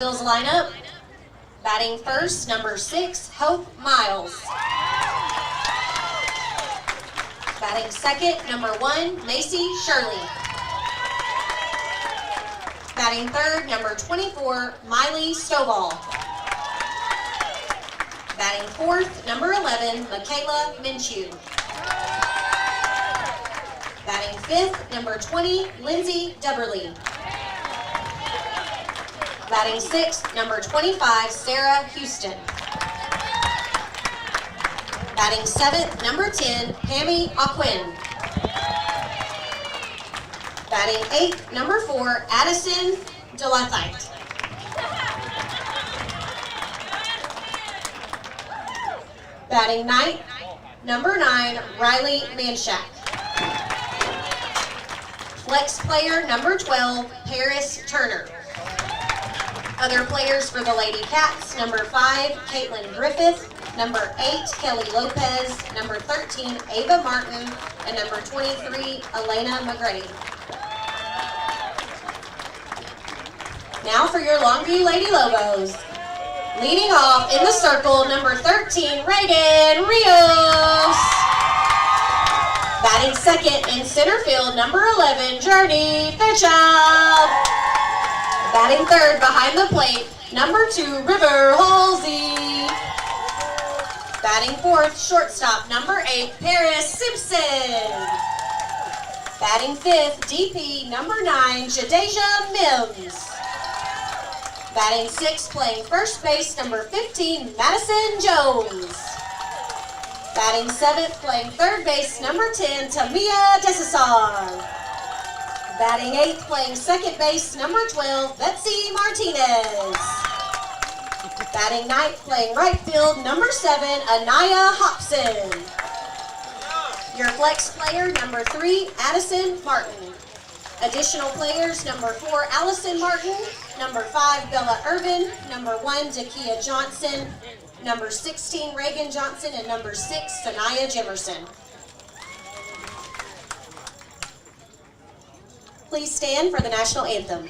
Hallsville's lineup. Batting first, number 6, Hope Miles. Batting second, number 1, Macy Shirley. Batting third, number 24, Miley Stovall. Batting fourth, number 11, Michaela Minshew. Batting fifth, number 20, Lindsay Dubberly. Batting sixth, number 25, Sarah Houston. Batting seventh, number 10, Pammy Aquin. Batting eighth, number 4, Addison Delathite. Batting ninth, number 9, Riley Manshak. Flex player, number 12, Paris Turner. Other players for the Lady Cats, number 5, Caitlin Griffith, number 8, Kelly Lopez, number 13, Ava Martin, and number 23, Elena McGrady. Now for your Longview Lady Lobos. Leading off in the circle, number 13, Reagan Rios. Batting second in center field, number 11, Journey Fairchild. Batting third behind the plate, number 2, River Halsey. Batting fourth, shortstop, number 8, Paris Simpson. Batting fifth, DP, number 9, Jadeja Mims. Batting sixth, playing first base, number 15, Madison Jones. Batting seventh, playing third base, number 10, Tamia Desasar. Batting eighth, playing second base, number 12, Betsy Martinez. Batting ninth, playing right field, number 7, Anaya Hobson. Your flex player, number 3, Addison Martin. Additional players, number 4, Allison Martin, number 5, Bella Irvin, number 1, Dakia Johnson, number 16, Reagan Johnson, and number 6, Sanaya Jimerson. Please stand for the national anthem.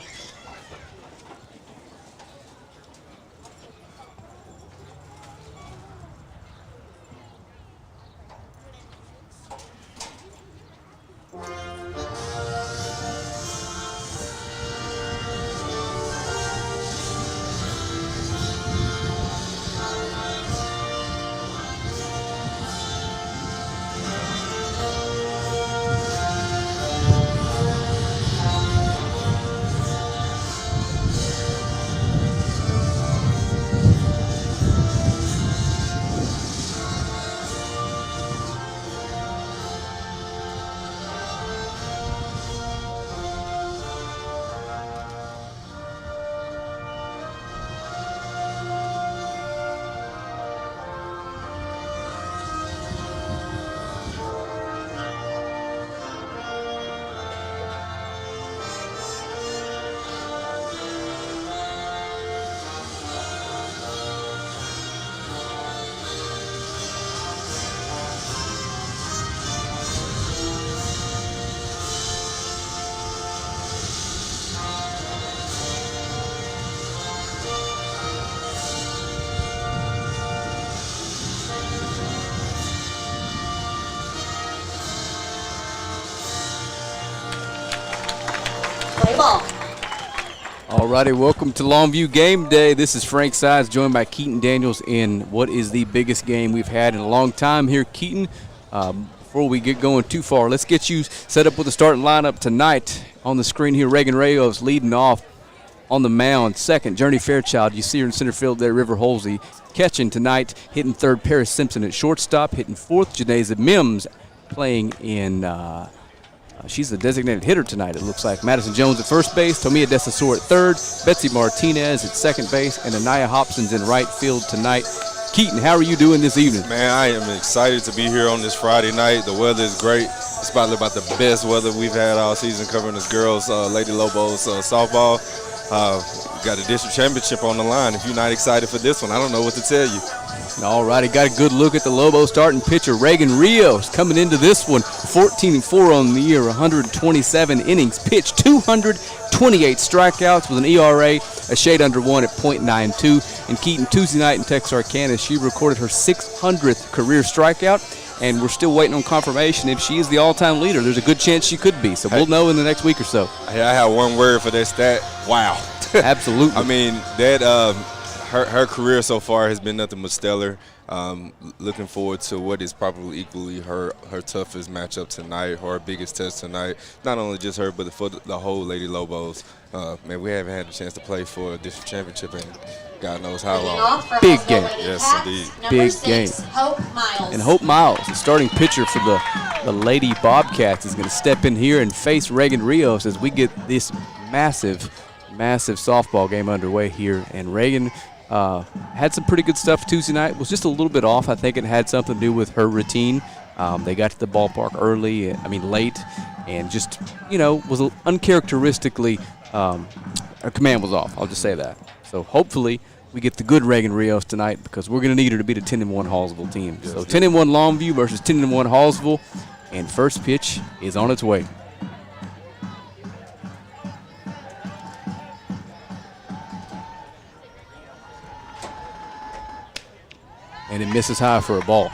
Play ball. Alrighty, welcome to Longview Game Day. This is Frank Sides, joined by Keaton Daniels in what is the biggest game we've had in a long time here, Keaton. Before we get going too far, let's get you set up with the starting lineup tonight. On the screen here, Reagan Rayos leading off on the mound. Second, Journey Fairchild. You see her in center field there, River Halsey. Catching tonight, hitting third, Paris Simpson at shortstop. Hitting fourth, Janaza Mims playing in she's the designated hitter tonight, it looks like. Madison Jones at first base, Tomia Desasor at third, Betsy Martinez at second base, and Anaya Hobson's in right field tonight. Keaton, how are you doing this evening? Man, I am excited to be here on this Friday night. The weather is great. It's probably about the best weather we've had all season covering this girls, Lady Lobos softball. Got a district championship on the line. If you're not excited for this one, I don't know what to tell you. All righty, got a good look at the Lobos starting pitcher, Reagan Rios, coming into this one, 14-4 on the year, 127 innings pitched, 228 strikeouts with an ERA a shade under 1 at .92. And Keaton, Tuesday night in Texarkana, she recorded her 600th career strikeout. And we're still waiting on confirmation if she is the all-time leader. There's a good chance she could be, so we'll know in the next week or so. Hey, I have one word for that stat. Wow. Absolutely. I mean, that her career so far has been nothing but stellar. Looking forward to what is probably equally her toughest matchup tonight, her biggest test tonight. Not only just her, but for the whole Lady Lobos. Man, we haven't had a chance to play for a district championship in God knows how long. Big game. Yes, indeed. Big game. Hope Miles. And Hope Miles, the starting pitcher for the Lady Bobcats, is going to step in here and face Reagan Rios as we get this massive softball game underway here. And Reagan had some pretty good stuff Tuesday night. Was just a little bit off. I think it had something to do with her routine. They got to the ballpark late, and just, was uncharacteristically, her command was off. I'll just say that. So hopefully we get the good Reagan Rios tonight, because we're going to need her to beat a 10-1 Hallsville team. Yes, so 10-1 Longview versus 10-1 Hallsville, and first pitch is on its way. And it misses high for a ball.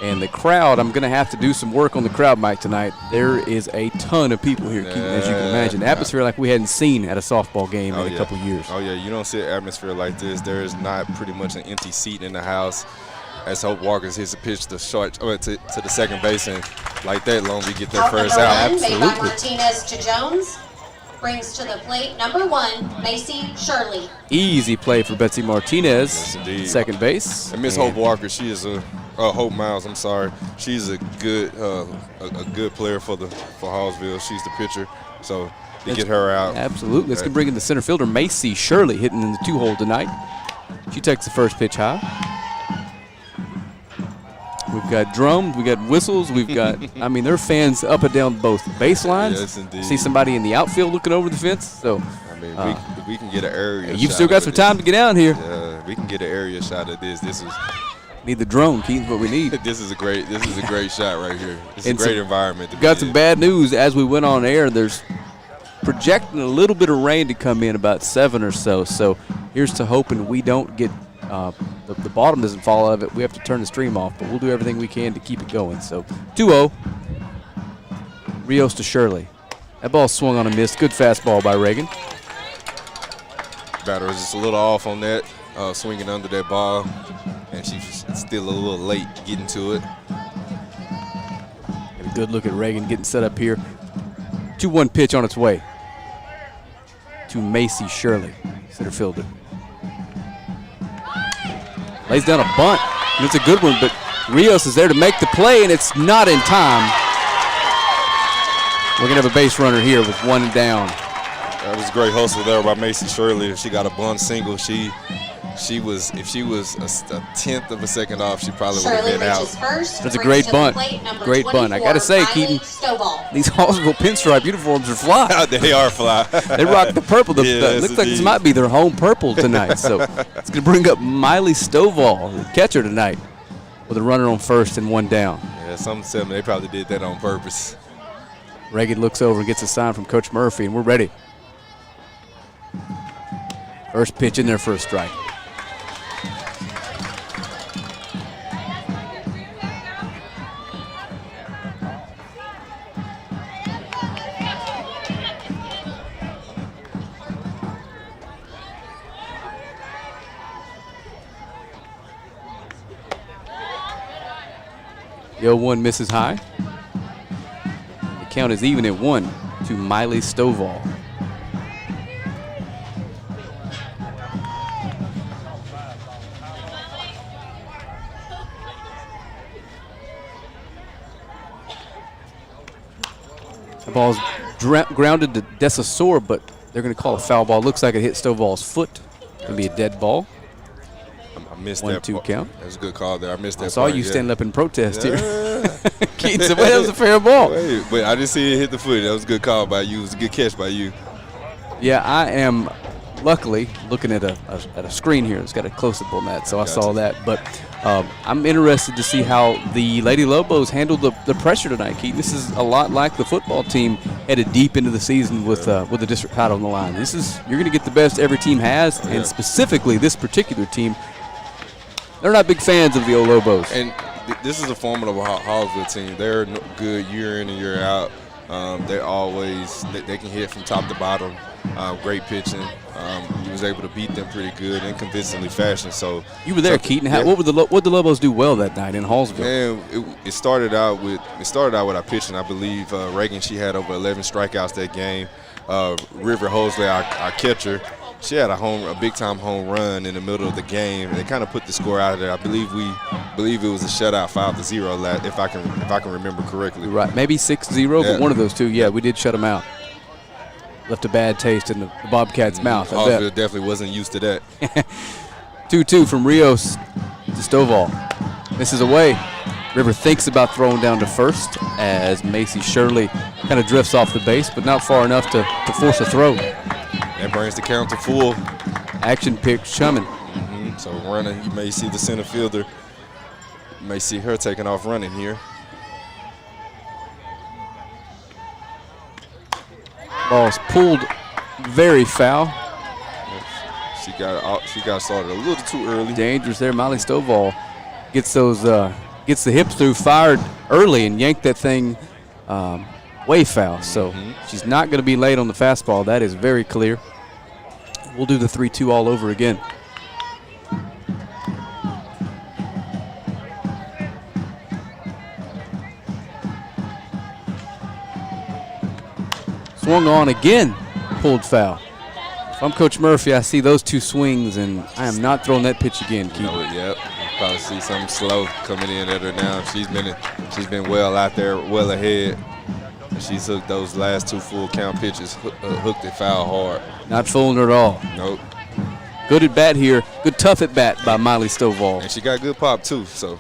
And the crowd, I'm going to have to do some work on the crowd mic tonight. There is a ton of people here, Keaton, as you can imagine. Atmosphere like we hadn't seen at a softball game in a couple years. Oh, yeah, you don't see an atmosphere like this. There is not pretty much an empty seat in the house as Hope Walker hits a pitch to the second base, and like that, Longview get their first out. Made by Martinez to Jones. Brings to the plate number 1, Macy Shirley. Easy play for Betsy Martinez, yes, indeed. Second base. And Miss Hope Walker, she is Hope Miles, I'm sorry. She's a good player for Hallsville. She's the pitcher, so to get her out. Absolutely. Let's bring in the center fielder, Macy Shirley, hitting in the 2-hole tonight. She takes the first pitch high. We've got drums, we've got whistles, we've got, there are fans up and down both baselines. Yes, indeed. See somebody in the outfield looking over the fence. So, we can get an area. You've still got some time to get down here. Yeah, we can get an area shot of this. Need the drone, Keith, what we need. This is a great shot right here. It's a great environment. Got some bad news as we went on air. There's projecting a little bit of rain to come in, about 7 or so. So here's to hoping we don't get the bottom doesn't fall out of it. We have to turn the stream off, but we'll do everything we can to keep it going. So 2-0. Rios to Shirley. That ball swung on a miss. Good fastball by Reagan. Batter was just a little off on that, swinging under that ball, and she's still a little late getting to it. Get a good look at Reagan getting set up here. 2-1 pitch on its way to Macy Shirley, center fielder. Lays down a bunt, and it's a good one, but Rios is there to make the play, and it's not in time. We're going to have a base runner here with 1 down. That was a great hustle there by Macy Shirley. She got a bunt single. If she was a tenth of a second off, she probably would have been out. That's a great bunt. Great bunt. I got to say, Keaton, these Hallsville pinstripe uniforms are fly. They are fly. They rock the purple. Yes, looks like this might be their home purple tonight. So it's going to bring up Miley Stovall, the catcher tonight, with a runner on first and 1 down. Yeah, some tell me they probably did that on purpose. Reagan looks over and gets a sign from Coach Murphy, and we're ready. First pitch in there for a strike. The 0-1 misses high. The count is even at 1 to Miley Stovall. The ball's grounded to Desasor, but they're going to call a foul ball. Looks like it hit Stovall's foot. It's going to be a dead ball. I missed 1-2 count. That was a good call there. I missed that. I saw you yeah. standing up in protest here. Keaton said, well, that was a fair ball. But I didn't see it hit the foot. That was a good call by you. It was a good catch by you. Yeah, I am luckily, looking at a screen here, it's got a close-up on that, so I saw that. But I'm interested to see how the Lady Lobos handled the pressure tonight, Keaton. This is a lot like the football team headed deep into the season with the district title on the line. You're going to get the best every team has, and specifically this particular team, they're not big fans of the old Lobos. And this is a formidable Hallsville team. They're good year in and year out. They can hit from top to bottom. Great pitching. He was able to beat them pretty good in convincingly fashion. So you were there, Keaton. What did the Lobos do well that night in Hallsville? Man, it started out with our pitching. I believe Reagan, she had over 11 strikeouts that game. River Hallsville, our catcher, she had a big-time home run in the middle of the game. They kind of put the score out of there. I believe it was a shutout 5-0, if I can remember correctly. Right, maybe 6-0, but one of those two. Yeah, we did shut them out. Left a bad taste in the Bobcats' mouth. Hallsville definitely wasn't used to that. 2-2 from Rios to Stovall. Misses away. River thinks about throwing down to first as Macy Shirley kind of drifts off the base, but not far enough to force a throw. That brings the count to full. Action pick, Shuman. So running, you may see the center fielder. You may see her taking off running here. Ball's pulled very foul. She got started a little too early. Dangerous there. Molly Stovall gets the hips through, fired early, and yanked that thing way foul. So she's not going to be late on the fastball. That is very clear. We'll do the 3-2 all over again. Swung on again, pulled foul. If I'm Coach Murphy, I see those two swings, and I am not throwing that pitch again, Keith. Yep. Probably see something slow coming in at her now. She's been well out there, well ahead. She's hooked those last two full count pitches, hooked it foul hard. Not fooling her at all. Nope. Good at bat here. Good tough at bat by Miley Stovall. And she got good pop too. So.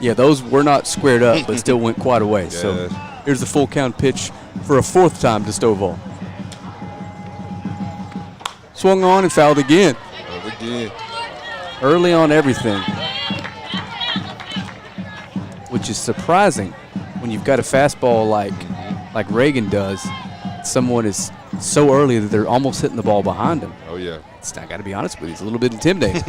Yeah, those were not squared up, but still went quite a way. Yeah. So here's the full count pitch for a fourth time to Stovall. Swung on and fouled again. Early on everything, which is surprising when you've got a fastball like Reagan does. Someone is so early that they're almost hitting the ball behind him. Oh, yeah. I got to be honest with you, it's a little bit intimidating.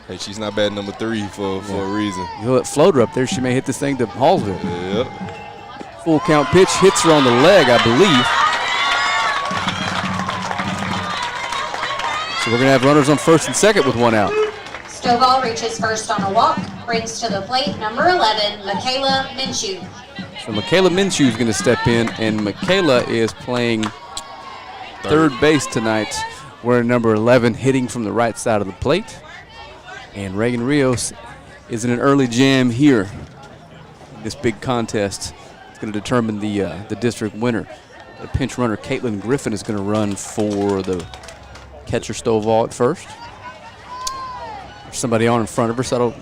Hey, she's not bad number 3 for a reason. You know that floater up there, she may hit this thing to Hallsville. Yep. Full count pitch, hits her on the leg, I believe. So we're going to have runners on first and second with one out. Stovall reaches first on a walk, brings to the plate number 11, Michaela Minshew. So Michaela Minshew is going to step in, and Michaela is playing third base tonight. Wearing number 11, hitting from the right side of the plate. And Reagan Rios is in an early jam here. This big contest is going to determine the district winner. The pinch runner, Caitlin Griffin, is going to run for the catcher Stovall at first. There's somebody on in front of her, so I don't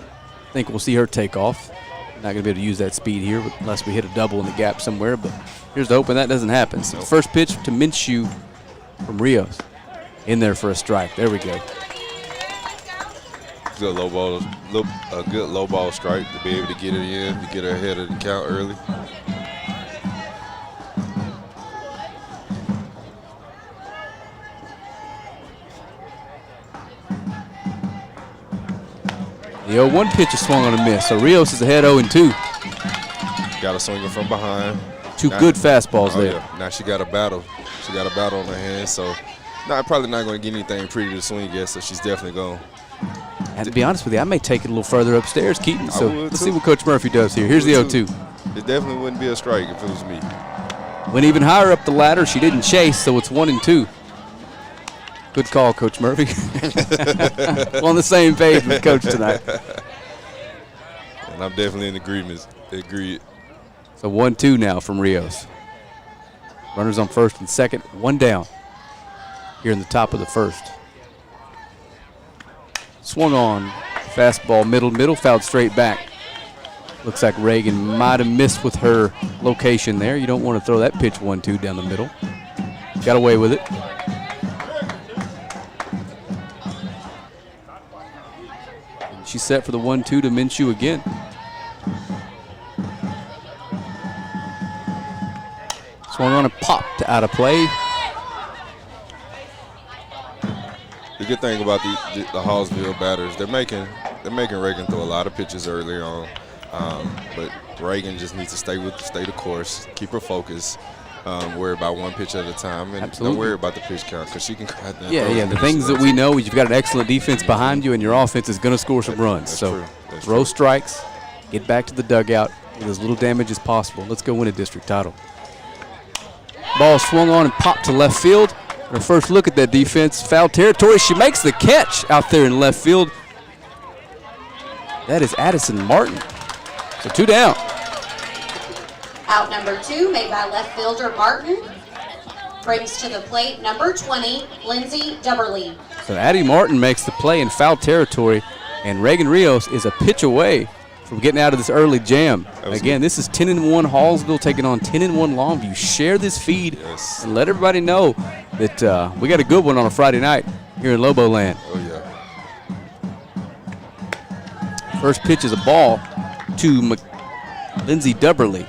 think we'll see her take off. Not going to be able to use that speed here unless we hit a double in the gap somewhere, but here's the hope, and that doesn't happen. So first pitch to Minshew from Rios. In there for a strike. There we go. Good low ball, a good low ball strike to be able to get it in, to get her ahead of the count early. The 0-1 pitch is swung on a miss, so Rios is ahead 0-2. Got a swinger from behind. Two good fastballs there. Yeah. Now she got a battle. She got a battle on her hands, so probably not going to get anything pretty to swing yet, so she's definitely going. And to be honest with you, I may take it a little further upstairs, Keaton. So let's see what Coach Murphy does here. Here's the 0-2. It definitely wouldn't be a strike if it was me. Went even higher up the ladder. She didn't chase, so it's 1-2. Good call, Coach Murphy. We're on the same page with Coach tonight. And I'm definitely in agreement. Agreed. So 1-2 now from Rios. Runners on first and second, one down here in the top of the first. Swung on, fastball middle, fouled straight back. Looks like Reagan might have missed with her location there. You don't want to throw that pitch 1-2 down the middle. Got away with it. She's set for the 1-2 to Minshew again. Swung on and popped out of play. The good thing about the Hallsville batters, they're making Reagan throw a lot of pitches early on, but Reagan just needs to stay the course, keep her focus, worry about one pitch at a time, and Absolutely. don't worry about the pitch count because she can cut that. Yeah. The things that we know is you've got an excellent defense behind you, and your offense is going to score some runs. So throw strikes, get back to the dugout with as little damage as possible. Let's go win a district title. Ball swung on and popped to left field. Her first look at that defense, foul territory. She makes the catch out there in left field. That is Addison Martin. So 2 down. Out number 2 made by left fielder Martin. Brings to the plate number 20, Lindsay Dubberly. So Addie Martin makes the play in foul territory, and Reagan Rios is a pitch away from getting out of this early jam. Again, this is 10-1 Hallsville taking on 10-1 Longview. Share this feed and let everybody know that we got a good one on a Friday night here in Lobo land. Oh, yeah. First pitch is a ball to Lindsay Dubberly.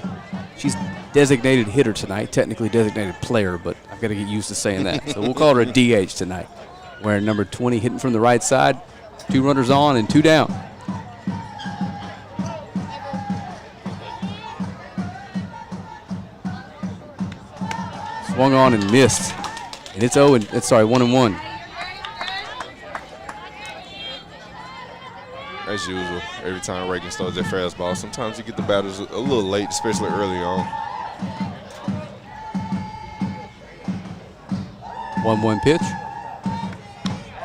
She's designated hitter tonight, technically designated player, but I've got to get used to saying that. So we'll call her a DH tonight. Wearing number 20, hitting from the right side. 2 runners on and 2 down. Swung on and missed. And it's 1-1. As usual, every time Reagan starts their fastball, sometimes you get the batters a little late, especially early on. 1-1 pitch.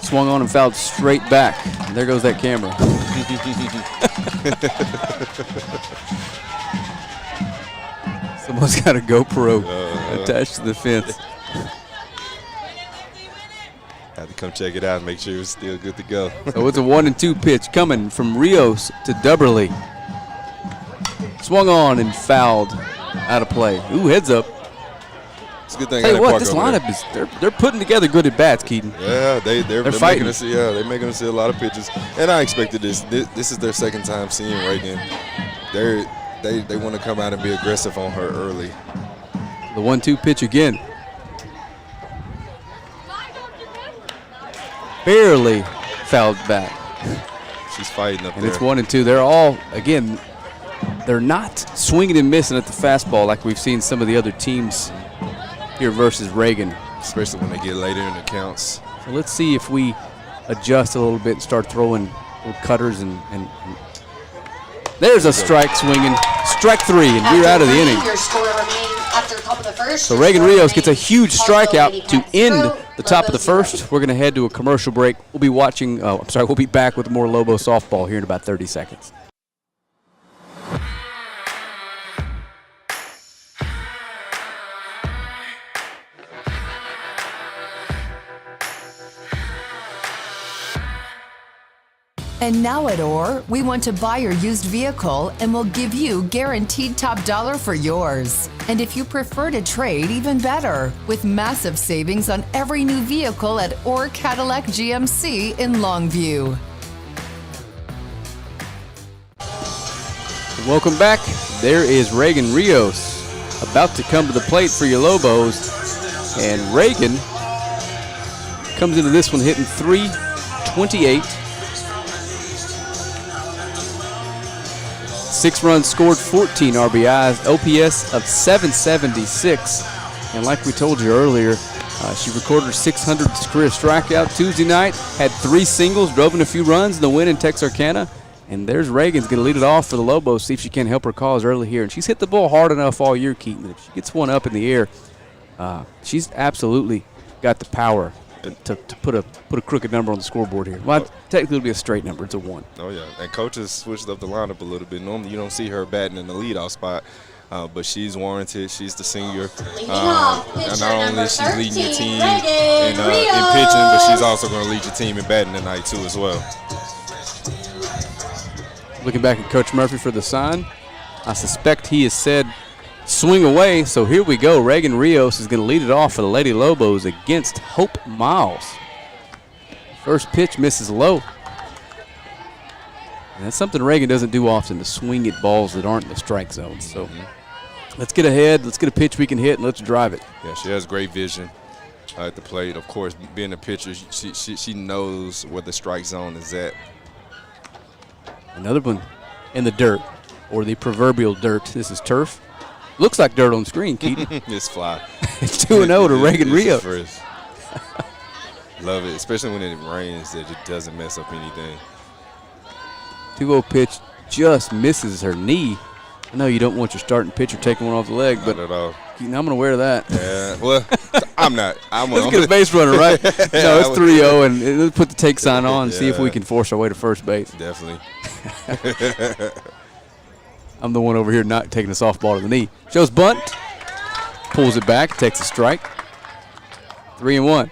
Swung on and fouled straight back. And there goes that camera. Someone's got a GoPro attached to the fence. Had to come check it out and make sure it's still good to go. So it's a 1-2 pitch coming from Rios to Dubberly. Swung on and fouled out of play. Ooh, heads up. It's a good thing. Tell you what, this lineup is they're putting together good at bats, Keaton. Yeah, they're fighting. making us. Yeah, they're making us see a lot of pitches, and I expected this. This is their second time seeing Reagan. They want to come out and be aggressive on her early. The 1-2 pitch again. Barely fouled back. She's fighting up And there. it's 1-2. They're all, again, they're not swinging and missing at the fastball like we've seen some of the other teams here versus Reagan. Especially when they get later in the counts. So let's see if we adjust a little bit and start throwing little cutters and there's a strike swinging. Strike 3, and we're out of the inning. Your score remains after the top of the first. So Reagan Rios gets a huge strikeout to end the top of the first. We're going to head to a commercial break. We'll be watching. We'll be back with more Lobo softball here in about 30 seconds. And now at OR, we want to buy your used vehicle and we'll give you guaranteed top dollar for yours. And if you prefer to trade, even better, with massive savings on every new vehicle at OR Cadillac GMC in Longview. Welcome back. There is Reagan Rios about to come to the plate for your Lobos. And Reagan comes into this one hitting .328. 6 runs scored, 14 RBIs, OPS of 776. And like we told you earlier, she recorded her 600th career strikeout Tuesday night, had 3 singles, drove in a few runs in the win in Texarkana. And there's Reagan's going to lead it off for the Lobos, see if she can help her cause early here. And she's hit the ball hard enough all year, Keaton, that if she gets one up in the air, she's absolutely got the power to put a crooked number on the scoreboard here. Well, technically it'll be a straight number. It's a 1. Oh, yeah. And coaches switched up the lineup a little bit. Normally you don't see her batting in the leadoff spot, but she's warranted. She's the senior. Leading off, And pitcher not only number she's leading your 13, team Reagan in Rios. pitching, but she's also going to lead your team in batting tonight too as well. Looking back at Coach Murphy for the sign. I suspect he has said swing away, so here we go. Reagan Rios is going to lead it off for the Lady Lobos against Hope Miles. First pitch misses low. And that's something Reagan doesn't do often, to swing at balls that aren't in the strike zone. So let's get ahead. Let's get a pitch we can hit, and let's drive it. Yeah, she has great vision at the plate. Of course, being a pitcher, she knows where the strike zone is at. Another one in the dirt, or the proverbial dirt. This is turf. Looks like dirt on the screen, Keaton. It's fly. It's 2-0 to Reagan Rios. Love it, especially when it rains, that it doesn't mess up anything. 2-0 pitch just misses her knee. I know you don't want your starting pitcher taking one off the leg, but not at all. Keaton, I'm going to wear that. Yeah, well, I'm not. Let's get a base runner, right? No, it's 3-0, and let's put the take sign on and see if we can force our way to first base. Definitely. I'm the one over here not taking a softball to the knee. Shows bunt, pulls it back, takes a strike. 3-1.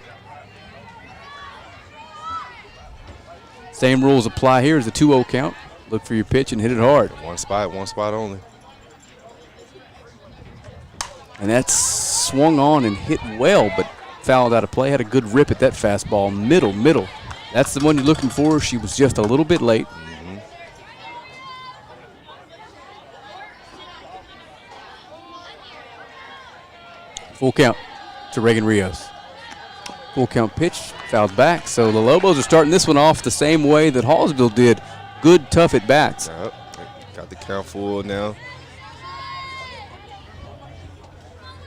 Same rules apply here as the 2-0 count. Look for your pitch and hit it hard. One spot only. And that's swung on and hit well, but fouled out of play. Had a good rip at that fastball. Middle. That's the one you're looking for. She was just a little bit late. Full count to Reagan Rios. Full count pitch, fouled back. So the Lobos are starting this one off the same way that Hallsville did. Good, tough at bats. Yep. Got the count full now.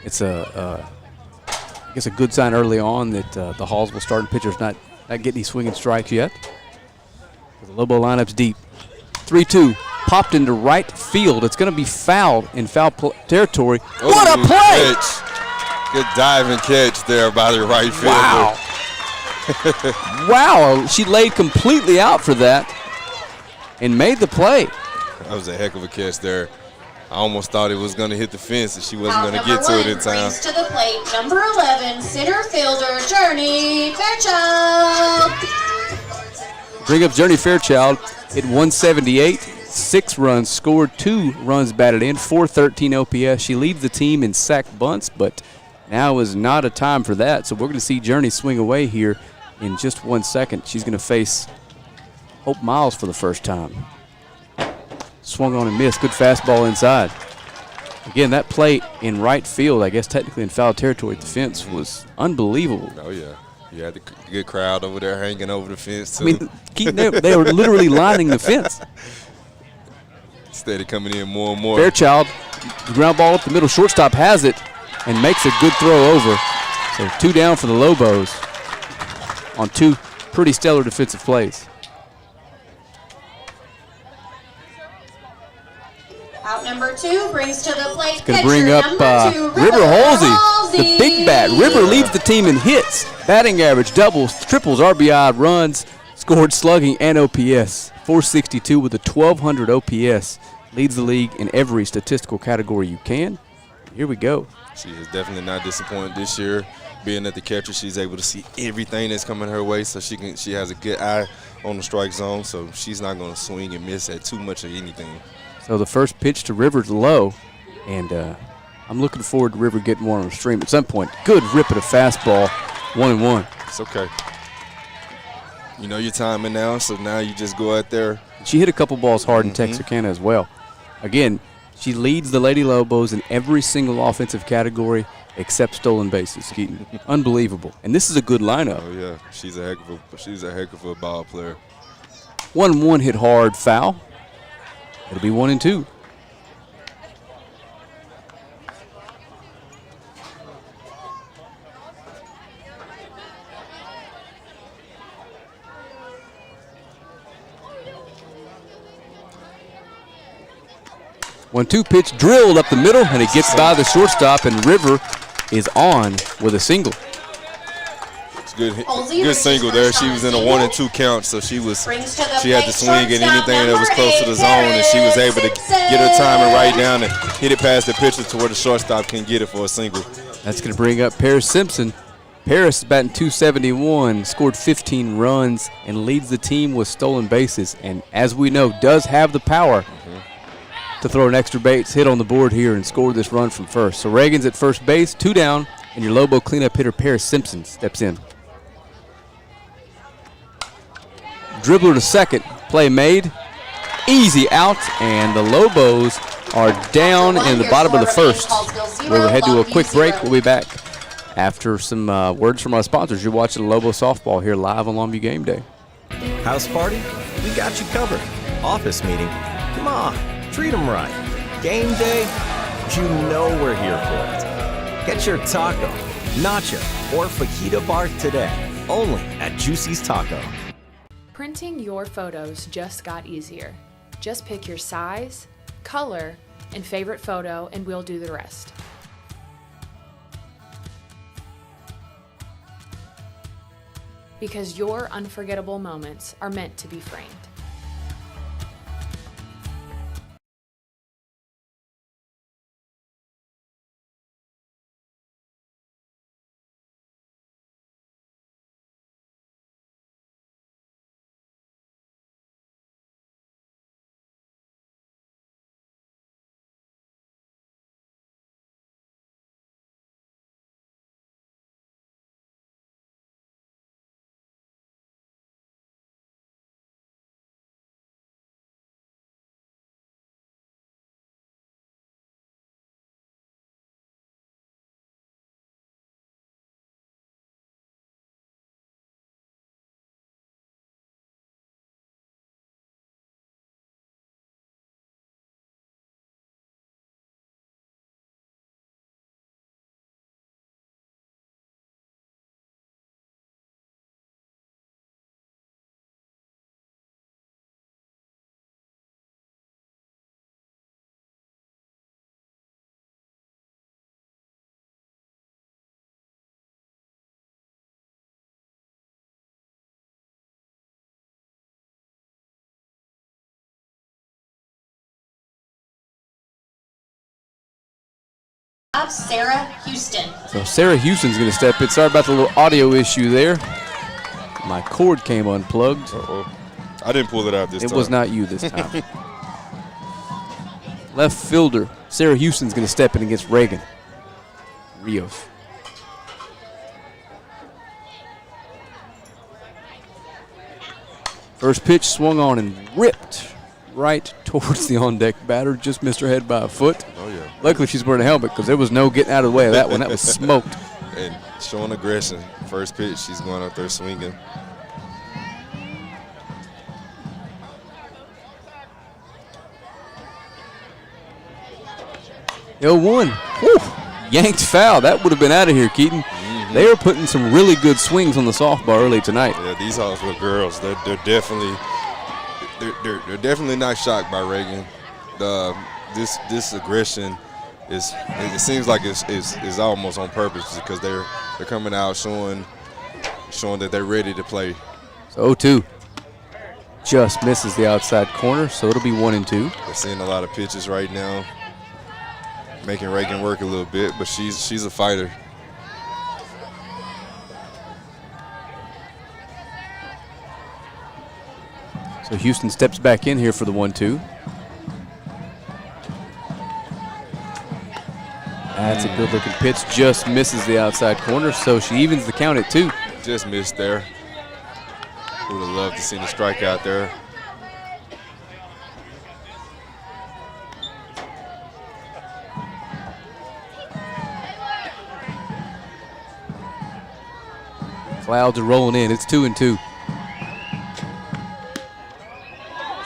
It's I guess a good sign early on that the Hallsville starting pitcher's not getting any swinging strikes yet. The Lobo lineup's deep. 3-2, popped into right field. It's going to be fouled in foul territory. Oh, what a play! Catch. Good diving catch there by the right fielder. Wow. Wow, she laid completely out for that and made the play. That was a heck of a catch there. I almost thought it was going to hit the fence and she wasn't going to get to it in time. Brings to the plate, number 11, center fielder, Journey Fairchild. Bring up Journey Fairchild at 178, 6 runs scored, 2 runs batted in, 413 OPS. She leads the team in sack bunts, but now is not a time for that. So we're going to see Journey swing away here in just 1 second. She's going to face Hope Miles for the first time. Swung on and missed. Good fastball inside. Again, that play in right field, I guess technically in foul territory at the fence, was unbelievable. Oh, yeah. You had the good crowd over there hanging over the fence, too. I mean, Keaton, they were literally lining the fence. Steady coming in more and more. Fairchild, ground ball up the middle. Shortstop has it and makes a good throw over. So 2 down for the Lobos on 2 pretty stellar defensive plays. Out number 2 brings to the plate. Going to bring up River Halsey, the big bat. River leads the team in hits, batting average, doubles, triples, RBI, runs, scored, slugging, and OPS. 462 with a 1,200 OPS. Leads the league in every statistical category you can. Here we go. She is definitely not disappointed this year. Being at the catcher, she's able to see everything that's coming her way, so she has a good eye on the strike zone, so she's not going to swing and miss at too much of anything. So the first pitch to River's low, and I'm looking forward to River getting one on the stream at some point. Good rip at a fastball, 1-1. It's okay. You know your timing now, so now you just go out there. She hit a couple balls hard in Texarkana as well. Again, she leads the Lady Lobos in every single offensive category except stolen bases, Keaton. Unbelievable. And this is a good lineup. Oh, yeah. She's a heck of a ball player. 1-1 hit hard, foul. It'll be 1-2. One-two pitch drilled up the middle, and it gets by the shortstop, and River is on with a single. It's good single there. She was in a 1-2 count, so she had to swing at anything that was close to the zone, and she was able to get her timing right down and hit it past the pitcher to where the shortstop can get it for a single. That's going to bring up Paris Simpson. Paris is batting .271, scored 15 runs, and leads the team with stolen bases, and as we know, does have the power to throw an extra base hit on the board here and score this run from first. So Reagan's at first base, 2 down, and your Lobo cleanup hitter Paris Simpson steps in. Dribbler to second, play made. easy out, and the Lobos are down in the bottom of the first. We'll head to a quick break. We'll be back after some words from our sponsors. You're watching Lobos softball here live on Longview Game Day. House party? We got you covered. Office meeting? Come on, treat them right. Game day? You know we're here for it. Get your taco, nacho, or fajita bar today, only at Juicy's Taco. Printing your photos just got easier. Just pick your size, color, and favorite photo, and we'll do the rest. Because your unforgettable moments are meant to be framed. Sarah Houston. So Sarah Houston's going to step in. Sorry about the little audio issue there. My cord came unplugged. Uh-oh. I didn't pull it out this time. It was not you this time. Left fielder Sarah Houston's going to step in against Reagan Rios. First pitch swung on and ripped right towards the on-deck batter. Just missed her head by a foot. Oh, yeah. Luckily, she's wearing a helmet because there was no getting out of the way of that one. That was smoked. And showing aggression. First pitch, she's going out there swinging. The 0-1. Whew. Yanked foul. That would have been out of here, Keaton. Mm-hmm. They are putting some really good swings on the softball early tonight. Yeah, these Hallsville girls, they're definitely not shocked by Reagan. This aggression it seems like it's almost on purpose because they're coming out showing that they're ready to play. So 0-2 just misses the outside corner, so it'll be 1-2. We're seeing a lot of pitches right now, making Reagan work a little bit, but she's a fighter. So Houston steps back in here for the 1-2. That's a good-looking pitch. Just misses the outside corner, so she evens the count at 2. Just missed there. Would have loved to see the strikeout there. Clouds are rolling in. It's 2-2.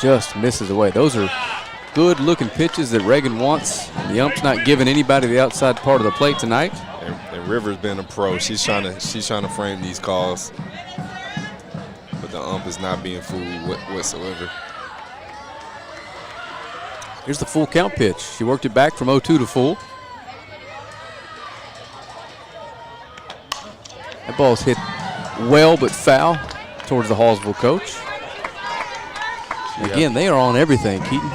Just misses away. Those are good-looking pitches that Reagan wants. The ump's not giving anybody the outside part of the plate tonight. And River's been a pro. She's trying to frame these calls, but the ump is not being fooled whatsoever. Here's the full count pitch. She worked it back from 0-2 to full. That ball's hit well but foul towards the Hallsville coach. Again, they are on everything, Keaton.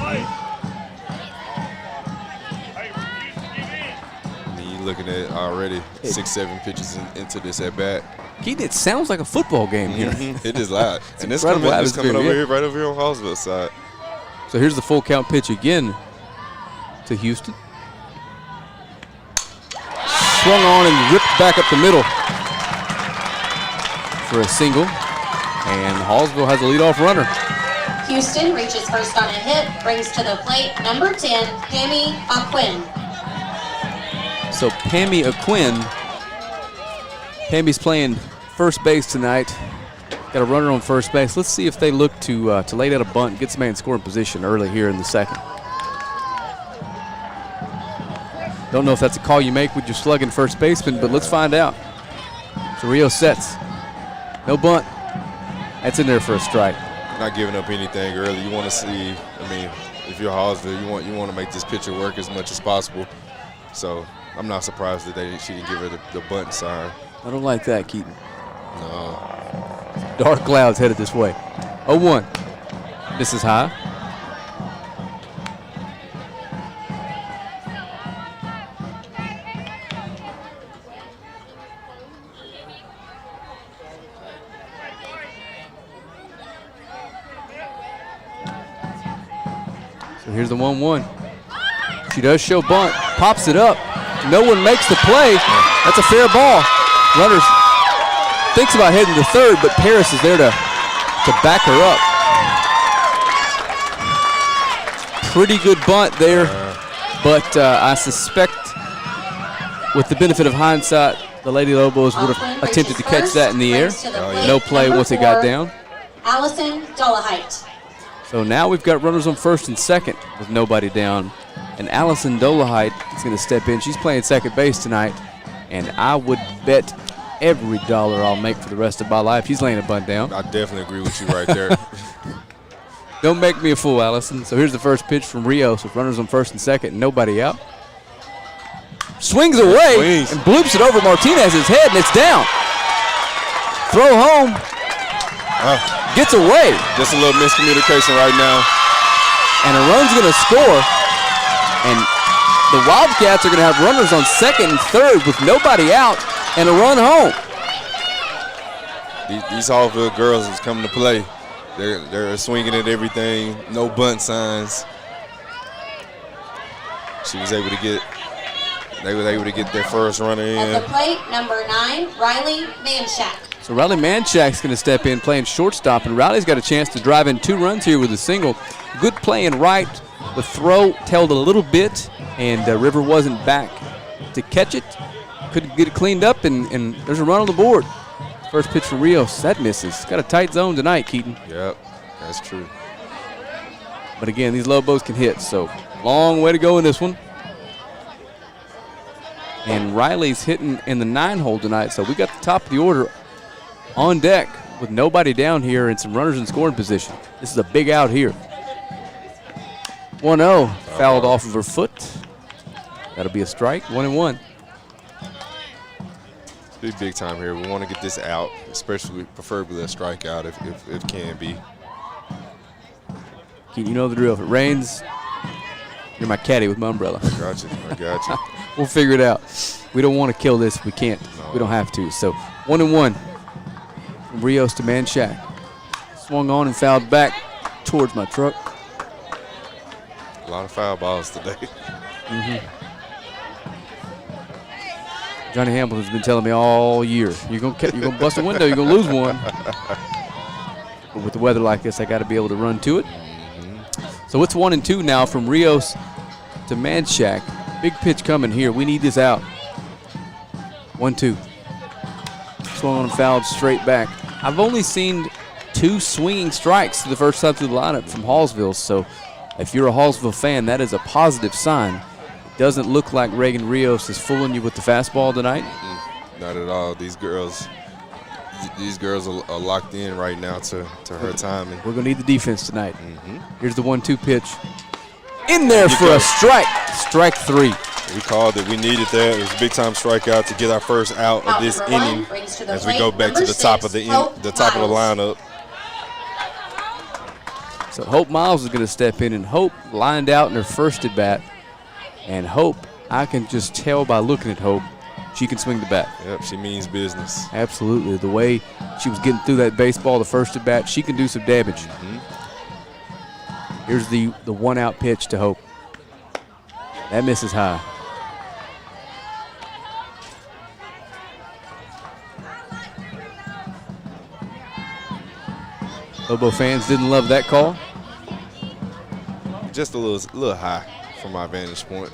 You're looking at already 6-7 pitches into this at bat. Keaton, it sounds like a football game here. It is loud. And it's incredible coming over atmosphere, here, right over here on Hallsville side. So here's the full count pitch again to Houston. Swung on and ripped back up the middle for a single. And Hallsville has a leadoff runner. Houston reaches first on a hit, brings to the plate number 10, Pammy Aquin. So Pammy Aquin, Pammy's playing first base tonight. Got a runner on first base. Let's see if they look to lay down a bunt and get somebody in scoring position early here in the second. Don't know if that's a call you make with your slugging first baseman, but let's find out. So Rios sets. No bunt. That's in there for a strike. Not giving up anything early. You want to see, I mean, if you're Hallsville, you want to make this pitcher work as much as possible. So I'm not surprised that she didn't give her the bunt sign. I don't like that, Keaton. No. Dark clouds headed this way. 0-1. This is high. So here's the 1-1. She does show bunt, pops it up. No one makes the play. That's a fair ball. Runners thinks about heading to third, but Paris is there to back her up. Pretty good bunt there, but I suspect with the benefit of hindsight, the Lady Lobos would have attempted to catch that in the air. No play once it got down. Allison Dolahite. So now we've got runners on first and second with nobody down. And Allison Dolahite is going to step in. She's playing second base tonight. And I would bet every dollar I'll make for the rest of my life she's laying a bunt down. I definitely agree with you right there. Don't make me a fool, Allison. So here's the first pitch from Rios with runners on first and second and nobody out. Swings away and bloops it over Martinez's head, and it's down. Throw home. Gets away. Just a little miscommunication right now. And a run's going to score. And the Wildcats are going to have runners on second and third with nobody out and a run home. These Hallsville girls is coming to play. They're swinging at everything. No bunt signs. She was able to get. They were able to get their first runner in. At the plate, number 9, Riley Manshak. So Riley Manshak's going to step in playing shortstop, and Riley's got a chance to drive in 2 runs here with a single. Good play in right. The throw tailed a little bit, and River wasn't back to catch it. Couldn't get it cleaned up, and there's a run on the board. First pitch from Rios. That misses. Got a tight zone tonight, Keaton. Yep, that's true. But again, these Lobos can hit, so long way to go in this one. And Riley's hitting in the 9-hole tonight, so we got the top of the order on deck with nobody down here and some runners in scoring position. This is a big out here. 1-0, fouled off of her foot. That'll be a strike, 1-1. It's big time here. We want to get this out, especially preferably a strikeout if it can be. You know the drill. If it rains, you're my caddy with my umbrella. I got you. We'll figure it out. We don't want to kill this if we can't. No. We don't have to. So 1-1 from Rios to Manshak. Swung on and fouled back towards my truck. A lot of foul balls today. Johnny Hamilton's been telling me all year, you're gonna bust a window, you're gonna lose one. But with the weather like this, I got to be able to run to it. So it's 1-2 now from Rios to Manshak. Big pitch coming here. We need this out. 1-2. Swung on and fouled straight back. I've only seen 2 swinging strikes the first time through the lineup from Hallsville. So if you're a Hallsville fan, that is a positive sign. It doesn't look like Reagan Rios is fooling you with the fastball tonight. Not at all. These girls are locked in right now to her timing. We're going to need the defense tonight. Here's the 1-2 pitch. In there for a strike. Strike 3. We called it. We needed that. It was a big-time strikeout to get our first out of this inning as we go back to the top of the lineup. So Hope Miles is going to step in, and Hope lined out in her first at bat. And Hope, I can just tell by looking at Hope, she can swing the bat. Yep, she means business. Absolutely. The way she was getting through that baseball the first at bat, she can do some damage. Here's the 1-out pitch to Hope. That misses high. Lobo fans didn't love that call. just a little high from my vantage point.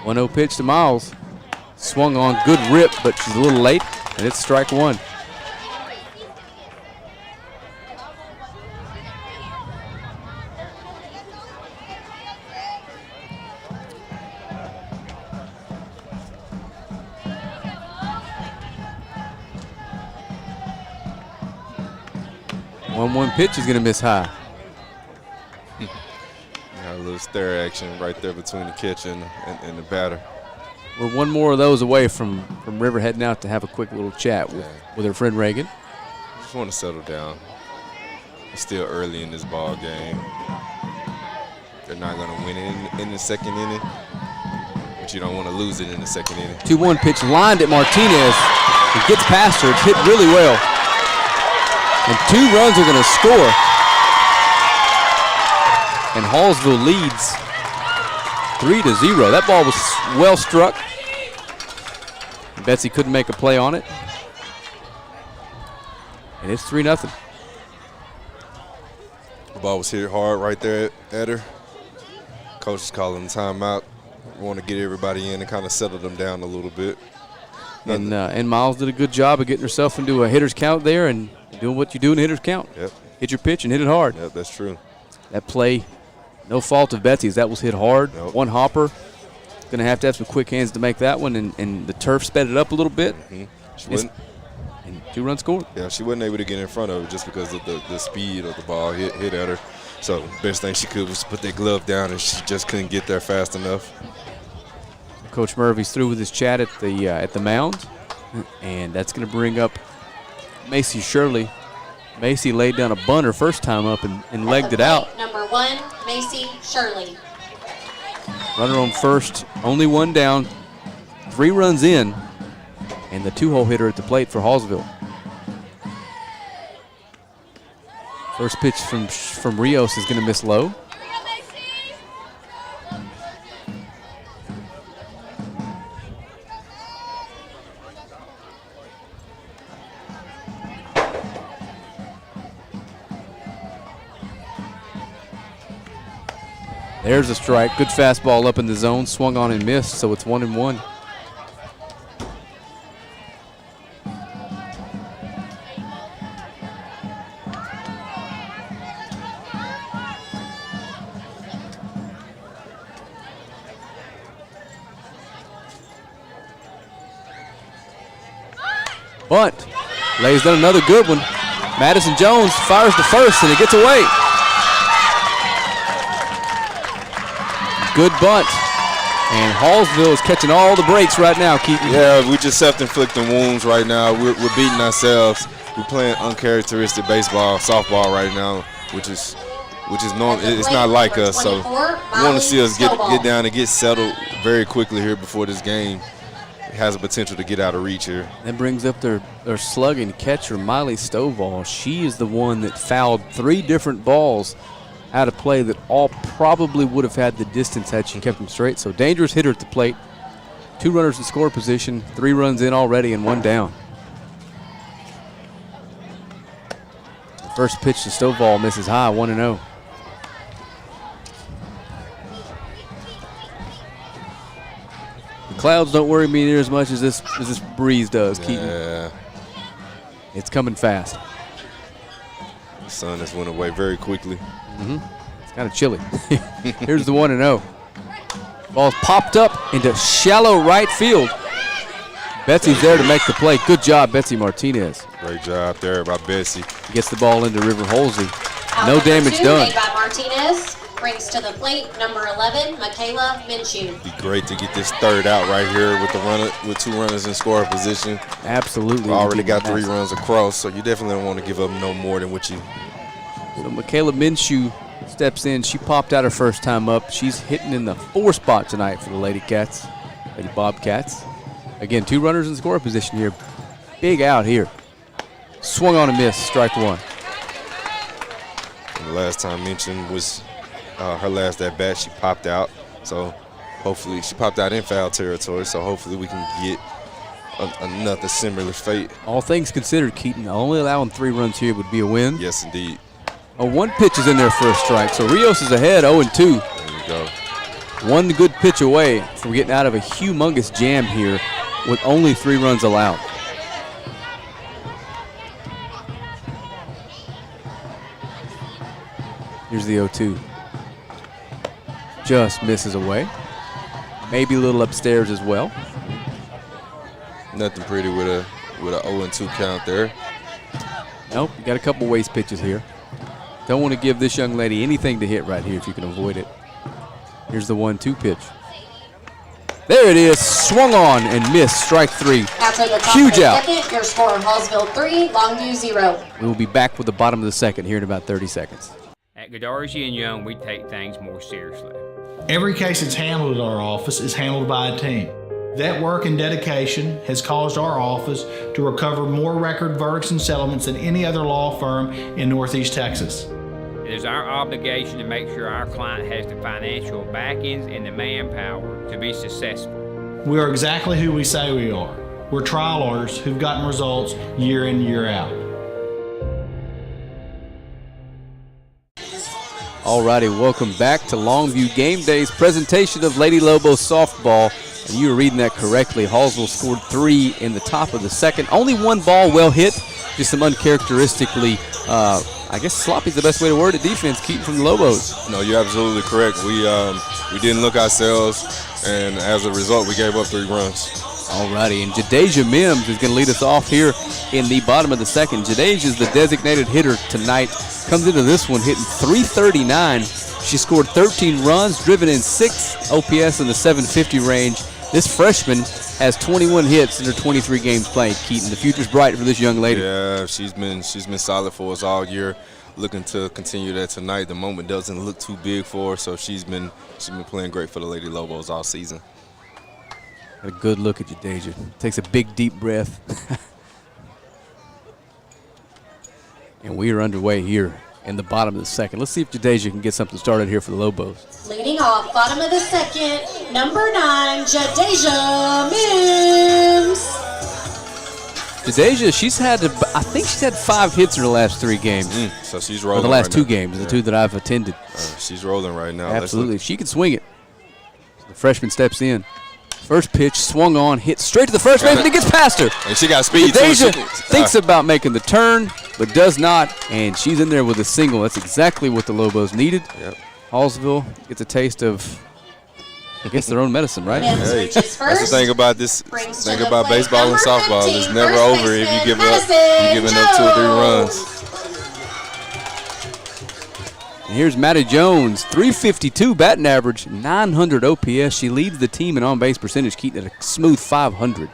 1-0 pitch to Miles. Swung on, good rip, but she's a little late, and it's strike one. One pitch is going to miss high. A little stare action right there between the catcher and the batter. We're one more of those away from River heading out to have a quick little chat with her friend Reagan. Just want to settle down. It's still early in this ball game. They're not going to win it in the second inning, but you don't want to lose it in the second inning. 2-1 pitch lined at Martinez. It gets past her. It's hit really well. And 2 runs are going to score. And Hallsville leads 3-0. That ball was well struck. Betsy couldn't make a play on it. And it's 3-0. The ball was hit hard right there at her. Coach is calling timeout. We want to get everybody in and kind of settle them down a little bit. And Miles did a good job of getting herself into a hitter's count there and doing what you do in a hitter's count. Yep. Hit your pitch and hit it hard. Yep, that's true. That play, no fault of Betsy's. That was hit hard. Nope. One hopper. Going to have some quick hands to make that one, and the turf sped it up a little bit. Mm-hmm. And 2 runs scored. Yeah, she wasn't able to get in front of it just because of the speed of the ball hit at her. So best thing she could was put that glove down, and she just couldn't get there fast enough. Coach Murphy's through with his chat at the mound, and that's going to bring up Macy Shirley. Macy laid down a bunt her first time up and legged it out. Number 1, Macy Shirley. Runner on first, only 1 down, 3 runs in, and the 2-hole hitter at the plate for Hallsville. First pitch from Rios is going to miss low. There's a strike. Good fastball up in the zone. Swung on and missed, so it's 1-1. Bunt. Lays down another good one. Madison Jones fires to first, and it gets away. Good bunt. And Hallsville is catching all the breaks right now, Keaton. Yeah, we just self-inflicting wounds right now. We're beating ourselves. We're playing uncharacteristic baseball, softball right now, which is normal. It's not like us. So we want to see us get down and get settled very quickly here before this game has a potential to get out of reach here. That brings up their slugging catcher, Miley Stovall. She is the one that fouled 3 different balls out of play that all probably would have had the distance had she kept them straight. So dangerous hitter at the plate. 2 runners in score position, 3 runs in already and 1 down. The first pitch to Stovall misses high, 1-0. The clouds don't worry me near as much as this breeze does, Keaton. Yeah. It's coming fast. The sun has went away very quickly. It's kind of chilly. Here's the 1-0. Ball's popped up into shallow right field. Betsy's there to make the play. Good job, Betsy Martinez. Great job there by Betsy. Gets the ball into River Halsey. No Out damage 2 done. made by Martinez. Brings to the plate number 11, Michaela Minshew. Be great to get this third out right here with 2 runners in scoring position. Absolutely. We already got 3 runs across, so you definitely don't want to give up no more than what you. So Michaela Minshew steps in. She popped out her first time up. She's hitting in the 4 spot tonight for the Lady Bobcats. Again, 2 runners in scoring position here. Big out here. Swung on a miss, strike 1. And the last time mentioned was her last at bat. She popped out, so hopefully she popped out in foul territory. So hopefully we can get another similar fate. All things considered, Keaton, only allowing 3 runs here would be a win. Yes, indeed. 1 pitch is in there for a strike. So Rios is ahead 0-2. There you go. One good pitch away from getting out of a humongous jam here with only 3 runs allowed. Here's the 0-2. Just misses away. Maybe a little upstairs as well. Nothing pretty with a 0-2 count there. Nope, you got a couple waste pitches here. Don't want to give this young lady anything to hit right here if you can avoid it. Here's the 1-2 pitch. There it is, swung on and missed, strike 3. After the top Huge of the out. second, your score, Hallsville 3, Longview 0. We will be back with the bottom of the second here in about 30 seconds. At Godarzi and Young, we take things more seriously. Every case that's handled at our office is handled by a team. That work and dedication has caused our office to recover more record verdicts and settlements than any other law firm in Northeast Texas. It is our obligation to make sure our client has the financial backings and the manpower to be successful. We are exactly who we say we are. We're trial lawyers who've gotten results year in, year out. Alrighty, welcome back to Longview Game Day's presentation of Lady Lobos softball. And you were reading that correctly. Hallsville scored 3 in the top of the second. Only 1 ball well hit, just some uncharacteristically, I guess sloppy is the best way to word it, defense, Keaton from the Lobos. No, you're absolutely correct. We didn't look ourselves, and as a result, we gave up 3 runs. Alrighty, and Jadeja Mims is going to lead us off here in the bottom of the second. Jadeja is the designated hitter tonight. Comes into this one hitting .339. She scored 13 runs, driven in 6, OPS in the 750 range. This freshman has 21 hits in her 23 games playing, Keaton. The future's bright for this young lady. Yeah, she's been solid for us all year. Looking to continue that tonight. The moment doesn't look too big for her, so she's been playing great for the Lady Lobos all season. A good look at Jadeja. Takes a big, deep breath. And we are underway here in the bottom of the second. Let's see if Jadeja can get something started here for the Lobos. Leading off, bottom of the second, number 9, Jadeja Mims. Jadeja, I think she's had 5 hits in her last 3 games. So she's rolling. Or the last right 2 now. games, the 2 that I've attended. She's rolling right now. Absolutely. She can swing it. The freshman steps in. First pitch, swung on, hit straight to the first baseman, and it gets past her. And she got speed, Jadeja too. thinks about making the turn, but does not, and she's in there with a single. That's exactly what the Lobos needed. Yep. Hallsville gets a taste of, I guess, their own medicine, right? Mims Hey, reaches that's the first. thing about this. Brings to Thing the about plate baseball and number softball. 15, It's never first over if you baseman, give up. Madison You're giving up 2 or 3 runs. And here's Maddie Jones, 352 batting average, 900 OPS. She leads the team in on-base percentage, keeping it a smooth 500.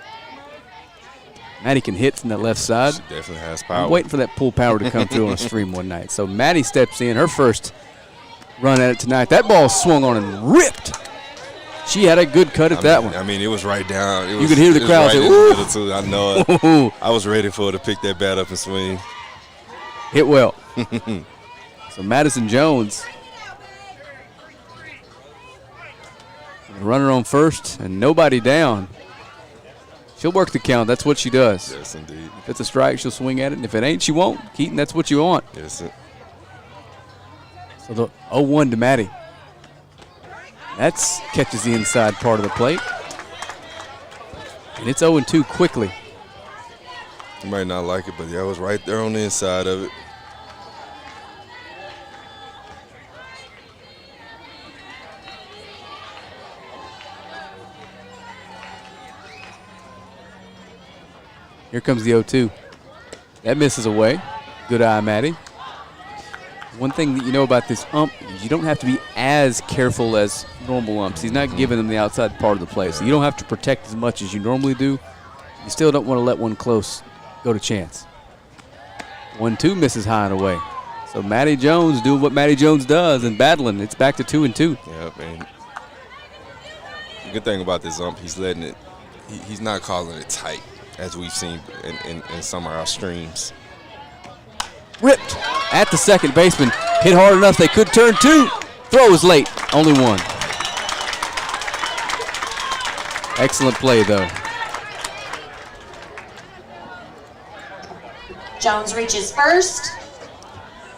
Maddie can hit from that left side. She definitely has power. I'm waiting for that pull power to come through on a stream one night. So Maddie steps in, her first run at it tonight. That ball swung on and ripped. She had a good cut at that one. I mean, it was right down. You could hear the crowd say, right in "Ooh." the middle, too. I know it. Ooh. I was ready for her to pick that bat up and swing. Hit well. So Madison Jones, runner on first and nobody down. She'll work the count. That's what she does. Yes, indeed. If it's a strike, she'll swing at it. And if it ain't, she won't. Keaton, that's what you want. Yes, sir. So the 0-1 to Maddie. That catches the inside part of the plate. And it's 0-2 quickly. You might not like it, but yeah, I was right there on the inside of it. Here comes the 0-2. That misses away. Good eye, Maddie. One thing that you know about this ump is you don't have to be as careful as normal umps. He's not giving them the outside part of the play, so you don't have to protect as much as you normally do. You still don't want to let one close go to chance. 1-2 misses high and away. So Maddie Jones doing what Maddie Jones does and battling. It's back to 2-2. Yeah, man. The good thing about this ump, he's letting it. He's not calling it tight, as we've seen in some of our streams. Ripped at the second baseman. Hit hard enough they could turn 2. Throw is late. Only 1. Excellent play, though. Jones reaches first.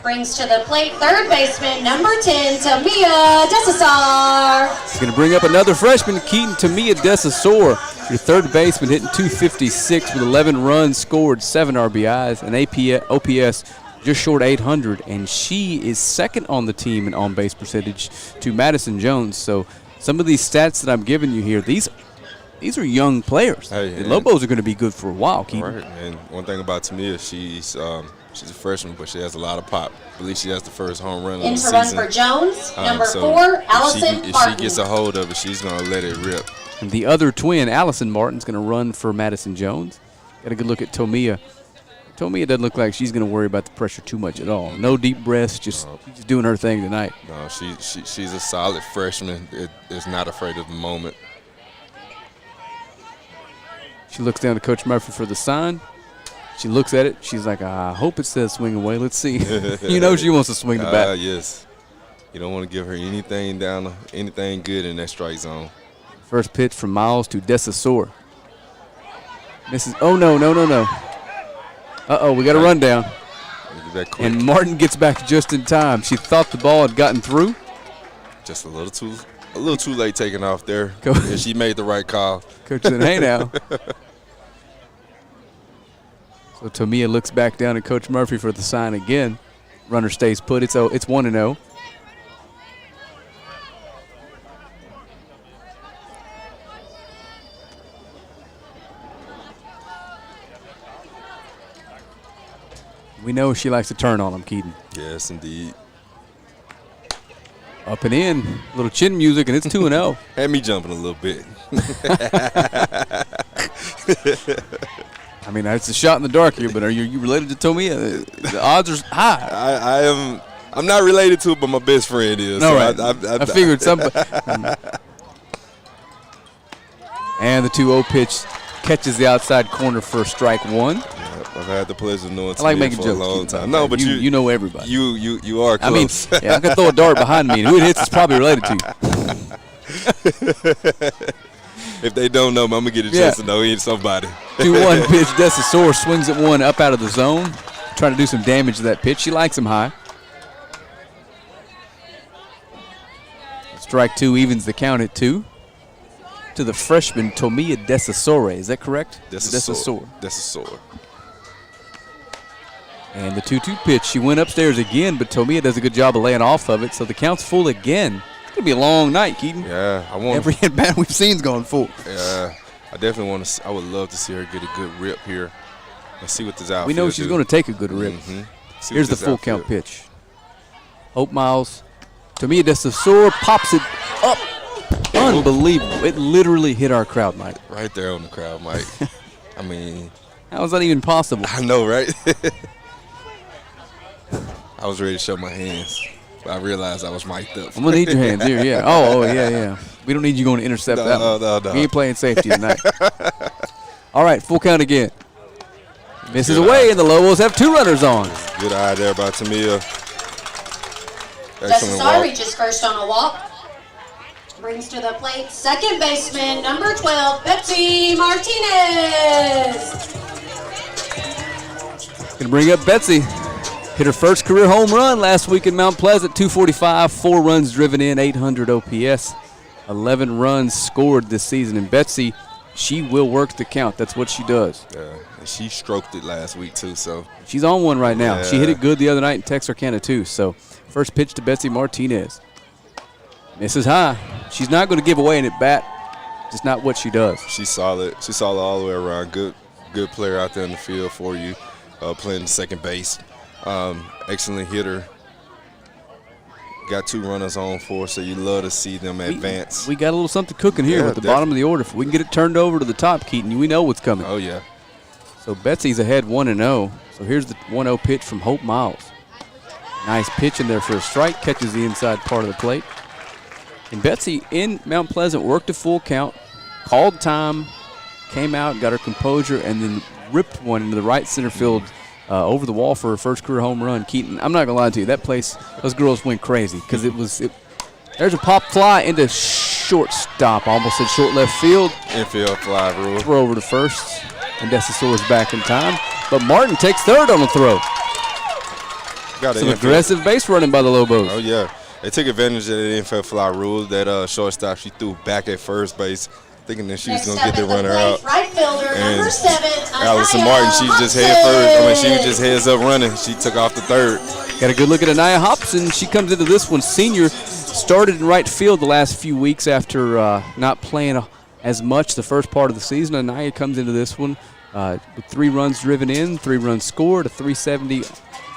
Brings to the plate third baseman, number 10, Tamia Desasar. He's going to bring up another freshman, Keaton Tamia Desasor. Your third baseman hitting .256 with 11 runs scored, 7 RBIs, and OPS just short 800. And she is second on the team in on-base percentage to Madison Jones. So some of these stats that I'm giving you here, these are young players. Hey, the Lobos are going to be good for a while, Keaton. Right, and one thing about Tamia, she's a freshman, but she has a lot of pop. I believe she has the first home run of the In to season. run for Jones, number So 4, Allison if Martin. she gets a hold of it, she's going to let it rip. And the other twin, Allison Martin's going to run for Madison Jones. Got a good look at Tomia. Tomia doesn't look like she's going to worry about the pressure too much at all. No deep breaths, she's just doing her thing tonight. No, she's a solid freshman. Is not afraid of the moment. She looks down to Coach Murphy for the sign. She looks at it. She's like, I hope it says swing away. Let's see. You know she wants to swing the bat. Yes. You don't want to give her anything good in that strike zone. First pitch from Miles to Desasor. Misses. Oh, no. Uh-oh, we got a rundown. And Martin gets back just in time. She thought the ball had gotten through. Just a little too late taking off there. And she made the right call. Coach said, hey now. So Tamia looks back down at Coach Murphy for the sign again. Runner stays put. It's 1-0. We know she likes to turn on him, Keaton. Yes, indeed. Up and in. A little chin music, and it's 2-0. Had me jumping a little bit. I mean, it's a shot in the dark here, but are you related to Tomia? The odds are high. I'm not related to it, but my best friend is. No, so right. I figured something. And the 2-0 pitch catches the outside corner for strike one. I've had the pleasure of knowing Tamia for jokes, a long time. No, but you know everybody. You are close. I mean, I can throw a dart behind me, and who it hits is probably related to you. If they don't know me, I'm going to get a chance to know somebody. 2-1 pitch. Desasor swings at one up out of the zone, trying to do some damage to that pitch. She likes him high. Strike two evens the count at 2 to the freshman Tomia Desasore. Is that correct? Desasor. And the 2-2 pitch. She went upstairs again, but Tomia does a good job of laying off of it, so the count's full again. It's going to be a long night, Keaton. Yeah. Every at-bat we've seen's going full. Yeah. I definitely want to – I would love to see her get a good rip here. Let's see what this outfield We know she's going to take a good rip. Mm-hmm. Here's the full count pitch. Hope Miles. Tomia Desasor pops it up. Unbelievable. It literally hit our crowd mic. Right there on the crowd mic. I mean. How is that even possible? I know, right? I was ready to show my hands. But I realized I was mic'd up. I'm going to need your hands here, yeah. Oh, yeah. We don't need you going to intercept that one. No. We ain't playing safety tonight. All right, full count again. Misses away, and the Lobos have 2 runners on. Good eye there by Tamia. Desasar reaches first on a walk. Brings to the plate second baseman, number 12, Betsy Martinez. Gonna bring up Betsy. Hit her first career home run last week in Mount Pleasant, 245, 4 runs driven in, 800 OPS, 11 runs scored this season. And Betsy, she will work the count. That's what she does. Yeah, and she stroked it last week too, so. She's on one right now. Yeah. She hit it good the other night in Texarkana too. So first pitch to Betsy Martinez. Misses high. She's not going to give away an at-bat. Just not what she does. She's solid. She's solid all the way around. Good player out there in the field for you, playing second base. Excellent hitter. Got 2 runners on for, so you love to see them advance. We got a little something cooking here with the bottom of the order. If we can get it turned over to the top, Keaton, we know what's coming. Oh, yeah. So Betsy's ahead 1-0. So here's the 1-0 pitch from Hope Miles. Nice pitch in there for a strike. Catches the inside part of the plate. And Betsy in Mount Pleasant worked a full count, called time, came out, got her composure, and then ripped one into the right center field over the wall for her first career home run. Keaton, I'm not going to lie to you, that place, those girls went crazy because there's a pop fly into shortstop. I almost said short left field. Infield fly rule. Throw over to first, and Desasor's back in time. But Martin takes third on the throw. Got some aggressive base running by the Lobos. Oh, yeah. They took advantage of the infield fly rule. That shortstop, she threw back at first base, thinking that she was going to get the runner out. Right fielder, number 7, Allison Martin, she was just head first. I mean, she was just heads up running. She took off the third. Got a good look at Anaya Hobson. She comes into this one. Senior started in right field the last few weeks after not playing as much the first part of the season. Anaya comes into this one with 3 runs driven in, 3 runs scored, a 370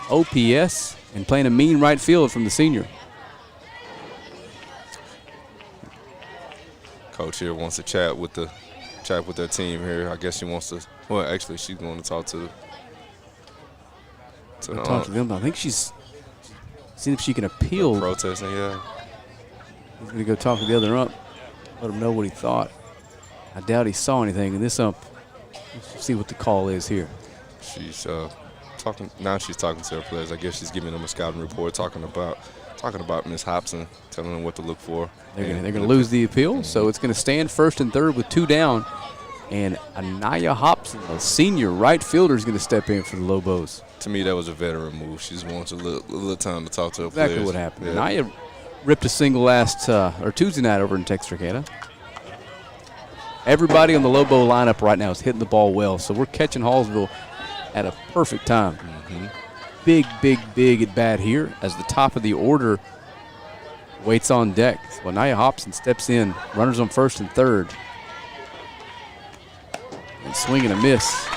OPS, and playing a mean right field from the senior. Coach here wants to chat with their team here. I guess she wants to. Well, actually, she's going to talk to them. I think she's seeing if she can appeal. Protesting, yeah. He's going to go talk to the other ump, let him know what he thought. I doubt he saw anything in this ump. Let's see what the call is here. She's talking now. She's talking to her players. I guess she's giving them a scouting report, talking about Miss Hobson, telling them what to look for. They're going to lose the appeal, so it's going to stand first and third with 2 down. And Anaya Hobson, a senior right fielder, is going to step in for the Lobos. To me, that was a veteran move. She just wants a little time to talk to her players. Exactly what happened. Yeah. Anaya ripped a single Tuesday night over in Texarkana. Everybody on the Lobo lineup right now is hitting the ball well, so we're catching Hallsville at a perfect time. Big at bat here as the top of the order waits on deck. So Anaya Hobson steps in, runners on first and third. And swing and a miss.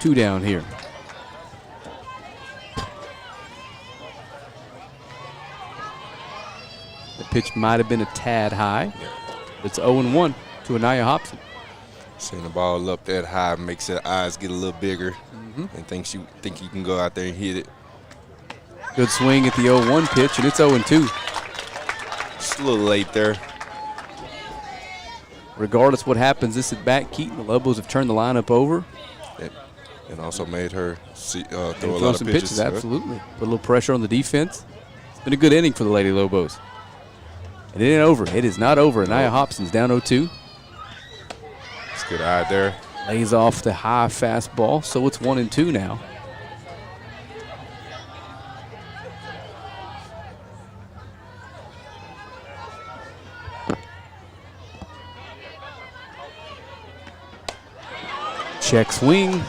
2 down here. The pitch might have been a tad high. It's 0-1 to Anaya Hobson. Seeing the ball up that high makes her eyes get a little bigger and think you can go out there and hit it. Good swing at the 0-1 pitch, and it's 0-2. Just a little late there. Regardless what happens this at bat, Keaton, the Lobos have turned the lineup over. And also made her throw a lot throw of some pitches. Absolutely. Put a little pressure on the defense. It's been a good inning for the Lady Lobos. And it ain't over. It is not over. Anaya Hobson's down 0-2. It's a good eye there. Lays off the high fastball, so it's 1-2 now. Check swing.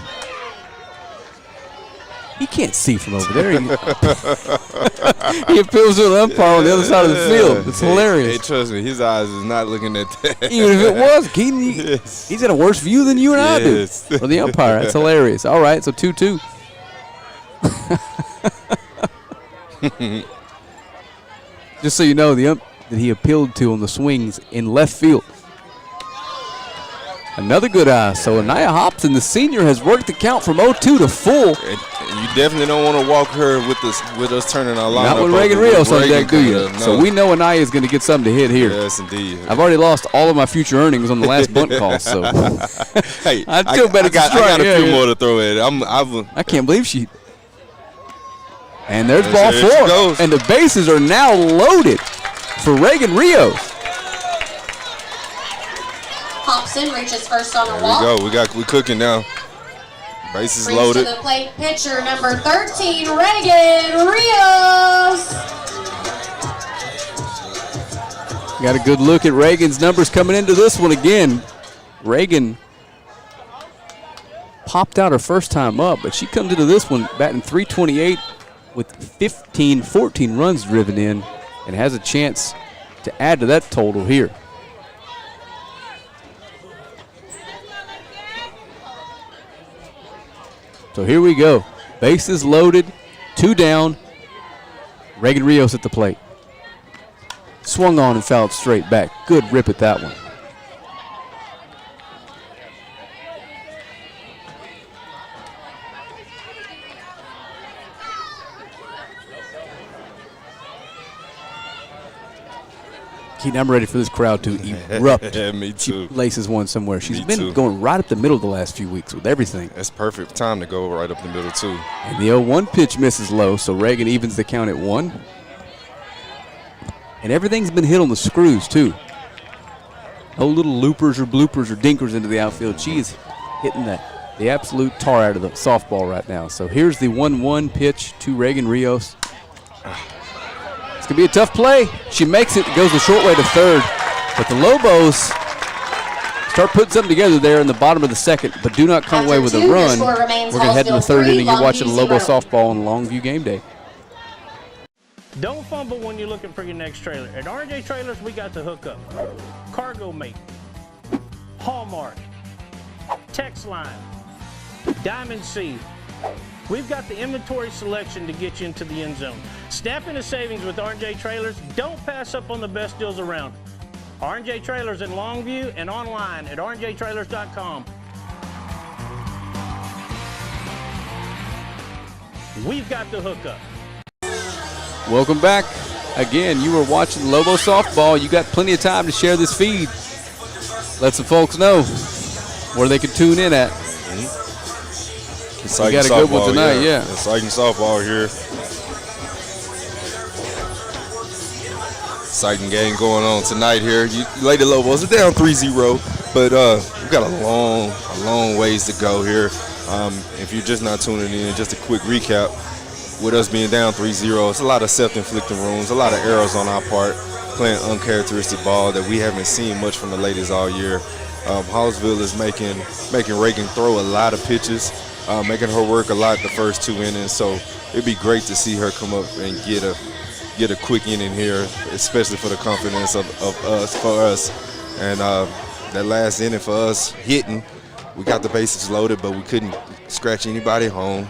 He can't see from over there. He appeals to an umpire on the other side of the field. It's hilarious. Hey, trust me, his eyes is not looking at that. Even if it was, Keaton, he's got a worse view than you and I do. Or the umpire. That's hilarious. All right, so 2-2. Just so you know, the ump that he appealed to on the swings in left field. Another good eye. So Anaya Hobson, the senior, has worked the count from 0-2 to full. And you definitely don't want to walk her with us turning our lineup. Not with Reagan Rios on deck, do you? No. So we know Anaya is going to get something to hit here. Yes, indeed. I've already lost all of my future earnings on the last bunt call, so hey, I still better I got a few more to throw at it. I can't believe she. And there's There ball she 4, goes. and the bases are now loaded for Reagan Rios. Hobson reaches first on a There walk. we go. We cooking now. Bases Brings loaded. to the plate pitcher number 13, Reagan Rios. Got a good look at Reagan's numbers coming into this one again. Reagan popped out her first time up, but she comes into this one batting .328 with 14 runs driven in and has a chance to add to that total here. So here we go. Bases loaded, 2 down. Reagan Rios at the plate. Swung on and fouled straight back. Good rip at that one. Keaton, I'm ready for this crowd to erupt. Yeah, me too. She laces one somewhere. She's Me been too. going right up the middle the last few weeks with everything. That's perfect time to go right up the middle too. And the 0-1 pitch misses low, so Reagan evens the count at 1. And everything's been hit on the screws, too. No little loopers or bloopers or dinkers into the outfield. She is hitting the the absolute tar out of the softball right now. So here's the 1-1 pitch to Reagan Rios. It's going to be a tough play. She makes it, goes the short way to third. But the Lobos start putting something together there in the bottom of the second, but do not come away with a run. We're going to head to the third inning. You're watching Lobo softball on Longview Game Day. Don't fumble when you're looking for your next trailer. At RJ Trailers, we got the hookup. Cargo Mate, Hallmark, Text Line, Diamond Seed. We've got the inventory selection to get you into the end zone. Snap into savings with RJ Trailers. Don't pass up on the best deals around. RJ Trailers in Longview and online at rjtrailers.com. We've got the hookup. Welcome back. Again, you are watching Lobo softball. You got plenty of time to share this feed. Let some folks know where they can tune in at. You got a good one tonight, yeah. Exciting softball here. Exciting game going on tonight here. Lady Lobos are down 3-0, but we've got a long ways to go here. If you're just not tuning in, just a quick recap. With us being down 3-0, it's a lot of self-inflicting wounds, a lot of errors on our part, playing uncharacteristic ball that we haven't seen much from the ladies all year. Hallsville is making Reagan throw a lot of pitches, making her work a lot the first 2 innings. So it'd be great to see her come up and get a quick inning here, especially for the confidence of us. And that last inning for us hitting, we got the bases loaded, but we couldn't scratch anybody home.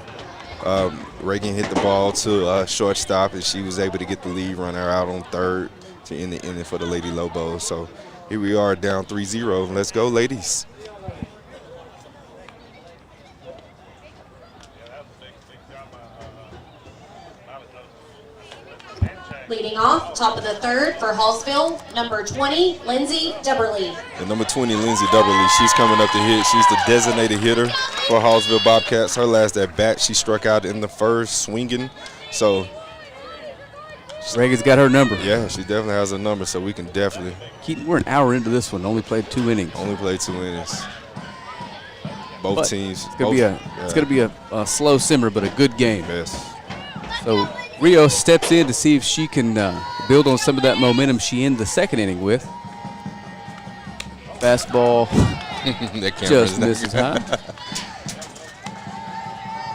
Reagan hit the ball to shortstop, and she was able to get the lead runner out on third to end the inning for the Lady Lobos. So here we are down 3-0. Let's go, ladies. Leading off, top of the third for Hallsville, number 20, Lindsay Dubberly. And number 20, Lindsay Dubberly, she's coming up to hit. She's the designated hitter for Hallsville Bobcats. Her last at bat, she struck out in the first, swinging. So Reagan's got her number. Yeah, she definitely has a number, so we can definitely. Keaton, we're an hour into this one. Only played 2 innings. Only played 2 innings. Both teams. It's gonna be a slow simmer, but a good game. Yes. So Rios steps in to see if she can build on some of that momentum she ended the second inning with. Fastball just misses high.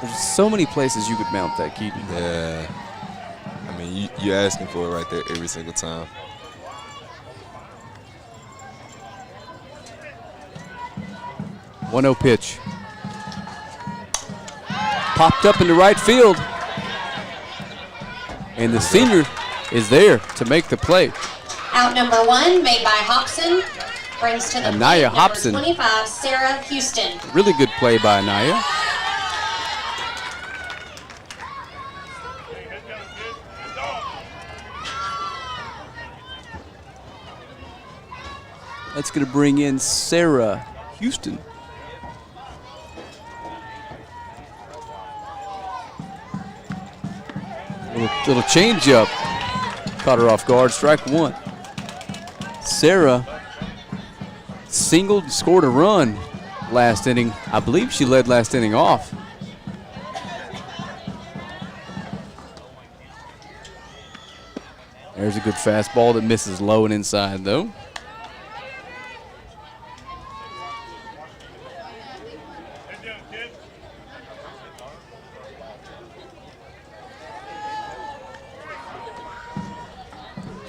There's so many places you could mount that, Keaton. Yeah. I mean, you're asking for it right there every single time. .1-0 pitch. Popped up into right field. And the senior is there to make the play. Out number 1, made by Hobson. Brings to the Anaya plate Hobson. number 25, Sarah Houston. Really good play by Anaya. That's going to bring in Sarah Houston. Little change up. Caught her off guard. Strike 1. Sarah singled, scored a run last inning. I believe she led last inning off. There's a good fastball that misses low and inside, though.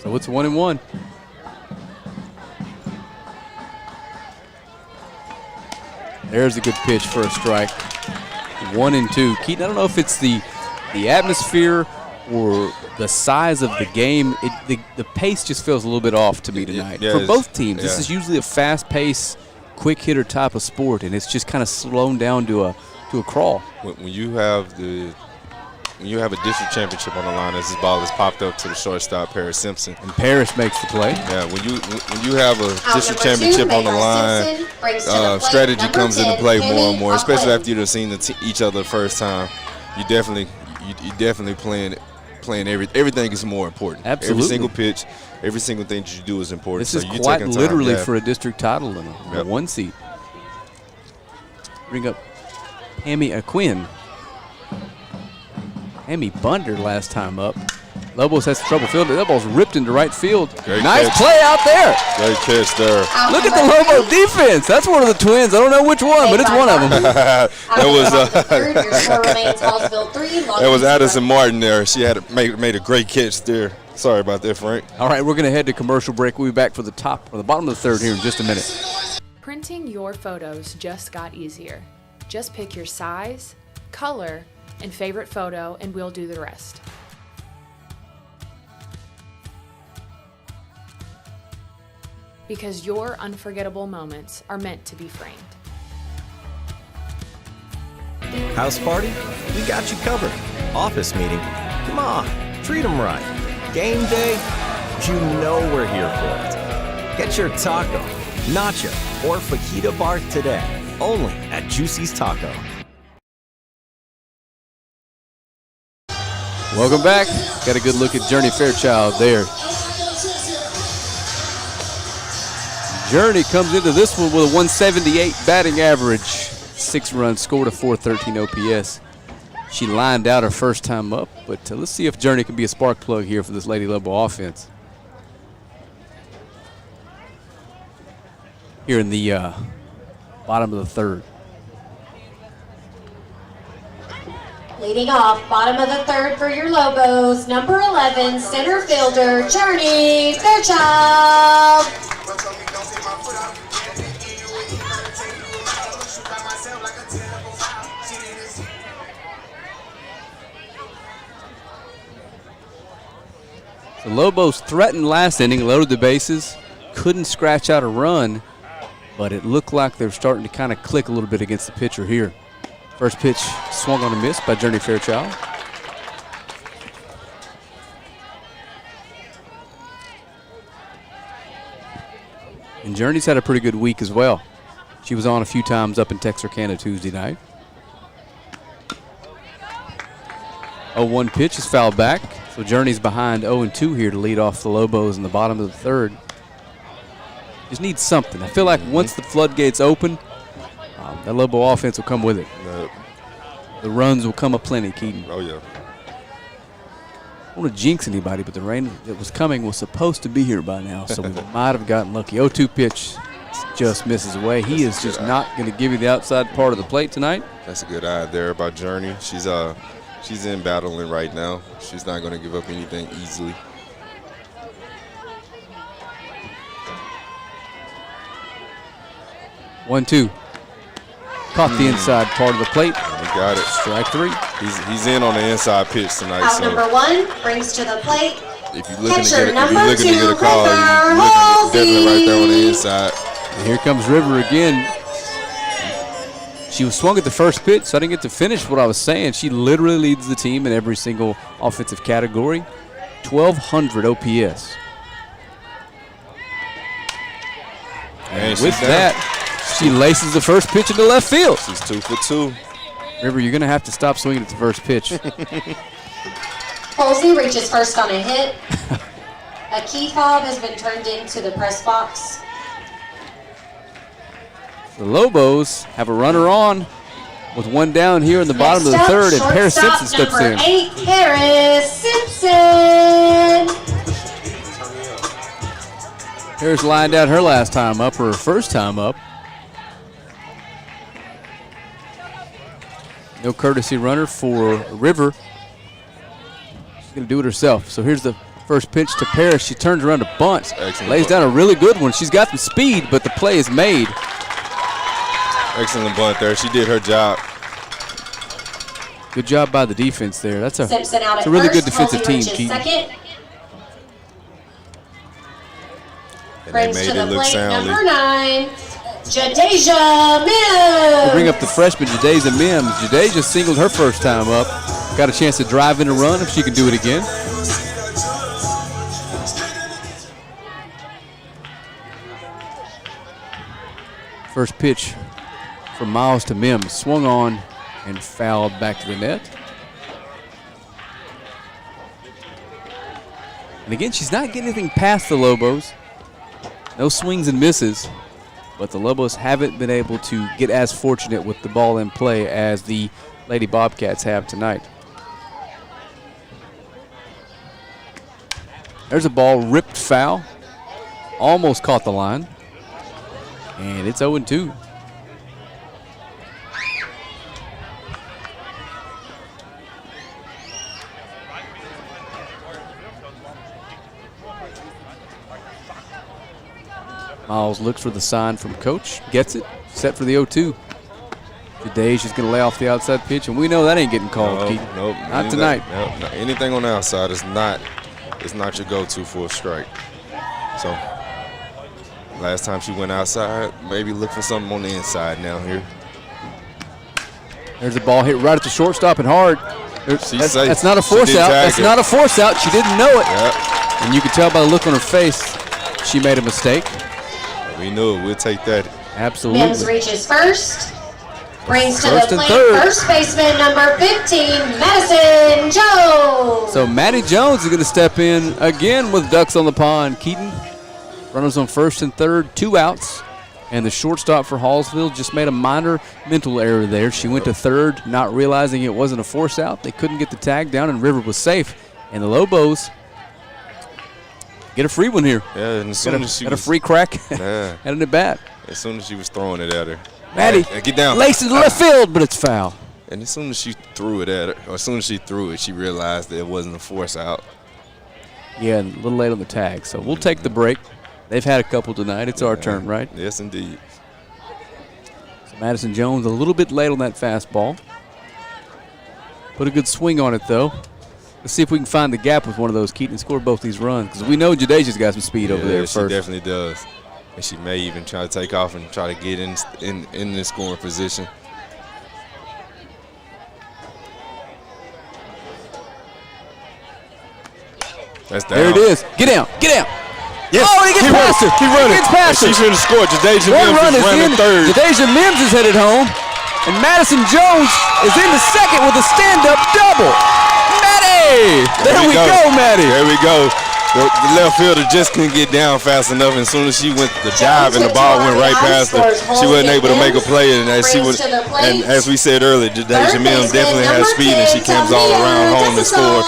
So it's 1-1. There's a good pitch for a strike. 1-2. Keaton, I don't know if it's the atmosphere or the size of the game. The pace just feels a little bit off to me tonight. For both teams, this is usually a fast-paced, quick hitter type of sport, and it's just kind of slowed down to a crawl. When you have a district championship on the line, as this ball is popped up to the shortstop, Paris Simpson. And Paris makes the play. Yeah, when you have a district championship on the line, strategy comes into play more and more, especially after you've seen each other the first time. You definitely playing everything is more important. Absolutely. Every single pitch, every single thing that you do is important. This so is quite literally for a district title and a 1 seed. Bring up Hammy Aquin. Hammy Bunder last time up. Lobos has some trouble fielding. That ball's ripped into right field. Great nice catch. play out there. Great catch there. Look at the Lobo defense. That's one of the twins. I don't know which one, but it's one of them. That Your score remains Hallsville 3. that was Addison Martin there. She had made a great catch there. Sorry about that, Frank. All right, we're going to head to commercial break. We'll be back for the bottom of the third here in just a minute. Printing your photos just got easier. Just pick your size, color, and favorite photo, and we'll do the rest. Because your unforgettable moments are meant to be framed. House party? We got you covered. Office meeting? Come on, treat them right. Game day? You know we're here for it. Get your taco, nacho, or fajita bar today. Only at Juicy's Taco. Welcome back. Got a good look at Journey Fairchild there. Journey comes into this one with a 178 batting average. 6 runs scored, a 413 OPS. She lined out her first time up, but let's see if Journey can be a spark plug here for this Lady Lobo offense. Here in the bottom of the third. Leading off, bottom of the third for your Lobos, number 11, center fielder, Journey Fairchild. The Lobos threatened last inning, loaded the bases, couldn't scratch out a run, but it looked like they're starting to kind of click a little bit against the pitcher here. First pitch swung on a miss by Journey Fairchild. And Journey's had a pretty good week as well. She was on a few times up in Texarkana Tuesday night. 0-1 pitch is fouled back. So Journey's behind 0-2 here to lead off the Lobos in the bottom of the third. Just needs something. I feel like once the floodgates open, that Lobo offense will come with it. The runs will come aplenty, Keaton. Oh, yeah. I don't want to jinx anybody, but the rain that was coming was supposed to be here by now, so we might have gotten lucky. 0-2 pitch just misses away. He is just not going to give you the outside part of the plate tonight. That's a good eye there by Journey. She's in battling right now. She's not going to give up anything easily. One-two. Caught the inside part of the plate. He got it. Strike three. He's in on the inside pitch tonight. Out so number 1 brings to the plate. if you're looking Catcher to number get a call, River you're definitely right there on the inside. And here comes River again. She was swung at the first pitch, so I didn't get to finish what I was saying. She literally leads the team in every single offensive category. 1,200 OPS. And with that, she laces the first pitch into left field. She's 2 for 2. River, you're going to have to stop swinging at the first pitch. Halsey reaches first on a hit. A key fob has been turned into the press box. The Lobos have a runner on with one down here in the bottom of the third, and Paris Simpson steps in. Number 8, Paris Simpson. Paris lined out her last time up, or her first time up. No courtesy runner for River. She's going to do it herself. So here's the first pitch to Paris. She turns around to bunt. Excellent. Lays down a really good one. She's got the speed, but the play is made. Excellent bunt there. She did her job. Good job by the defense there. That's a, Simpson out it's at a really first. good defensive Halsey team, reaches Keaton. second. And they Brings made to it the look plate soundly. number 9, Jadeja Mims. We'll bring up the freshman, Jadeja Mims. Jadeja singled her first time up. Got a chance to drive in a run if she can do it again. First pitch from Miles to Mims. Swung on and fouled back to the net. And again, she's not getting anything past the Lobos. No swings and misses. but the Lobos haven't been able to get as fortunate with the ball in play as the Lady Bobcats have tonight. There's a ball ripped foul. Almost caught the line. And it's 0-2. Miles looks for the sign from coach, gets it, set for the 0-2. Today she's going to lay off the outside pitch, and we know that ain't getting called, Keith. Nope. Not tonight. Nope. Anything on the outside is not your go-to for a strike. So last time she went outside, maybe look for something on the inside now here. There's a ball hit right at the shortstop and hard. That's not a force out. That's not a force out. She didn't know it. Yep. And you could tell by the look on her face she made a mistake. We knew it. We'll take that. Absolutely. Mims reaches first. Brings to First the and plate third. first baseman number 15, Madison Jones. So Maddie Jones is going to step in again with ducks on the pond. Keaton, runners on first and third, 2 outs. And the shortstop for Hallsville just made a minor mental error there. She went to third, not realizing it wasn't a force out. They couldn't get the tag down, and River was safe. And the Lobos get a free one here. Yeah, and as soon as she got a free crack yeah. at an at bat. As soon as she was throwing it at her. Maddie, get down. laces to left field, but it's foul. And as soon as she threw it at her, or as soon as she threw it, she realized that it wasn't a force out. Yeah, a little late on the tag. So we'll take the break. They've had a couple tonight. It's our turn, right? Yes, indeed. So Madison Jones a little bit late on that fastball. Put a good swing on it, though. Let's see if we can find the gap with one of those, Keaton, and score both these runs. Because we know Jadeja's got some speed over there she first. Definitely does. And she may even try to take off and try to get in the scoring position. That's down. There it is. Get down. Get down. Yes. Oh, he gets past her. He running. He gets past her. She should have scored. Jadeja One run Mims is is running in. third. Jadeja Mims is headed home. And Madison Jones is into second with a stand-up double. Maddie! There we go, Maddie. There we go. The left fielder just couldn't get down fast enough, and as soon as she went the dive and the ball went right past her, she wasn't able to make a play. And as we said earlier, Jadeja Mims definitely has speed, and she comes all around home and scored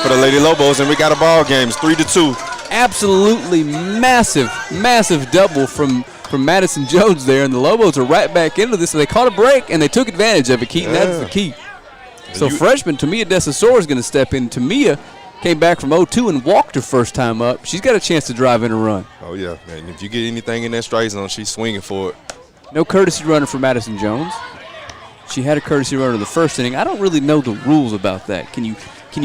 for the Lady Lobos, and we got a ball game. It's 3-2. Absolutely massive, massive double from Madison Jones there, and the Lobos are right back into this. So they caught a break, and they took advantage of it, Keaton. Yeah. That's the key. So freshman Tamia Desasor is going to step in. Tamia came back from 0-2 and walked her first time up. She's got a chance to drive in a run. Oh, yeah, man. If you get anything in that strike zone, she's swinging for it. No courtesy runner for Madison Jones. She had a courtesy runner in the first inning. I don't really know the rules about that. Can you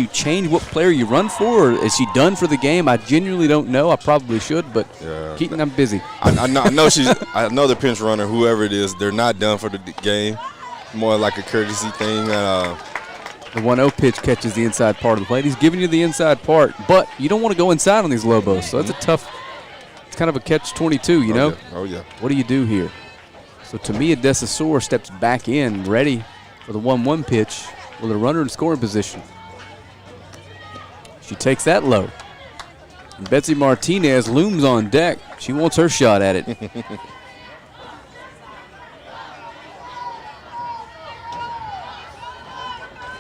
change what player you run for, or is she done for the game? I genuinely don't know. I probably should, but Keaton, I'm busy. I know I know the pinch runner, whoever it is, they're not done for the game. More like a courtesy thing. The 1-0 pitch catches the inside part of the plate. He's giving you the inside part, but you don't want to go inside on these Lobos. So that's a tough, it's kind of a catch-22, you know? Yeah. Oh, yeah. What do you do here? So Tamia Desasor steps back in, ready for the 1-1 pitch with a runner in scoring position. She takes that low. And Betsy Martinez looms on deck. She wants her shot at it.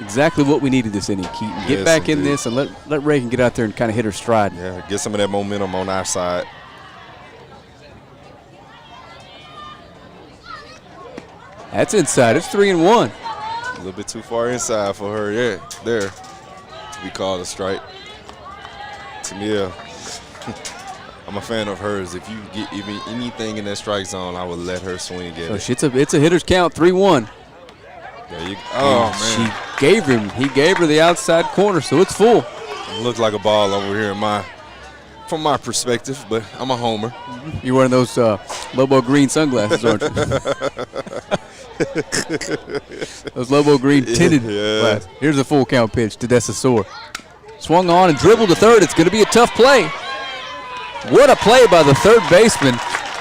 Exactly what we needed this inning, Keaton. Get back in this and let Reagan get out there and kind of hit her stride. Yeah, get some of that momentum on our side. That's inside. It's 3-1. A little bit too far inside for her. Yeah, there to be called a strike. Tamia, I'm a fan of hers. If you get even anything in that strike zone, I would let her swing at it. So it's a hitter's count, 3-1. There you go. Oh, man. He gave her the outside corner, so it's full. It looked like a ball over here from my perspective, but I'm a homer. You're wearing those Lobo green sunglasses, aren't you? Those Lobo green tinted glasses. Here's a full count pitch to Desasor. Swung on and dribbled to third. It's going to be a tough play. What a play by the third baseman.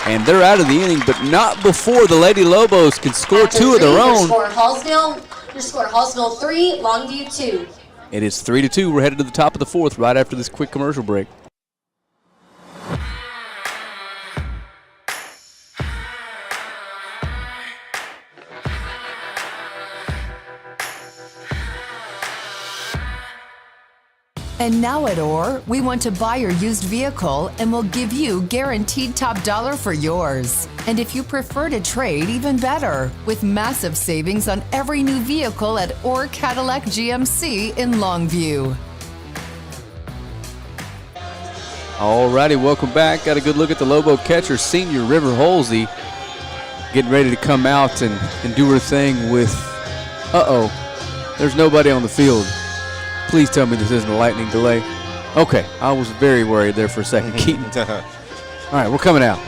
And they're out of the inning, but not before the Lady Lobos can score two of their own. Your score, Hallsville 3, Longview 2. It is 3-2. We're headed to the top of the fourth right after this quick commercial break. And now at OR, we want to buy your used vehicle and we'll give you guaranteed top dollar for yours. And if you prefer to trade, even better, with massive savings on every new vehicle at OR Cadillac GMC in Longview. All righty, welcome back. Got a good look at the Lobo catcher, senior River Halsey, getting ready to come out and do her thing with, there's nobody on the field. Please tell me this isn't a lightning delay. Okay, I was very worried there for a second, Keaton. All right, we're coming out.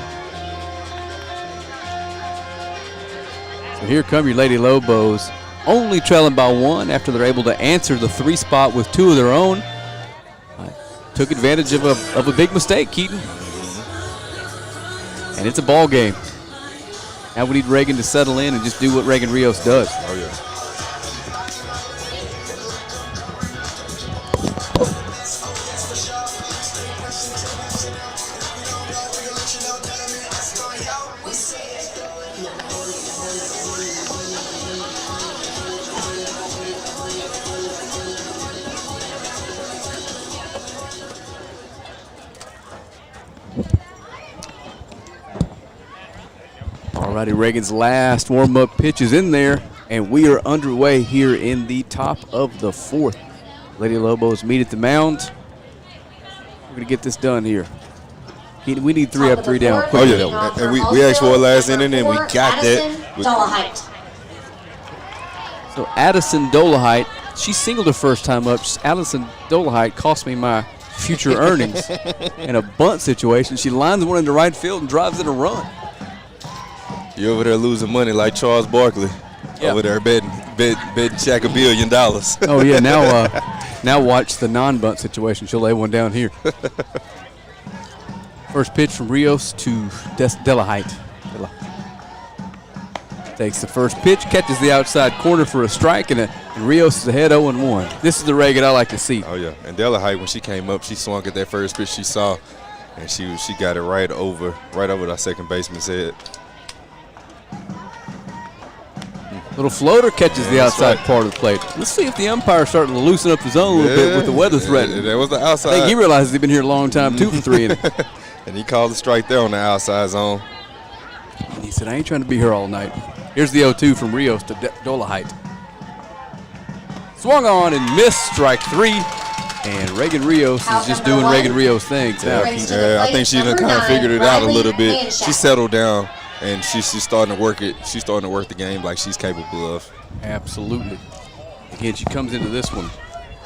So here come your Lady Lobos, only trailing by 1 after they're able to answer the 3 spot with 2 of their own. Took advantage of a big mistake, Keaton. And it's a ball game. Now we need Reagan to settle in and just do what Reagan Rios does. Oh, yeah. Alrighty, Reagan's last warm-up pitch is in there, and we are underway here in the top of the 4th. Lady Lobos meet at the mound. We're going to get this done here. We need 3 up, 3 down. Oh, yeah. And we asked for it last inning, and we got that. So Addison Dolahite, she singled her first time up. Addison Dolahite cost me my future earnings in a bunt situation. She lines one into right field and drives in a run. You're over there losing money like Charles Barkley. Yep. Over there betting Shaq $1 billion. Oh, yeah. Now watch the non-bunt situation. She'll lay one down here. First pitch from Rios to Delahite. Takes the first pitch, catches the outside corner for a strike, and Rios is ahead 0-1. This is the Reagan I like to see. Oh, yeah. And Delahite, when she came up, she swung at that first pitch she saw, and she got it right over that second baseman's head. Little floater catches the outside part of the plate. Let's see if the umpire's starting to loosen up the zone a little bit with the weather threatening. That was the outside. I think he realizes he's been here a long time, 2 for 3 innings. And he called the strike there on the outside zone. And he said, I ain't trying to be here all night. Here's the 0-2 from Rios to Dolahite. Swung on and missed, strike 3. And Reagan Rios is just doing Reagan Rios things now. Yeah, I think she done kind of figured it out a little bit. She settled down. And she's starting to work it. She's starting to work the game like she's capable of. Absolutely. Again, she comes into this one.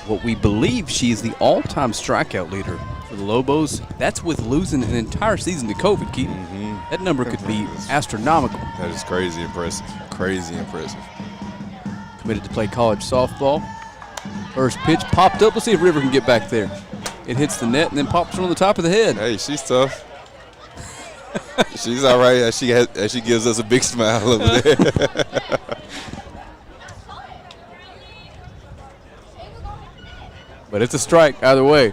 What we believe she is the all-time strikeout leader for the Lobos. That's with losing an entire season to COVID, Keaton. Mm-hmm. That number could be astronomical. That is crazy impressive. Crazy impressive. Committed to play college softball. First pitch popped up. Let's see if River can get back there. It hits the net and then pops her on the top of the head. Hey, she's tough. She's all right as she gives us a big smile over there. But it's a strike either way.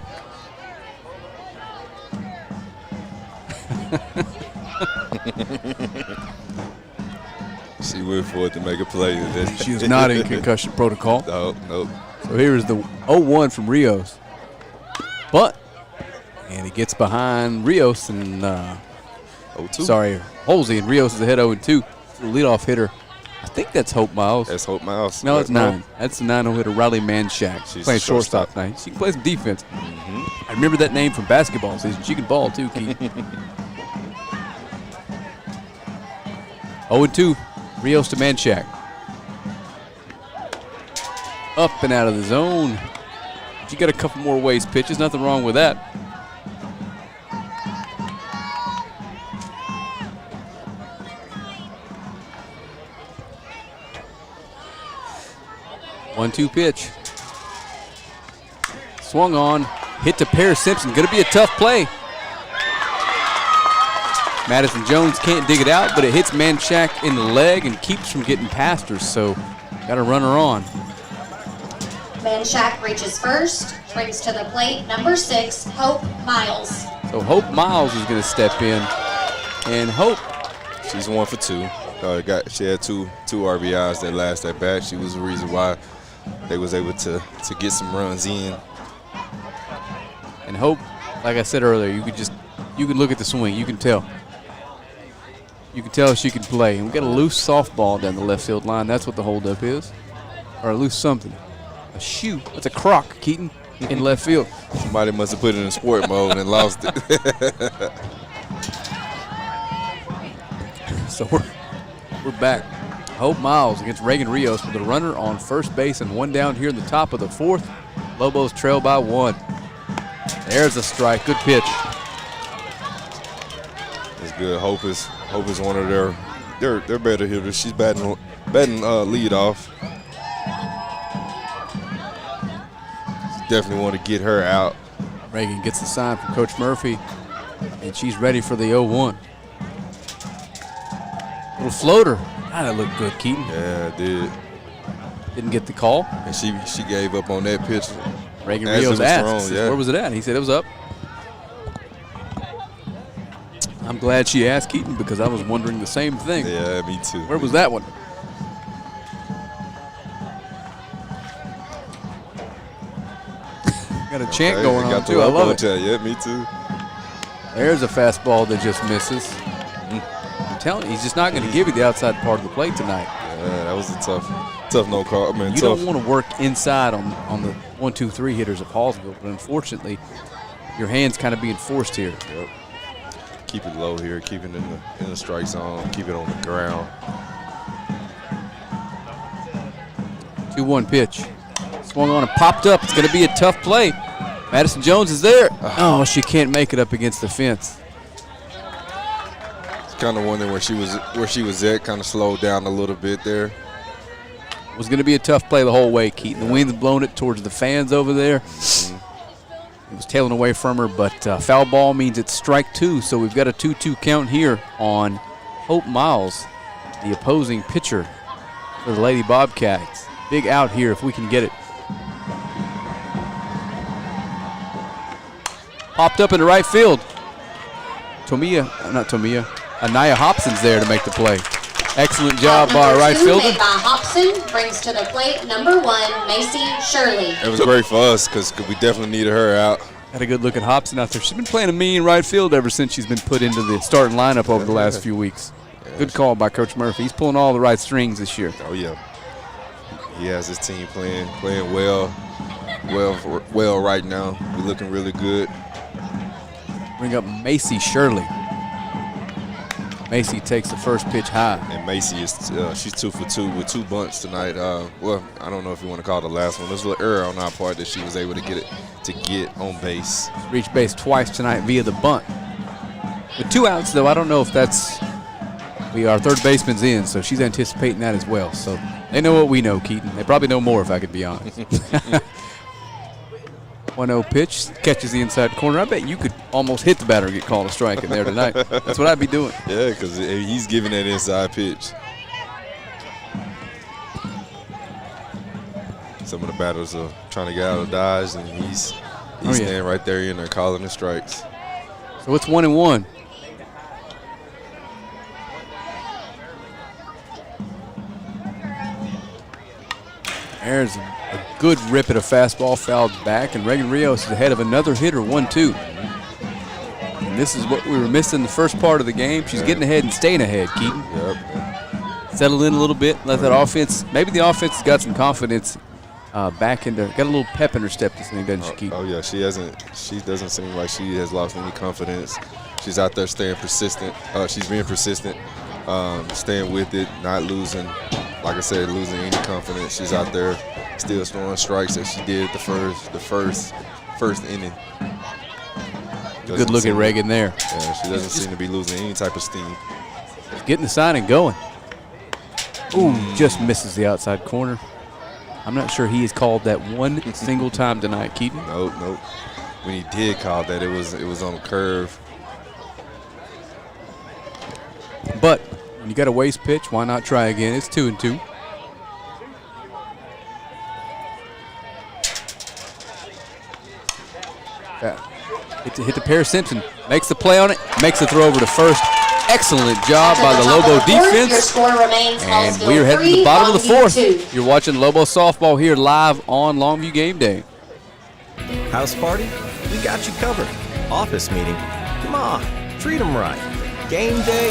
She went for it to make a play. She is not in concussion protocol. Nope. So here is the 0-1 from Rios. And he gets behind Rios and 0-2. Sorry, Halsey, and Rios is ahead 0-2. Leadoff hitter. I think that's Hope Miles. That's Hope Miles. No, it's 9. That's the 9-0 hitter, Riley Manshak. She's playing shortstop now. She can play some defense. Mm-hmm. I remember that name from basketball season. She can ball too, Keith. 0-2, Rios to Manshak. Up and out of the zone. She got a couple more ways pitches. Nothing wrong with that. One-two pitch. Swung on, hit to Paris Simpson. Going to be a tough play. Madison Jones can't dig it out, but it hits Manshak in the leg and keeps from getting past her, so got to run her on. Manshak reaches first, brings to the plate number 6, Hope Miles. So Hope Miles is going to step in, and Hope. She's 1 for 2. She had two RBIs that last at bat. She was the reason why they was able to get some runs in. And Hope, like I said earlier, you could look at the swing. You can tell. You can tell she can play. And we got a loose softball down the left field line. That's what the holdup is. Or a loose something. A shoe. That's a crock, Keaton, in left field. Somebody must have put it in sport mode and lost it. So we're back. Hope Miles against Reagan Rios with a runner on first base and one down here in the top of the fourth. Lobos trail by 1. There's a strike. Good pitch. It's good. Hope is one of their better hitters. She's batting lead off. Definitely want to get her out. Reagan gets the sign from Coach Murphy, and she's ready for the 0-1. Little floater. That looked good, Keaton. Yeah, it did. Didn't get the call. And she gave up on that pitch. Reagan Rios asked, thrown, yeah. Where was it at? He said it was up. I'm glad she asked, Keaton, because I was wondering the same thing. Yeah, me too. Where was that one? Got a chant going on, too. I love it. Yeah, me too. There's a fastball that just misses. I'm telling you, he's just not going to give you the outside part of the plate tonight. Yeah, that was a tough no call. I mean, you don't want to work inside on the 1, 2, 3 hitters of Hallsville, but unfortunately, your hand's kind of being forced here. Yep. Keep it low here. Keep it in the strike zone. Keep it on the ground. 2-1 pitch. Swung on and popped up. It's going to be a tough play. Madison Jones is there. Oh, she can't make it up against the fence. Kind of wondering where she was at. Kind of slowed down a little bit there. It was going to be a tough play the whole way, Keaton. The wind's blown it towards the fans over there. It was tailing away from her, but foul ball means it's strike 2, so we've got a 2-2 count here on Hope Miles, the opposing pitcher for the Lady Bobcats. Big out here if we can get it. Popped up into right field. Anaya Hobson's there to make the play. Excellent job by our right fielder. Made by Hobson brings to the plate number 1, Macy Shirley. It was great for us because we definitely needed her out. Had a good look at Hobson out there. She's been playing a mean right field ever since she's been put into the starting lineup over the last few weeks. Good call by Coach Murphy. He's pulling all the right strings this year. Oh yeah, he has his team playing well right now. We're looking really good. Bring up Macy Shirley. Macy takes the first pitch high. And Macy is she's 2 for 2 with 2 bunts tonight. Well, I don't know if you want to call it the last one. There's a little error on our part that she was able to get on base. Reached base twice tonight via the bunt. With 2 outs, though, I don't know if that's our third baseman's in, so she's anticipating that as well. So they know what we know, Keaton. They probably know more, if I could be honest. 1-0 pitch, catches the inside corner. I bet you could almost hit the batter and get called a strike in there tonight. That's what I'd be doing. Yeah, because he's giving that inside pitch. Some of the batters are trying to get out of Dodge, and he's standing right there in there calling the strikes. So it's 1-1. There's a good rip at a fastball, fouled back, and Reagan Rios is ahead of another hitter, 1-2. And this is what we were missing the first part of the game. She's getting ahead and staying ahead, Keaton. Yep. Settle in a little bit, let that offense, maybe the offense has got some confidence back into, got a little pep in her step this thing, doesn't she, Keaton? Oh yeah, she doesn't seem like she has lost any confidence. She's out there staying persistent. She's being persistent, staying with it, not losing. Like I said, losing any confidence. She's out there still throwing strikes as she did the first inning. Good look at Reagan there. Yeah, she doesn't seem to be losing any type of steam. Getting the sign and going. Ooh, just misses the outside corner. I'm not sure he has called that one single time tonight, Keaton. Nope. When he did call that, it was on a curve. But when you got a waste pitch, why not try again? It's 2-2. Hit the Paris Simpson, makes the play on it, makes the throw over to first. Excellent job by the Lobo defense. And we are heading to the bottom of the fourth. You're watching Lobo softball here live on Longview Game Day. House party? we got you covered. Office meeting? Come on, treat them right. Game day?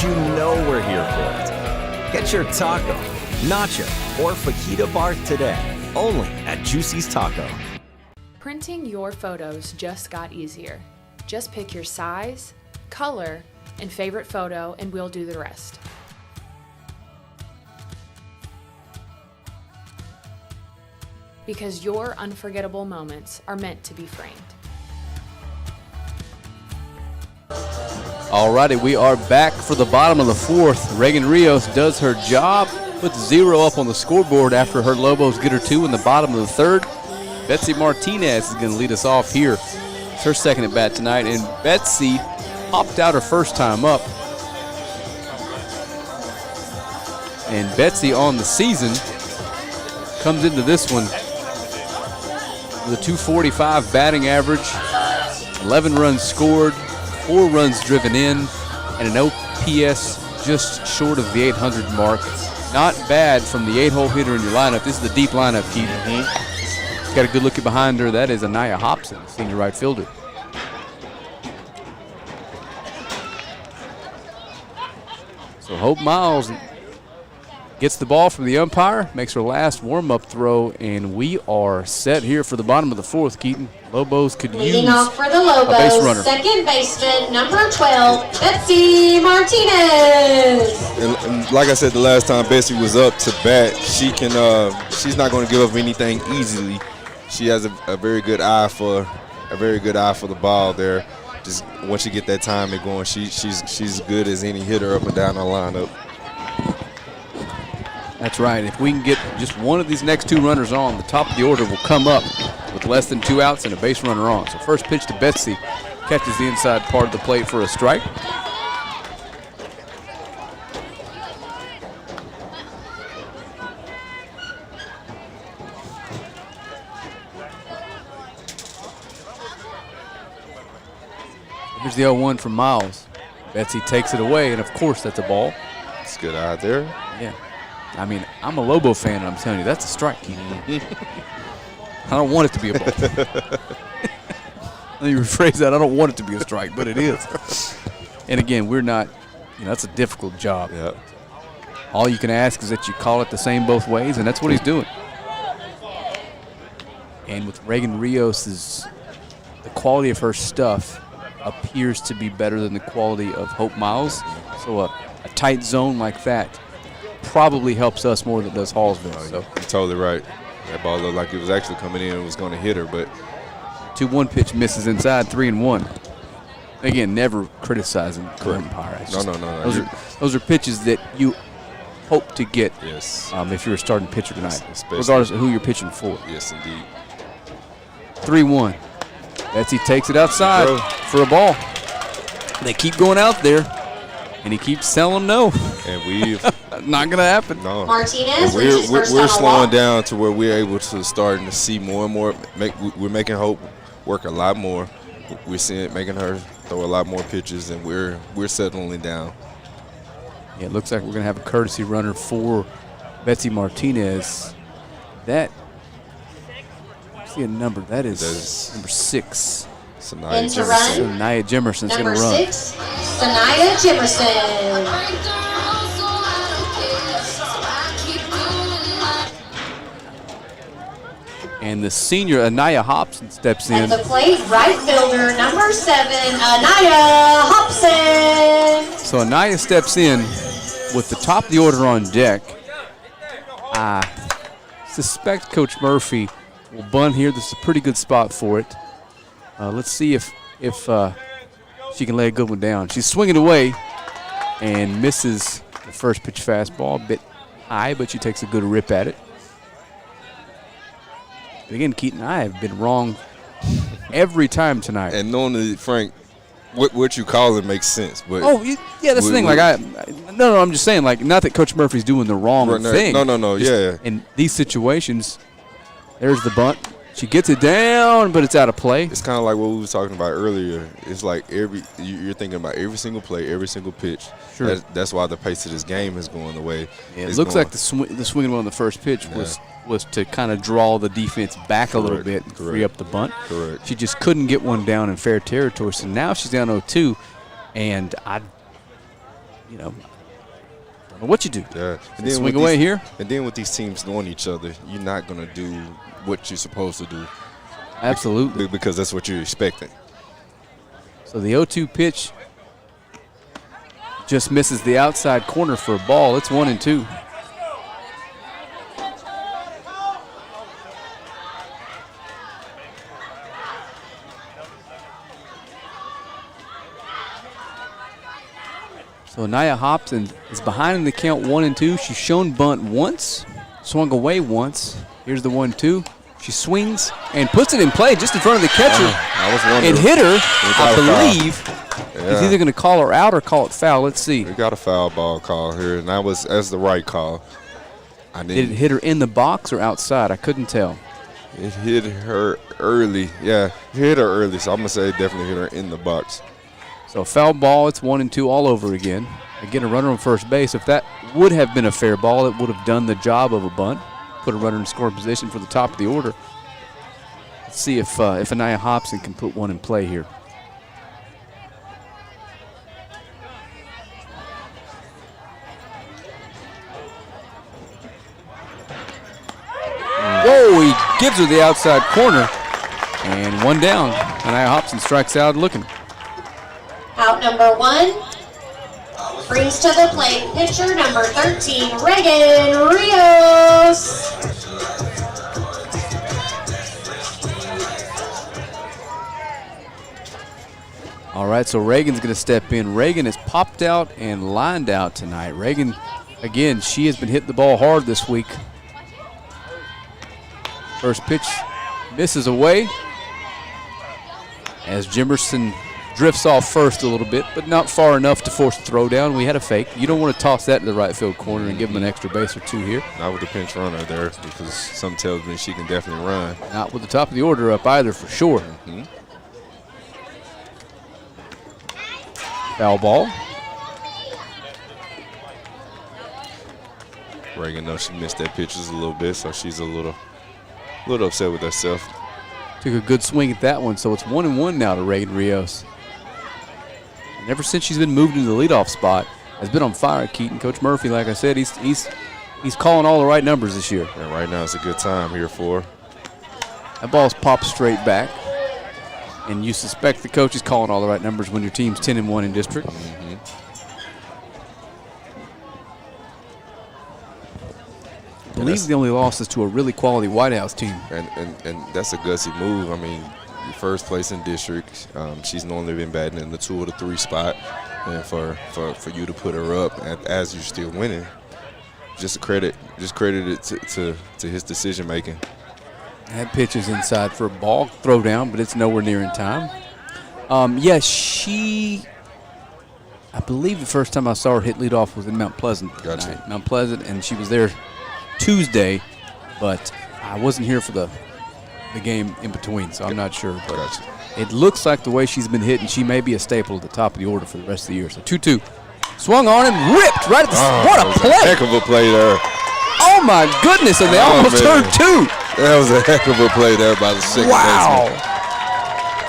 You know we're here for it. Get your taco, nacho, or fajita bar today, only at Juicy's Taco. Printing your photos just got easier. Just pick your size, color, and favorite photo, and we'll do the rest. Because your unforgettable moments are meant to be framed. Alrighty, we are back for the bottom of the fourth. Reagan Rios does her job, puts 0 up on the scoreboard after her Lobos get her 2 in the bottom of the third. Betsy Martinez is going to lead us off here. It's her second at bat tonight, and Betsy hopped out her first time up. And Betsy on the season comes into this one with a .245 batting average, 11 runs scored, 4 runs driven in, and an OPS just short of the 800 mark. Not bad from the 8-hole hitter in your lineup. This is the deep lineup, Keith. Got a good look behind her. That is Anaya Hobson, senior right fielder. So Hope Miles gets the ball from the umpire, makes her last warm-up throw, and we are set here for the bottom of the fourth, Keaton. Lobos could Leading use off for the a base Lobos, runner. second baseman, number 12, Betsy Martinez. And like I said the last time Betsy was up to bat, she can. She's not going to give up anything easily. She has a very good eye for the ball there. Just once you get that timing going, she's as good as any hitter up and down the lineup. That's right. If we can get just one of these next 2 runners on, the top of the order will come up with less than 2 outs and a base runner on. So first pitch to Betsy, catches the inside part of the plate for a strike. Here's the 0-1 from Miles. Betsy takes it away, and of course that's a ball. It's good out there. Yeah. I mean, I'm a Lobo fan, and I'm telling you, that's a strike. I don't want it to be a ball. Let me rephrase that. I don't want it to be a strike, but it is. And again, we're not, that's a difficult job. Yeah. All you can ask is that you call it the same both ways, and that's what he's doing. And with Reagan Rios, the quality of her stuff appears to be better than the quality of Hope Miles. So a tight zone like that probably helps us more than it does Hallsville. So. You're totally right. That ball looked like it was actually coming in and was going to hit her, but 2-1 pitch misses inside, 3-1. Again, never criticizing the umpire. No. Those are pitches that you hope to get. Yes. If you're a starting pitcher tonight, especially, regardless of who you're pitching for. Yes, indeed. 3-1. Betsy takes it outside for a ball. They keep going out there, and he keeps telling them no. And we've not going to happen. No. Martinez, we're slowing down to where we're able to starting to see more and more. We're making Hope work a lot more. We're seeing making her throw a lot more pitches, and we're settling down. Yeah, it looks like we're going to have a courtesy runner for Betsy Martinez. That, see a number, that is number 6. Sanaya Into run. Sanaya Jimerson's going to Number run. 6, Sanaya Jimerson. And the senior Anaya Hobson steps At in. the plate, right fielder, number 7, Anaya Hobson. So Anaya steps in with the top of the order on deck. I suspect Coach Murphy will bunt here. This is a pretty good spot for it. Let's see if she can lay a good one down. She's swinging away and misses the first pitch fastball. A bit high, but she takes a good rip at it. But again, Keaton and I have been wrong every time tonight. And normally, Frank, what you call it makes sense. But yeah, that's the thing. I'm just saying, not that Coach Murphy's doing the wrong thing. No, yeah. In these situations, there's the bunt. She gets it down, but it's out of play. It's kind of like what we were talking about earlier. It's like you're thinking about every single play, every single pitch. Sure. That's why the pace of this game is going the way. It looks like the swinging on the first pitch was to kind of draw the defense back a little bit and free up the bunt. Correct. She just couldn't get one down in fair territory. So now she's down 0-2, and I don't know what you do. Yeah. And then swing away here. And then with these teams knowing each other, you're not going to do what you're supposed to do. Absolutely. Because that's what you're expecting. So the 0-2 pitch just misses the outside corner for a ball. It's 1-2. So Anaya Hobson is behind in the count 1-2. She's shown bunt once, swung away once. Here's the 1-2. She swings and puts it in play just in front of the catcher. I was wondering. And hit her, I believe. He's either going to call her out or call it foul. Let's see. We got a foul ball call here, and that's the right call. Did it hit her in the box or outside? I couldn't tell. It hit her early. Yeah, it hit her early, so I'm going to say it definitely hit her in the box. So foul ball, it's 1-2 all over again. Again, a runner on first base. If that would have been a fair ball, it would have done the job of a bunt. Put a runner in scoring position for the top of the order. Let's see if Anaya Hobson can put one in play here. Whoa, he gives her the outside corner. And one down. Anaya Hobson strikes out looking. Out number 1. Brings to the plate pitcher number 13, Reagan Rios. All right, so Reagan's going to step in. Reagan has popped out and lined out tonight. Reagan, again, she has been hitting the ball hard this week. First pitch misses away as Jimerson drifts off first a little bit, but not far enough to force the throw down. We had a fake. You don't want to toss that to the right field corner and give him an extra base or two here. Not with the pinch runner there, because something tells me she can definitely run. Not with the top of the order up either, for sure. Foul ball. Reagan knows she missed that pitch just a little bit, so she's a little upset with herself. Took a good swing at that one, so it's 1-1 now to Reagan Rios. And ever since she's been moved into the leadoff spot, has been on fire at Keaton. Coach Murphy, like I said, he's calling all the right numbers this year. And right now it's a good time here for her. That ball's popped straight back. And you suspect the coach is calling all the right numbers when your team's 10-1 in district. I believe the only loss is to a really quality White House team. And that's a gutsy move. I mean, your first place in district. She's normally been batting in the 2 or the 3 spot. And for you to put her up as you're still winning, just credit it to his decision making. That pitch is inside for a ball throw down, but it's nowhere near in time. I believe the first time I saw her hit leadoff was in Mount Pleasant. Gotcha. Mount Pleasant, and she was there Tuesday, but I wasn't here for the game in between, so I'm not sure. But Gotcha. It looks like the way she's been hitting, she may be a staple at the top of the order for the rest of the year. So 2-2. Swung on and ripped right at the what a play! Heck of a play there. Oh my goodness, and they almost turned 2. That was a heck of a play there by the second baseman.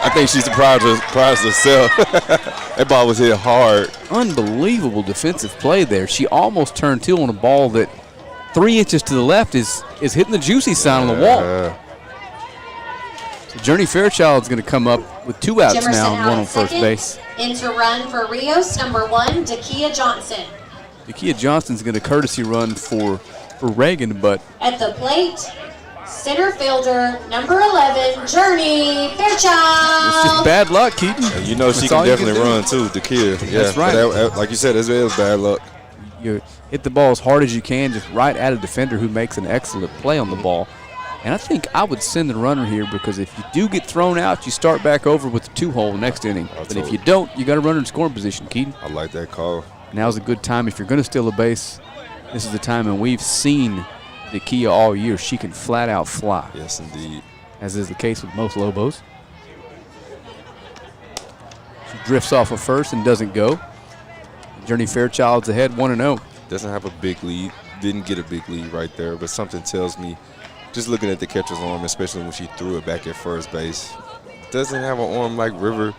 I think she surprised herself. That ball was hit hard. Unbelievable defensive play there. She almost turned 2 on a ball that 3 inches to the left is hitting the juicy sign on the wall. So Journey Fairchild's going to come up with 2 outs Jimerson now and 1 on second. first base. Into run for Rios, number 1, Dakia Johnson. Dakia Johnson's going to courtesy run for Reagan, but At the plate, center fielder, number 11, Journey Fairchild. it's just bad luck, Keaton. And you know she That's all can you definitely do. run too, the kid. Yeah, That's right. But like you said, it was bad luck. You hit the ball as hard as you can, just right at a defender who makes an excellent play on the ball. And I think I would send the runner here because if you do get thrown out, you start back over with the 2-hole next inning. But if you don't, you got to run in scoring position, Keaton. I like that call. Now's a good time. If you're going to steal a base, this is the time, and we've seen Dakia all year. She can flat out fly. Yes, indeed. as is the case with most Lobos. She drifts off of first and doesn't go. Journey Fairchild's ahead 1-0. Doesn't have a big lead. Didn't get a big lead right there, but something tells me, just looking at the catcher's arm, especially when she threw it back at first base, doesn't have an arm like River,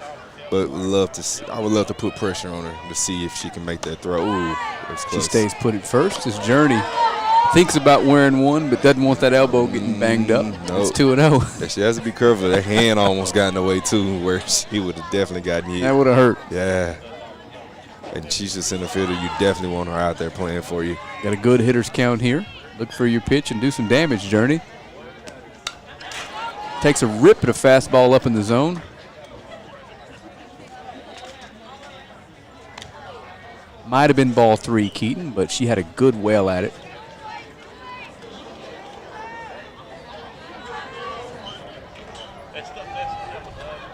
but I would love to put pressure on her to see if she can make that throw. Ooh, that's close. She stays put at first. This Journey thinks about wearing one, but doesn't want that elbow getting banged up. It's 2-0. She has to be careful. That hand almost got in the way, too, where she would have definitely gotten hit. That would have hurt. Yeah. And she's just in the fielder. You definitely want her out there playing for you. Got a good hitter's count here. Look for your pitch and do some damage, Journey. Takes a rip at a fastball up in the zone. Might have been ball 3, Keaton, but she had a good wail at it.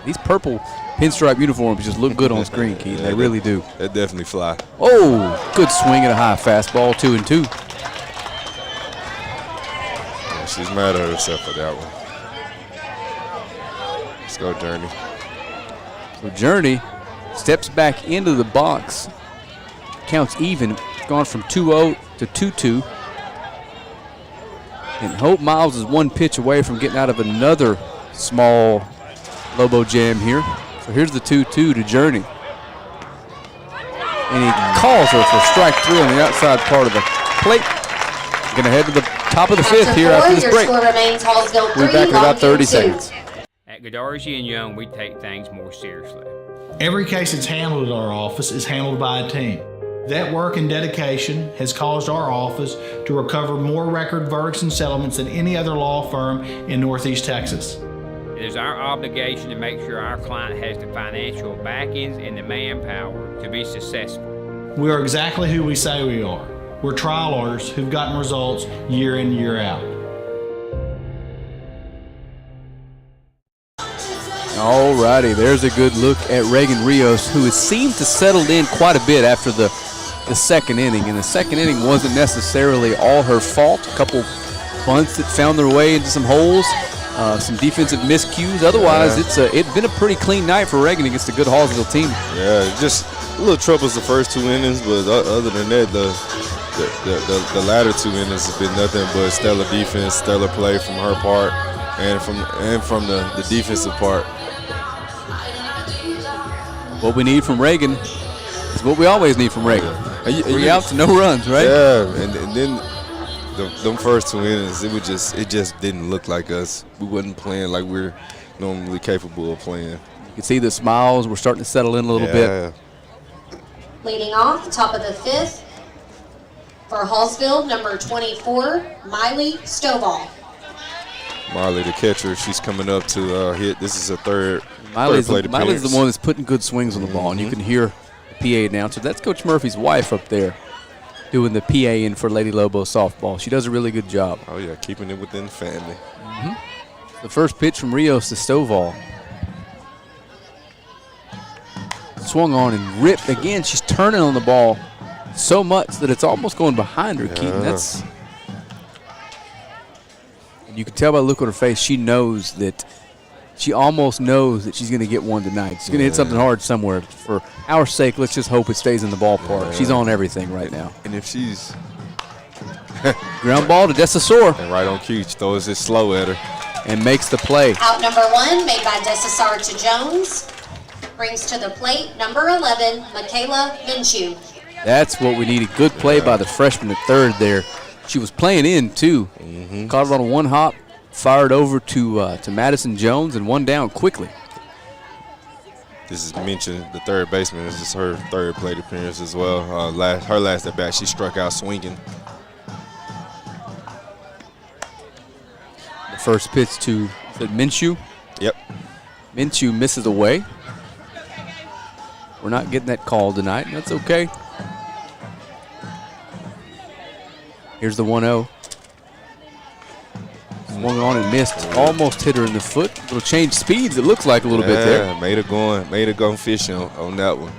These purple pinstripe uniforms just look good on screen, Keaton. They really do. They definitely fly. Oh, good swing at a high fastball, 2-2. Yeah, she's mad at herself for that one. Let's go, Journey. So Journey steps back into the box. Counts even. Gone from 2-0 to 2-2. And Hope Miles is one pitch away from getting out of another small Lobo jam here. So here's the 2-2 to Journey. And he calls her for strike 3 on the outside part of the plate. Going to head to the top of the fifth here after this break. Your score remains Hallsville 3, We're back in about 30 seconds. At Godarzi and Young, we take things more seriously. Every case that's handled at our office is handled by a team. That work and dedication has caused our office to recover more record verdicts and settlements than any other law firm in Northeast Texas. It is our obligation to make sure our client has the financial backings and the manpower to be successful. We are exactly who we say we are. We're trial lawyers who've gotten results year in, year out. All righty, there's a good look at Reagan Rios, who has seemed to settle in quite a bit after the second inning. And the second inning wasn't necessarily all her fault. A couple bunts that found their way into some holes, some defensive miscues. Otherwise, it's been a pretty clean night for Reagan against a good Hallsville team. Yeah, just a little troubles the first 2 innings, but other than that, the latter 2 innings has been nothing but stellar defense, stellar play from her part, and from the defensive part. What we need from Reagan is what we always need from Reagan. 3 outs, no runs, right? Yeah, and then them first 2 innings, it just didn't look like us. We wasn't playing like we're normally capable of playing. You can see the smiles were starting to settle in a little bit. Leading off, top of the fifth, for Hallsville, number 24, Miley Stovall. Marley, the catcher, she's coming up to hit. This is a third Miley's plate appearance. the one that's putting good swings on the ball, and you can hear the PA announcer. That's Coach Murphy's wife up there doing the PA in for Lady Lobo softball. She does a really good job. Oh, yeah, keeping it within the family. The first pitch from Rios to Stovall. Swung on and ripped. Again, she's turning on the ball so much that it's almost going behind her, Keaton. That's... You can tell by the look on her face, she almost knows that she's going to get one tonight. She's going to hit something hard somewhere. For our sake, let's just hope it stays in the ballpark. Yeah. She's on everything right now. And if she's... ground ball to Desasor. And right on cue, she throws it slow at her. And makes the play. Out number 1, made by Desasar to Jones. Brings to the plate, number 11, Michaela Minshew. That's what we needed. Good play by the freshman at third there. She was playing in, too. Caught it on a one hop, fired over to Madison Jones, and one down quickly. This is mentioned, the third baseman. This is her third plate appearance as well. Her last at bat, she struck out swinging. The first pitch to Minshew. Yep. Minshew misses away. We're not getting that call tonight, and that's okay. Here's the 1-0. Swung on and missed. Almost hit her in the foot. Little change speeds, it looks like a little bit there. Made her go fishing on that one.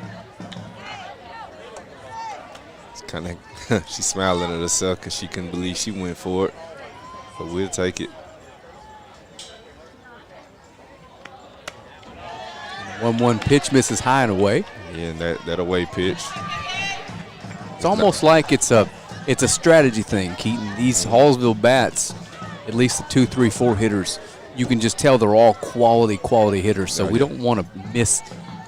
It's kind of, she's smiling at herself because she couldn't believe she went for it. But we'll take it. 1-1 pitch misses high and away. Yeah, and that away pitch. It's almost like it's a strategy thing, Keaton. These Hallsville bats, at least the 2, 3, 4 hitters, you can just tell they're all quality hitters. So we don't want to miss.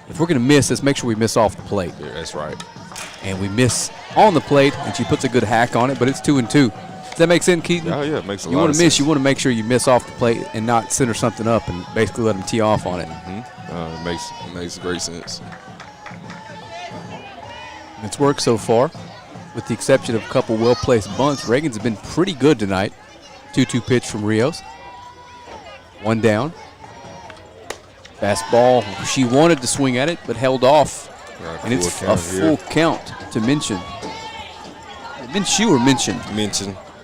If we're going to miss, let's make sure we miss off the plate. Yeah, that's right. And we miss on the plate, and she puts a good hack on it, but it's 2-2. Does that make sense, Keaton? Oh, yeah, it makes a lot of sense. You want to miss, you want to make sure you miss off the plate and not center something up and basically let them tee off on it. It makes great sense. It's worked so far, with the exception of a couple well-placed bunts. Reagan's been pretty good tonight. 2-2 pitch from Rios. 1 down. Fastball. She wanted to swing at it, but held off. Right, and it's a full count to Minchin. Minshew or Minchin?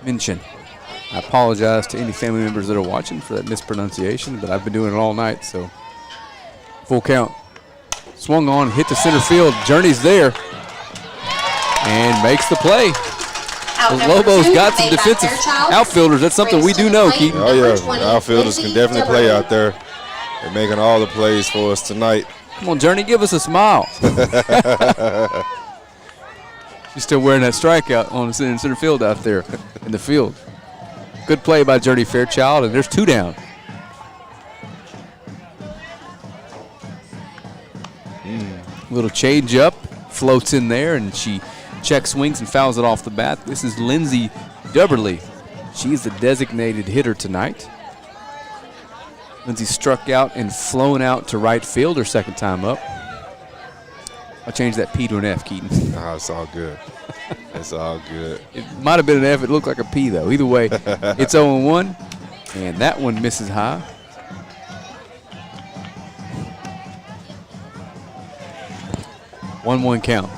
Minchin. I apologize to any family members that are watching for that mispronunciation, but I've been doing it all night, so full count. Swung on, hit to center field. Journey's there and makes the play. The Lobos got some defensive outfielders. That's something we do know, Keaton. Oh, yeah. The outfielders can definitely play out there. They're making all the plays for us tonight. Come on, Journey, give us a smile. She's still wearing that strikeout on the center field out there in the field. Good play by Journey Fairchild, and there's 2 down. Little change up, floats in there, and she check swings and fouls it off the bat. This is Lindsay Dubberly. She's the designated hitter tonight. Lindsay struck out and flown out to right field her second time up. I'll change that P to an F, Keaton. Oh, it's all good. It's all good. It might have been an F. It looked like a P, though. Either way, it's 0-1, and that one misses high. One count.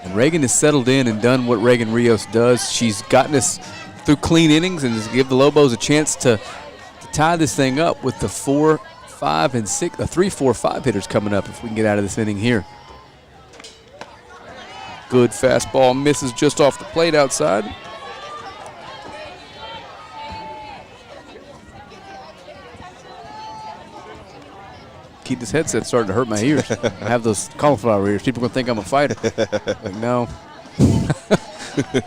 And Reagan has settled in and done what Reagan Rios does. She's gotten us through clean innings and has given the Lobos a chance to tie this thing up with the 4, 5, and 6, the 3, 4, 5 hitters coming up if we can get out of this inning here. Good fastball, misses just off the plate outside. Keep this headset starting to hurt my ears. I have those cauliflower ears. People are going to think I'm a fighter. Like, no.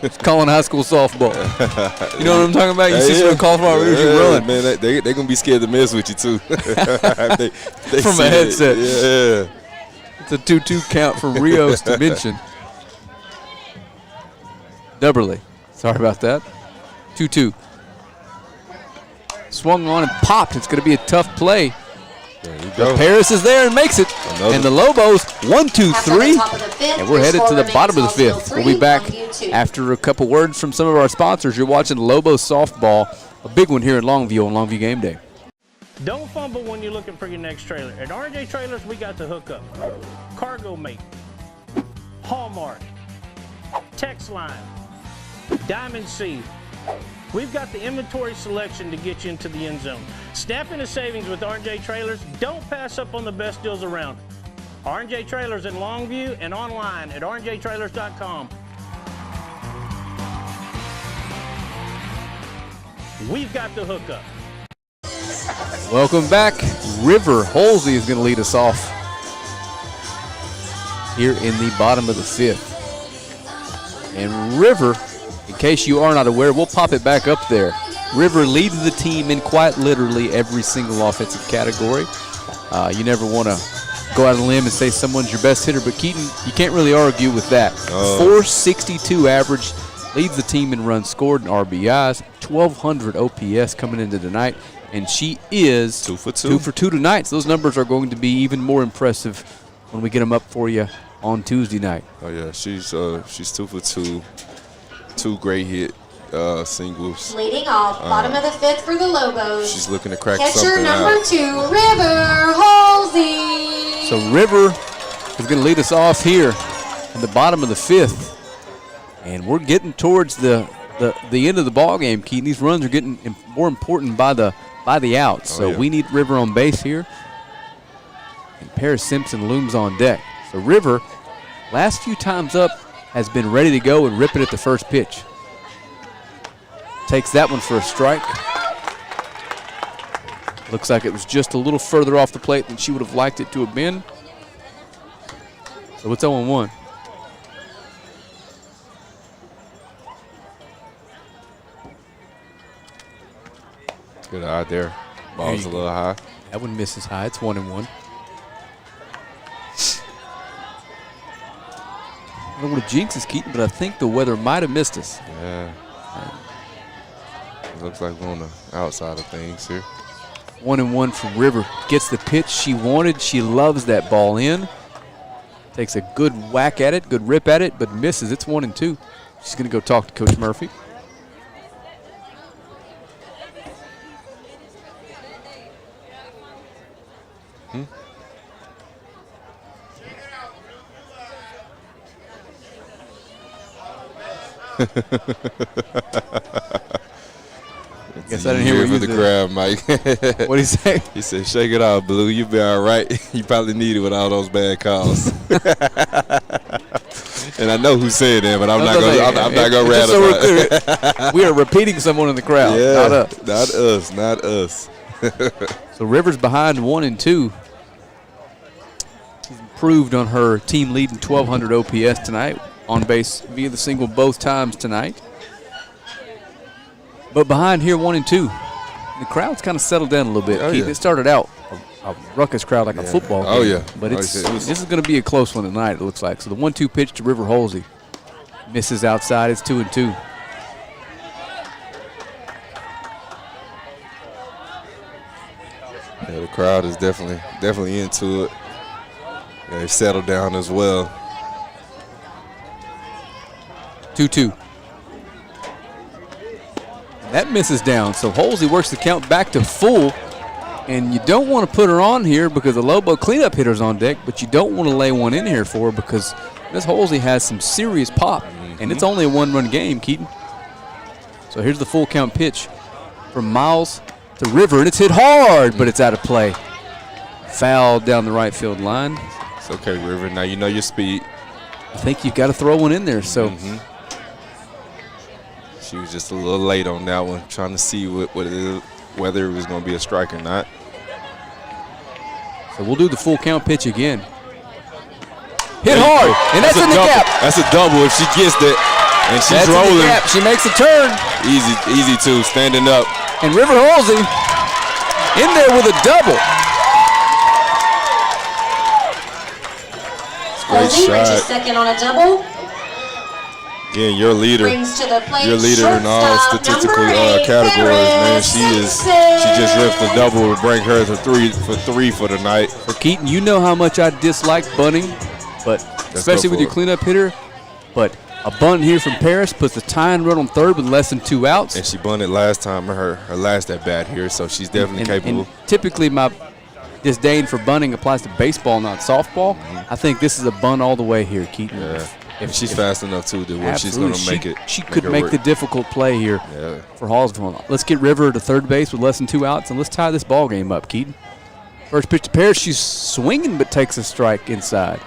It's calling high school softball. You know what I'm talking about? You see some cauliflower ears, you run. Man, they're going to be scared to mess with you, too. they from a headset. Yeah. It's a 2-2 count from Rios to Minchin. Dubberly. Sorry about that. 2-2. Swung on and popped. It's going to be a tough play. There you go. Paris is there and makes it. And the Lobos 1, 2, 3. And we're headed to the bottom of the 5th. We'll be back after a couple words from some of our sponsors. You're watching Lobos softball, a big one here in Longview on Longview Game Day. Don't fumble when you're looking for your next trailer. At RJ Trailers, we got the hookup. Cargo Mate, Hallmark, Text Line, Diamond Seed. We've got the inventory selection to get you into the end zone. Snap into savings with R&J Trailers. Don't pass up on the best deals around. R&J Trailers in Longview and online at rnjtrailers.com. We've got the hookup. Welcome back. River Halsey is going to lead us off here in the bottom of the 5th. And River, in case you are not aware, we'll pop it back up there. River leads the team in quite literally every single offensive category. You never want to go out on a limb and say someone's your best hitter, but Keaton, you can't really argue with that. 462 average, leads the team in runs scored and RBIs, 1,200 OPS coming into tonight, and she is 2 for 2. 2 for 2 tonight. So those numbers are going to be even more impressive when we get them up for you on Tuesday night. Oh, yeah, she's 2 for 2. 2 great hit singles. Leading off, bottom of the 5th for the Lobos. She's looking to crack Catcher something number out. 2, River Halsey. So River is going to lead us off here in the bottom of the 5th. And we're getting towards the end of the ball game, Keaton. These runs are getting more important by the outs. So we need River on base here. And Paris Simpson looms on deck. So River, last few times up, has been ready to go and rip it at the first pitch. Takes that one for a strike. Looks like it was just a little further off the plate than she would have liked it to have been. So it's 0-1. Good eye there. Ball's a little high. That one misses high. It's 1-1. I don't want to jinx us, Keaton, but I think the weather might have missed us. Yeah. It looks like we're on the outside of things here. 1-1 from River. Gets the pitch she wanted. She loves that ball in. Takes a good whack at it, good rip at it, but misses. It's 1-2. She's going to go talk to Coach Murphy. Guess I didn't hear what you the crowd, Mike. What did he say? He said, "Shake it out, Blue. You be all right." You probably need it with all those bad calls. And I know who said that, but I'm not gonna rattle. We are repeating someone in the crowd. Yeah, not us. So Rivers behind 1-2. She's improved on her team leading 1,200 OPS tonight. On base via the single both times tonight. But behind here, 1-2. The crowd's kind of settled down a little bit. Yeah. It started out a ruckus crowd like a football game. Oh, yeah. But this is going to be a close one tonight, it looks like. So the 1-2 pitch to River Halsey. Misses outside. It's 2-2. Yeah, the crowd is definitely into it. Yeah, they settled down as well. 2-2. That misses down, so Halsey works the count back to full, and you don't want to put her on here because the Lobo cleanup hitter's on deck, but you don't want to lay one in here for her because Miss Halsey has some serious pop, and it's only a one-run game, Keaton. So here's the full count pitch from Miles to River, and it's hit hard, but it's out of play. Fouled down the right field line. It's okay, River. Now you know your speed. I think you've got to throw one in there, so... She was just a little late on that one, trying to see whether it was going to be a strike or not. So we'll do the full count pitch again. Hit hard, and that's in the gap. That's a double if she gets that, and she's rolling. In the gap. She makes a turn. Easy too, standing up. And River Halsey in there with a double. Great shot. Reaches second on a double. Again, your leader in all statistical categories, man. She just ripped the double to bring her to three for the night. For Keaton, you know how much I dislike bunting, but especially with your cleanup hitter. But a bunt here from Paris puts the tying run on third with less than 2 outs. And she bunted last time, her last at bat here, so she's definitely capable. And typically my disdain for bunting applies to baseball, not softball. I think this is a bunt all the way here, Keaton. Yeah. If she's fast enough too, to where she's going to make it. She could make the difficult play here for Hallsville. Let's get River to third base with less than 2 outs, and let's tie this ball game up, Keaton. First pitch to Paris, she's swinging but takes a strike inside.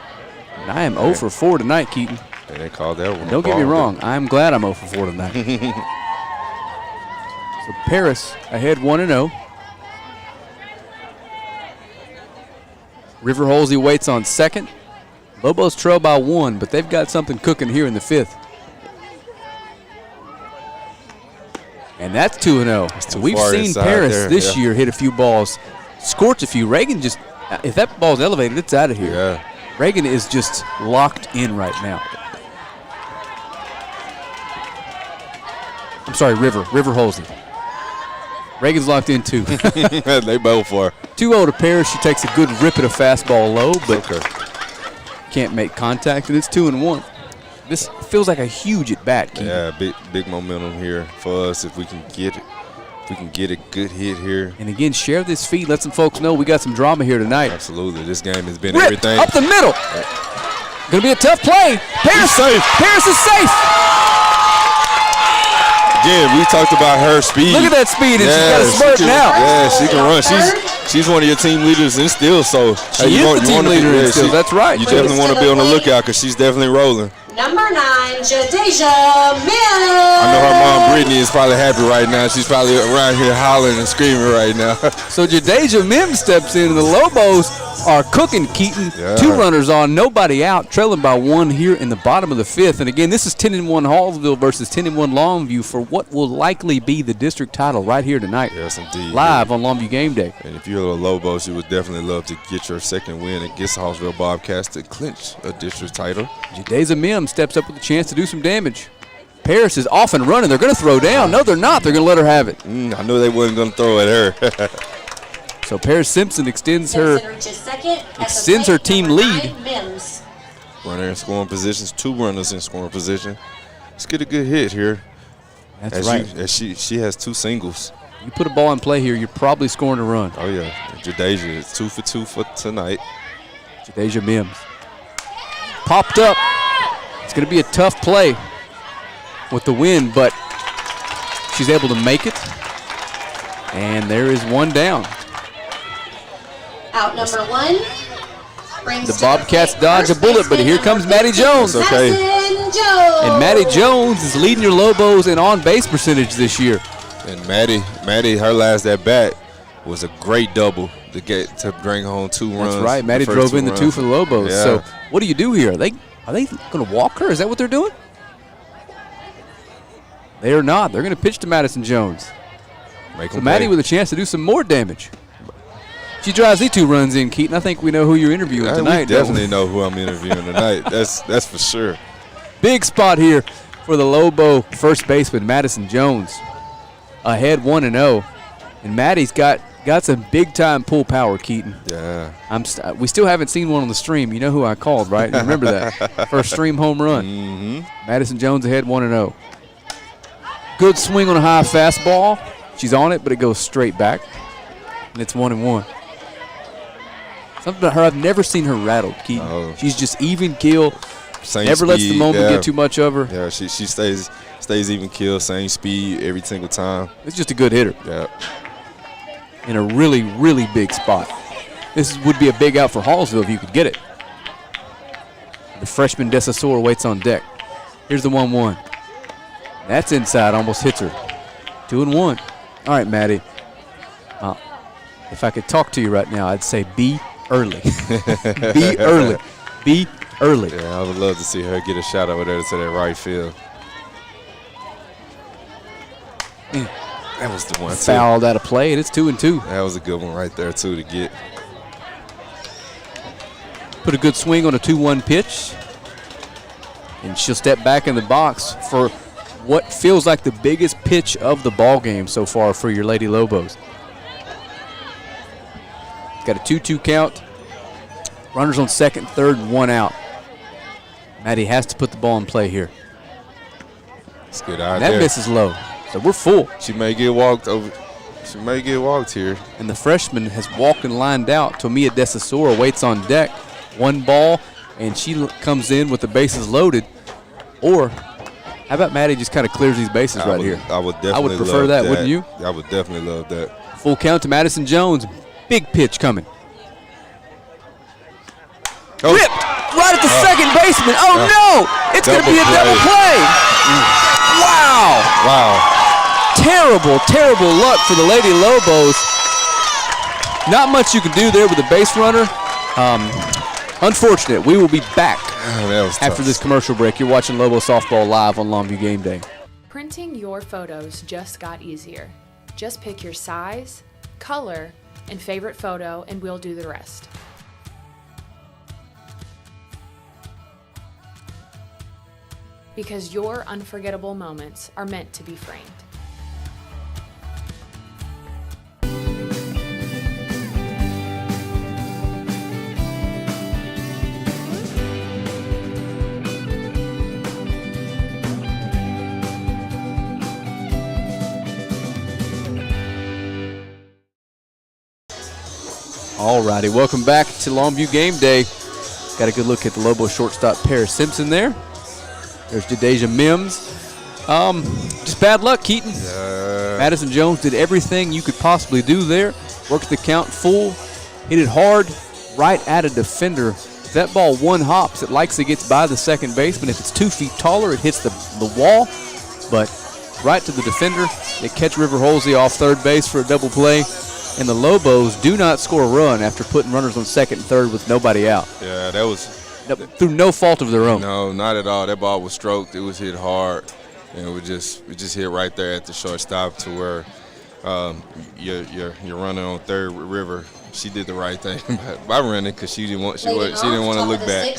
And I am 0 for 4 tonight, Keaton. And they called that one. Don't get me wrong, I'm glad I'm 0 for 4 tonight. So Paris ahead 1-0. River Halsey waits on second. Lobos trail by 1, but they've got something cooking here in the 5th. And that's 2-0. We've seen Paris this year hit a few balls, scorch a few. Reagan just, if that ball's elevated, it's out of here. Yeah. Reagan is just locked in right now. I'm sorry, River Halsey. Reagan's locked in too. They both are. 2-0 to Paris. She takes a good rip at a fastball low, but can't make contact, and it's 2-1. This feels like a huge at bat, Keith. Yeah, big momentum here for us if we can get it. If we can get a good hit here. And again, share this feed. Let some folks know we got some drama here tonight. Absolutely. This game has been Ripped everything. Up the middle. Going to be a tough play. Paris is safe. Again, we talked about her speed. Look at that speed, and she's got a spurt now. Yeah, she can run. She's one of your team leaders in steals, so she is the team leader in steals. That's right. You definitely want to be on the lookout because she's definitely rolling. number 9, Jadeja Mills. I know her mom, Brittany, is probably happy right now. She's probably around here hollering and screaming right now. So Jadeja Mims steps in, and the Lobos are cooking, Keaton. Yeah. 2 runners on, nobody out, trailing by 1 here in the bottom of the 5th. And again, this is 10-1 Hallsville versus 10-1 Longview for what will likely be the district title right here tonight. Yes, indeed. Live on Longview Game Day. And if you're a Lobos, you would definitely love to get your second win against Hallsville Bobcats to clinch a district title. Jadeja Mims steps up with a chance to do some damage. Paris is off and running. They're going to throw down. No, they're not. They're going to let her have it. I knew they wasn't going to throw at her. So Paris Simpson extends her team lead. Runner in scoring positions, 2 runners in scoring position. Let's get a good hit here. That's right. As she has 2 singles. You put a ball in play here, you're probably scoring a run. Oh, yeah. Jadeja is 2 for 2 for tonight. Jadeja Mims. Popped up. It's going to be a tough play with the wind, but she's able to make it. And there is 1 down. Out number 1. The Bobcats dodge a bullet, but here comes Maddie Jones. That's okay. And Maddie Jones is leading your Lobos in on-base percentage this year. And Maddie, her last at bat was a great double to bring home 2 runs. That's right. Maddie drove in the 2 for the Lobos. Yeah. So what do you do here? Are they going to walk her? Is that what they're doing? They are not. They're going to pitch to Madison Jones. So Maddie with a chance to do some more damage. She drives these 2 runs in, Keaton. I think we know who you're interviewing tonight. We definitely know who I'm interviewing tonight. That's for sure. Big spot here for the Lobo first baseman, Madison Jones. Ahead 1-0. And Maddie's got some big-time pull power, Keaton. Yeah. We still haven't seen one on the stream. You know who I called, right? You remember that. First stream home run. Mm-hmm. Madison Jones ahead 1-0. Good swing on a high fastball. She's on it, but it goes straight back. And it's 1-1. Something about her, I've never seen her rattled, Keaton. Oh. She's just even keel. Same never speed, lets the moment get too much of her. Yeah, she stays even keel, same speed every single time. It's just a good hitter. Yeah. In a really, really big spot. This would be a big out for Hallsville if you could get it. The freshman Desasor waits on deck. Here's the 1-1. That's inside, almost hits her. 2-1. All right, Maddie. If I could talk to you right now, I'd say be early. Be early. Be early. Yeah, I would love to see her get a shot over there to that right field. That was the one, too. Fouled out of play, and it's 2-2. That was a good one right there, too, to get. Put a good swing on a 2-1 pitch. And she'll step back in the box for what feels like the biggest pitch of the ball game so far for your Lady Lobos. Got a 2-2 count. Runners on second, third, and 1 out. Maddie has to put the ball in play here. It's good out there. That miss is low, so we're full. She may get walked over. She may get walked here. And the freshman has walked and lined out. Tomia Desasor waits on deck. 1 ball, and she comes in with the bases loaded. Or how about Maddie just kind of clears these bases here? I would definitely prefer love that, wouldn't you? I would definitely love that. Full count to Madison Jones. Big pitch coming. Oh. Ripped right at the second baseman. Oh, no. It's going to be a double play. Wow. Wow. Terrible, terrible luck for the Lady Lobos. Not much you can do there with a base runner. Unfortunate. We will be back after this commercial break. You're watching Lobo Softball live on Longview Game Day. Printing your photos just got easier. Just pick your size, color, and favorite photo, and we'll do the rest. Because your unforgettable moments are meant to be framed. Alrighty, welcome back to Longview Game Day. Got a good look at the Lobo shortstop Paris Simpson there. There's Jadeja Mims. Just bad luck, Keaton. Madison Jones did everything you could possibly do there. Worked the count full, hit it hard, right at a defender. that ball one hops, it likely gets by the second baseman. If it's 2 feet taller, it hits the wall. But right to the defender, they catch River Hallsville off third base for a double play. And the Lobos do not score a run after putting runners on second and third with nobody out. Yeah, that was through no fault of their own. No, not at all. That ball was stroked. It was hit hard, and we just hit right there at the shortstop to where you're running on third with River. She did the right thing by running because she didn't want to look back.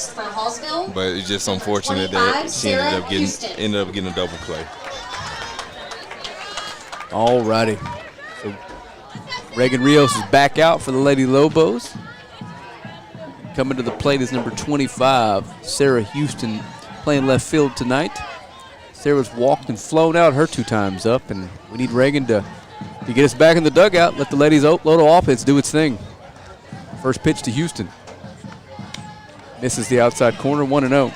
But it's just unfortunate that she ended up getting a double play. All righty. So Reagan Rios is back out for the Lady Lobos. Coming to the plate is number 25, Sarah Houston, playing left field tonight. Sarah's walked and flown out her 2 times up, and we need Reagan to get us back in the dugout, let the ladies' Loto offense do its thing. First pitch to Houston. Misses the outside corner, 1-0.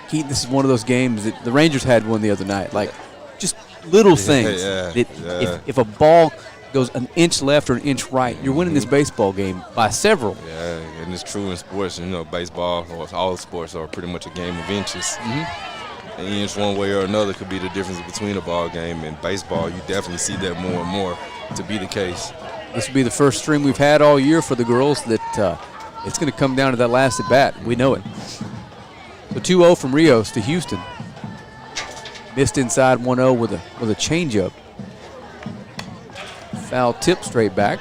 Keaton, this is one of those games that the Rangers had one the other night. Like, just little things. If a ball goes an inch left or an inch right, you're winning this baseball game by several. Yeah, and it's true in sports. You know, baseball or all sports are pretty much a game of inches. An inch one way or another could be the difference between a ball game and baseball. You definitely see that more and more to be the case. This will be the first stream we've had all year for the girls that it's going to come down to that last at bat. We know it. So 2-0 from Rios to Houston. Missed inside 1-0 with a changeup. Foul tip straight back.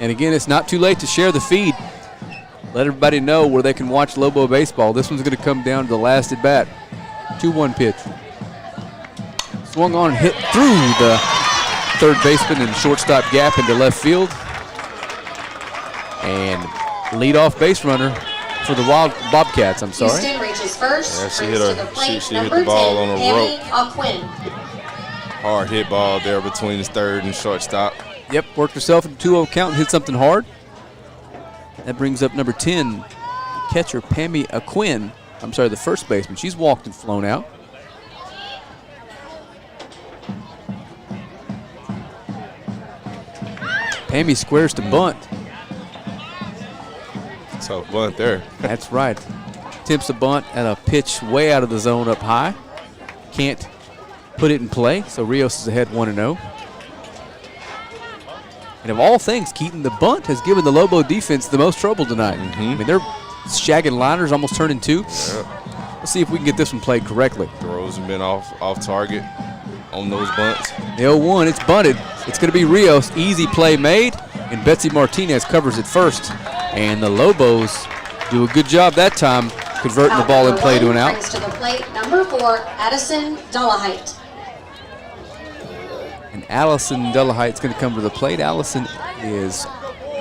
And again, it's not too late to share the feed. Let everybody know where they can watch Lobo baseball. This one's going to come down to the last at bat. 2-1 pitch. Swung on and hit through the third baseman and shortstop gap into left field. And leadoff base runner for the Bobcats, I'm sorry. Houston reaches first. Yeah, she hit the ball on a rope. Hard hit ball there between the third and shortstop. Yep, worked herself into 2-0 count and hit something hard. That brings up number 10, catcher Pammy Aquin. I'm sorry, the first baseman. She's walked and flown out. Pammy squares to bunt. So bunt there. That's right. Attempts a bunt at a pitch way out of the zone up high. Can't put it in play, so Rios is ahead 1-0. And of all things, Keaton, the bunt has given the Lobo defense the most trouble tonight. I mean, they're shagging liners, almost turning 2. Yeah. Let's see if we can get this one played correctly. Throws have been off target on those bunts. The 0-1, it's bunted. It's going to be Rios. Easy play made, and Betsy Martinez covers it first. And the Lobos do a good job that time converting the ball in play to an out. Brings to the plate number 4, Addison Dullahite. And Allison Dullahite is going to come to the plate. Allison is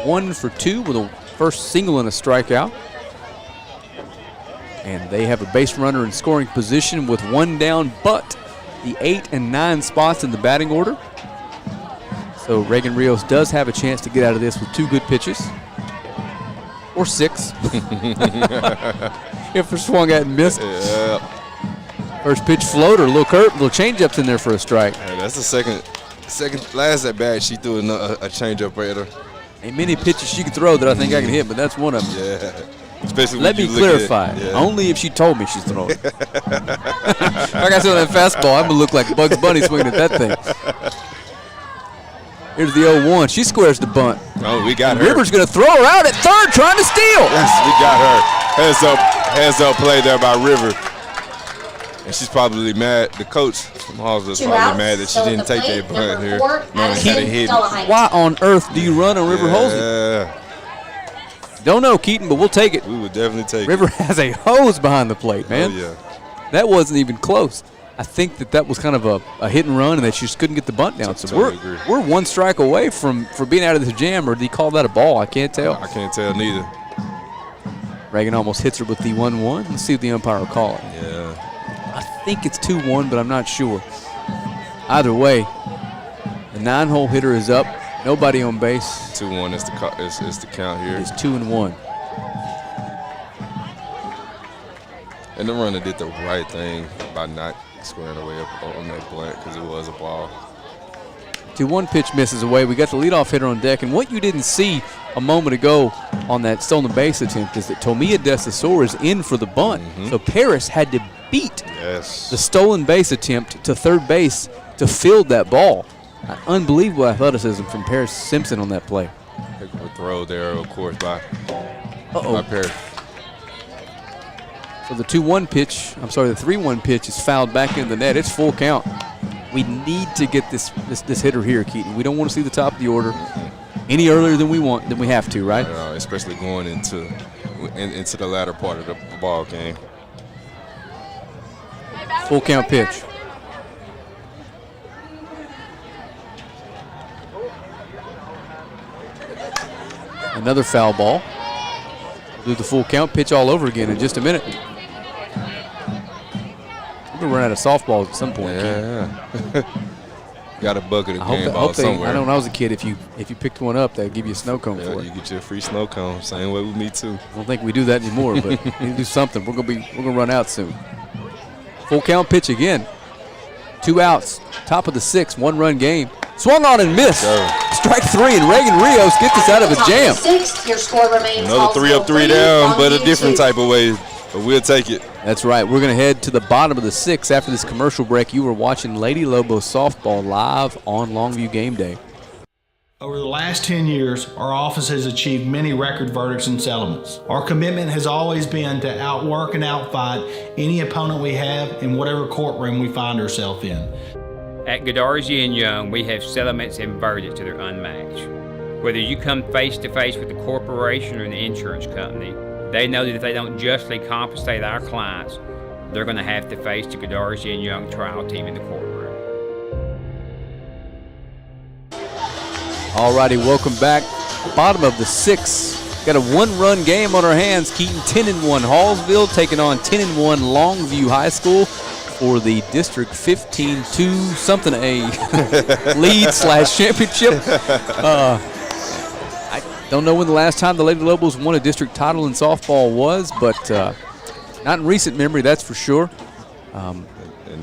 1 for 2 with a first single and a strikeout. And they have a base runner in scoring position with 1 down, but the 8 and 9 spots in the batting order. So Reagan Rios does have a chance to get out of this with 2 good pitches. Or 6. If they're swung at and missed. Yeah. First pitch floater, little curve, little changeups in there for a strike. Yeah, that's the second last at bat. She threw a changeup at her. Ain't many pitches she can throw that I think I can hit, but that's one of them. Yeah. Especially Let me clarify. Only if she told me she's throwing. Like I said on that fastball, I'm gonna look like Bugs Bunny swinging at that thing. Here's the 0-1. She squares the bunt. Oh, we got her. Rivers going to throw her out at third, trying to steal. Yes, we got her. Heads up play there by River. And she's probably mad. The coach from Hallsville is probably mad that she didn't take that bunt here. Why on earth do you run on River Hallsville? Don't know, Keaton, but we'll take it. We would definitely take River has a hose behind the plate, man. Oh, yeah. That wasn't even close. I think that was kind of a hit and run, and they just couldn't get the bunt down. So we're 1 strike away from being out of this jam, or did he call that a ball? I can't tell. I can't tell neither. Reagan almost hits her with the 1-1. Let's see if the umpire will call it. Yeah. I think it's 2-1, but I'm not sure. Either way, the 9-hole hitter is up. Nobody on base. 2-1 is the count here. It's 2-1. And the runner did the right thing by not squaring away up on that blunt because it was a ball. 2-1 pitch misses away. We got the leadoff hitter on deck. And what you didn't see a moment ago on that stolen base attempt is that Tomia Desasor is in for the bunt. So Paris had to beat the stolen base attempt to third base to field that ball. Unbelievable athleticism from Paris Simpson on that play. A throw there, of course, by Paris. So the 2-1 pitch, the 3-1 pitch is fouled back in the net. It's full count. We need to get this hitter here, Keaton. We don't want to see the top of the order any earlier than we have to, right? Especially going into the latter part of the ball game. Full count pitch. Another foul ball. Do the full count pitch all over again in just a minute. We're gonna run out of softballs at some point. Yeah. Got a bucket of game ball somewhere. I know when I was a kid, if you picked one up, they'd give you a snow cone for it. You get you a free snow cone. Same way with me too. I don't think we do that anymore, but we need to do something. We're gonna run out soon. Full count pitch again. 2 outs. Top of the 6th, 1-run game. Swung on and missed. Strike 3, and Reagan Rios gets us out of a jam. Your score remains another 3 up, 3 down, but a different type of way. But we'll take it. That's right. We're going to head to the bottom of the 6th after this commercial break. You were watching Lady Lobos softball live on Longview Game Day. Over the last 10 years, our office has achieved many record verdicts and settlements. Our commitment has always been to outwork and outfight any opponent we have in whatever courtroom we find ourselves in. At Godarzi & Young, we have settlements and verdicts that are unmatched. Whether you come face to face with the corporation or the insurance company, they know that if they don't justly compensate our clients, they're going to have to face the Godarzi & Young trial team in the courtroom. All righty, welcome back. Bottom of the 6th. Got a 1-run game on our hands. Keaton 10-1 Hallsville taking on 10-1 Longview High School for the District 15-2 something A lead/championship. I don't know when the last time the Lady Lobos won a district title in softball was, but not in recent memory, that's for sure. And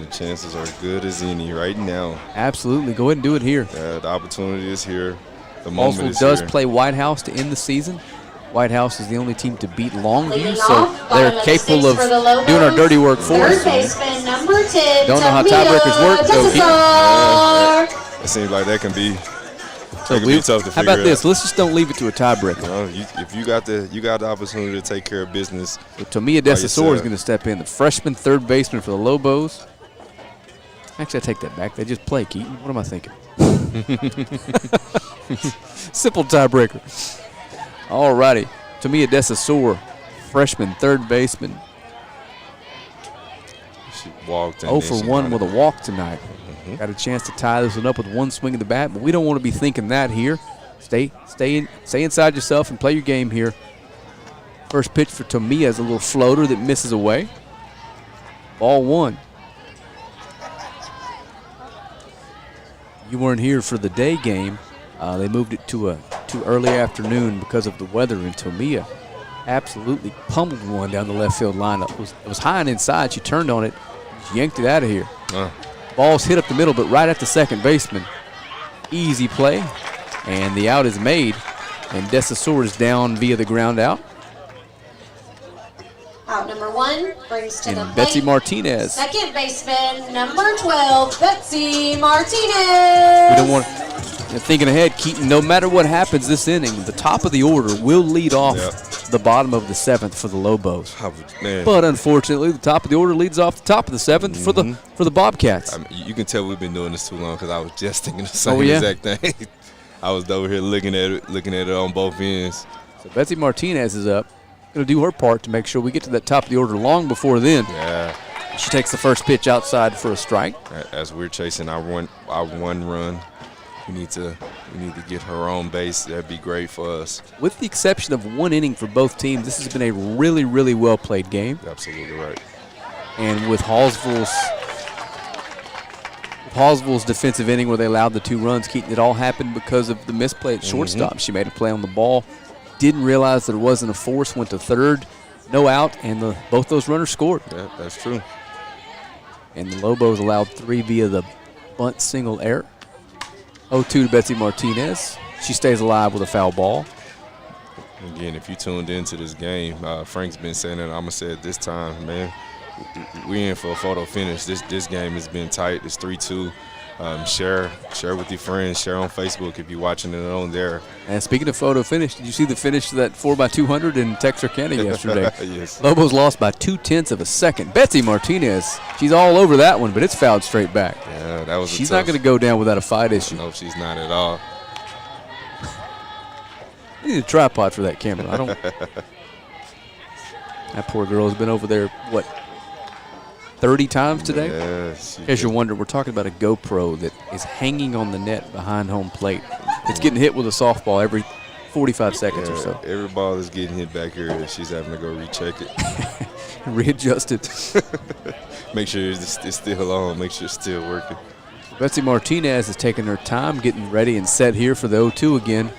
the chances are good as any right now. Absolutely. Go ahead and do it here. The opportunity is here. The moment is does here. play White House to end the season. White House is the only team to beat Longview, so they're capable of doing our dirty work for us. Third baseman, number 10, don't know how tiebreakers work, though. It seems like that can be tough to figure out. How about this? Let's just don't leave it to a tiebreaker. If you got the opportunity to take care of business. So Tomia Desasor is going to step in, the freshman third baseman for the Lobos. Actually, I take that back. They just play, Keaton. What am I thinking? Simple tiebreaker. All righty. Tomia Desasor, freshman third baseman. She walked in 0 for 1 with a walk tonight. Got a chance to tie this one up with one swing of the bat, but we don't want to be thinking that here. Stay inside yourself and play your game here. First pitch for Tomia is a little floater that misses away. Ball 1. You weren't here for the day game. They moved it to early afternoon because of the weather, and Tomia absolutely pummeled one down the left field line. It was high and inside. She turned on it, yanked it out of here. Ball's hit up the middle, but right at the second baseman. Easy play, and the out is made, and Desasor is down via the ground out. Out number 1 brings to the plate Betsy Martinez. Second baseman, number 12, Betsy Martinez. We don't want thinking ahead, Keaton, no matter what happens this inning, the top of the order will lead off the bottom of the 7th for the Lobos. But unfortunately, the top of the order leads off the top of the 7th for the Bobcats. I mean, you can tell we've been doing this too long because I was just thinking the same exact thing. I was over here looking at it on both ends. So Betsy Martinez is up. Going to do her part to make sure we get to that top of the order long before then. Yeah. She takes the first pitch outside for a strike. As we're chasing our one run, we need to get her on base. That'd be great for us. With the exception of one inning for both teams, this has been a really, really well played game. Absolutely right. And with Hallsville's defensive inning where they allowed the 2 runs, Keaton, it all happened because of the misplay at shortstop. She made a play on the ball, didn't realize there wasn't a force, went to third, no out, and both those runners scored. Yeah, that's true. And the Lobos allowed 3 via the bunt single error. 0-2 to Betsy Martinez. She stays alive with a foul ball. Again, if you tuned into this game, Frank's been saying it, I'm going to say it this time, man. We in for a photo finish. This game has been tight. It's 3-2. Share with your friends. Share on Facebook if you're watching it on there. And speaking of photo finish, did you see the finish to that 4x200 in Texarkana yesterday? Yes. Lobos lost by 0.2 of a second. Betsy Martinez, she's all over that one, but it's fouled straight back. Yeah, that was. She's not going to go down without a fight issue. No, she's not at all. You need a tripod for that camera. I don't. That poor girl has been over there, what, 30 times today? Yes. In case you're wondering, we're talking about a GoPro that is hanging on the net behind home plate. It's getting hit with a softball every 45 seconds or so. Every ball is getting hit back here. She's having to go recheck it. Readjust it. Make sure it's still on. Make sure it's still working. Betsy Martinez is taking her time, getting ready and set here for the 0-2 again.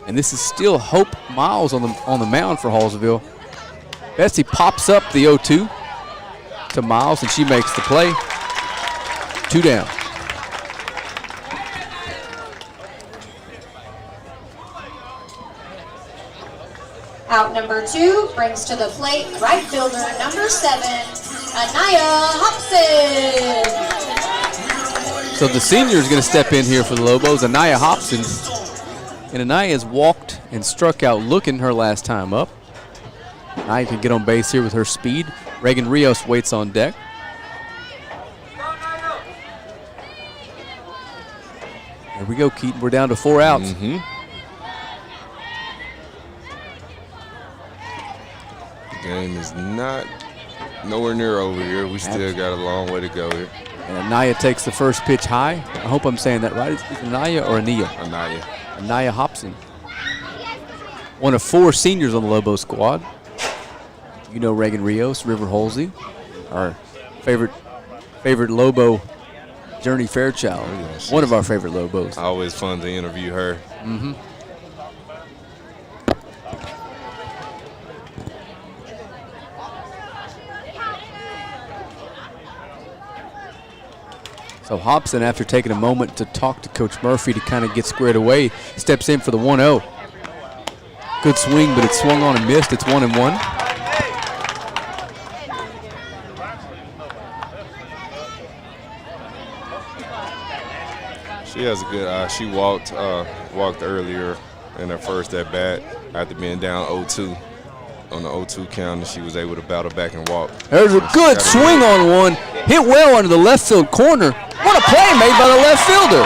And this is still Hope Miles on the mound for Hallsville. Betsy pops up the 0-2 to Miles, and she makes the play. 2 down. Out number 2 brings to the plate right fielder number 7, Anaya Hobson. So the senior is going to step in here for the Lobos, Anaya Hobson. And Anaya has walked and struck out looking her last time up. Anaya can get on base here with her speed. Reagan Rios waits on deck. There we go, Keaton. We're down to 4 outs. The game is nowhere near over here. We still got a long way to go here. And Anaya takes the first pitch high. I hope I'm saying that right. Is it Anaya or Ania? Anaya Hobson. One of 4 seniors on the Lobo squad. You know Reagan Rios, River Halsey, our favorite Lobo, Journey Fairchild. Oh, yes. One of our favorite Lobos. Always fun to interview her. So Hobson, after taking a moment to talk to Coach Murphy to kind of get squared away, steps in for the 1-0. Good swing, but it swung on and missed. It's 1-1. She has a good eye. She walked earlier in her first at bat after being down 0-2 on the 0-2 count, and she was able to battle back and walk. There's a good swing on one. Hit well under the left field corner. What a play made by the left fielder.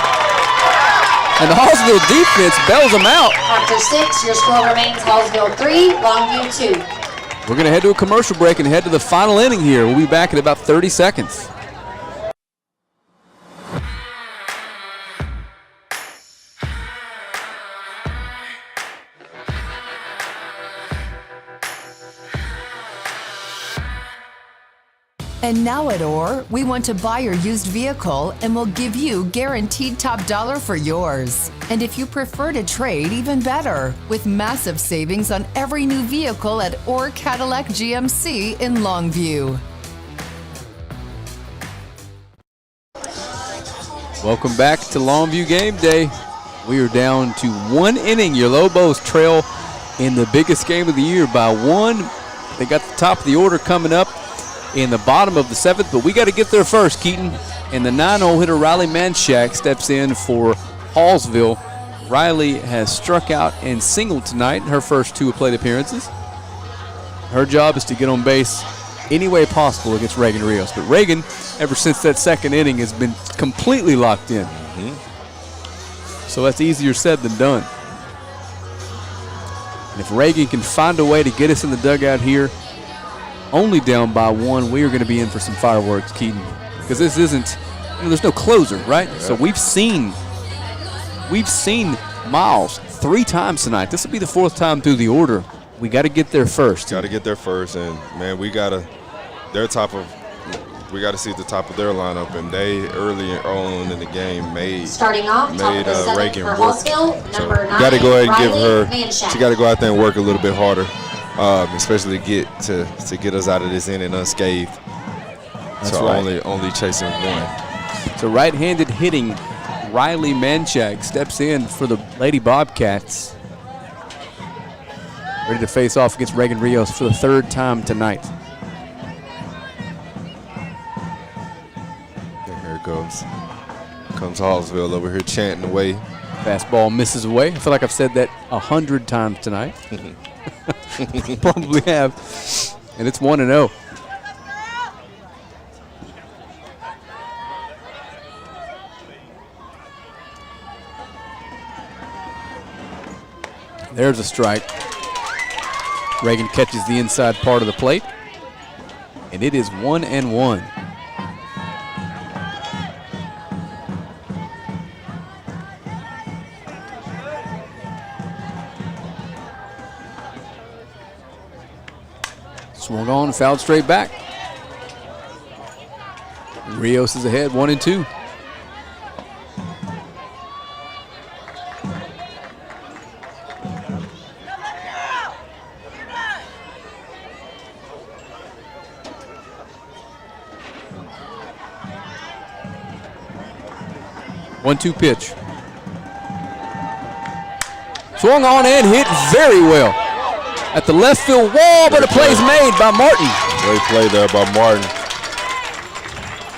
And the Hallsville defense bails them out. After 6, your score remains Hallsville 3, Longview 2. We're going to head to a commercial break and head to the final inning here. We'll be back in about 30 seconds. And now at OR, we want to buy your used vehicle and we'll give you guaranteed top dollar for yours. And if you prefer to trade, even better, with massive savings on every new vehicle at OR Cadillac GMC in Longview. Welcome back to Longview Game Day. We are down to 1 inning. Your Lobos trail in the biggest game of the year by 1. They got the top of the order coming up in the bottom of the 7th, but we got to get there first, Keaton. And the 9-hole hitter Riley Manshak steps in for Hallsville. Riley has struck out and singled tonight in her first 2 plate appearances. Her job is to get on base any way possible against Reagan Rios. But Reagan, ever since that 2nd inning, has been completely locked in. So that's easier said than done. And if Reagan can find a way to get us in the dugout here, only down by 1, we are going to be in for some fireworks, Keaton. Because this isn't, there's no closer, right? Yeah. So we've seen Miles 3 times tonight. This will be the 4th time through the order. We got to get there first. Got to get there first, and man, we got to see the top of their lineup, and they early on in the game made starting off Reagan for work. Hallsville, So number 9, got to go ahead and give Riley her. Manshak. She got to go out there and work a little bit harder. especially get us out of this inning unscathed. That's so right. only chasing one. So right-handed hitting Riley Manchak steps in for the Lady Bobcats. Ready to face off against Reagan Rios for the third time tonight. And here comes Hallsville over here chanting away. Fastball misses away. I feel like I've said that 100 times tonight. Probably have. And it's 1-0. There's a strike. Reagan catches the inside part of the plate. And it is 1-1. Swung on, fouled straight back. Rios is ahead, 1-2. One-two pitch. Swung on and hit very well at the left field wall, but a play's made by Martin. Great play there by Martin.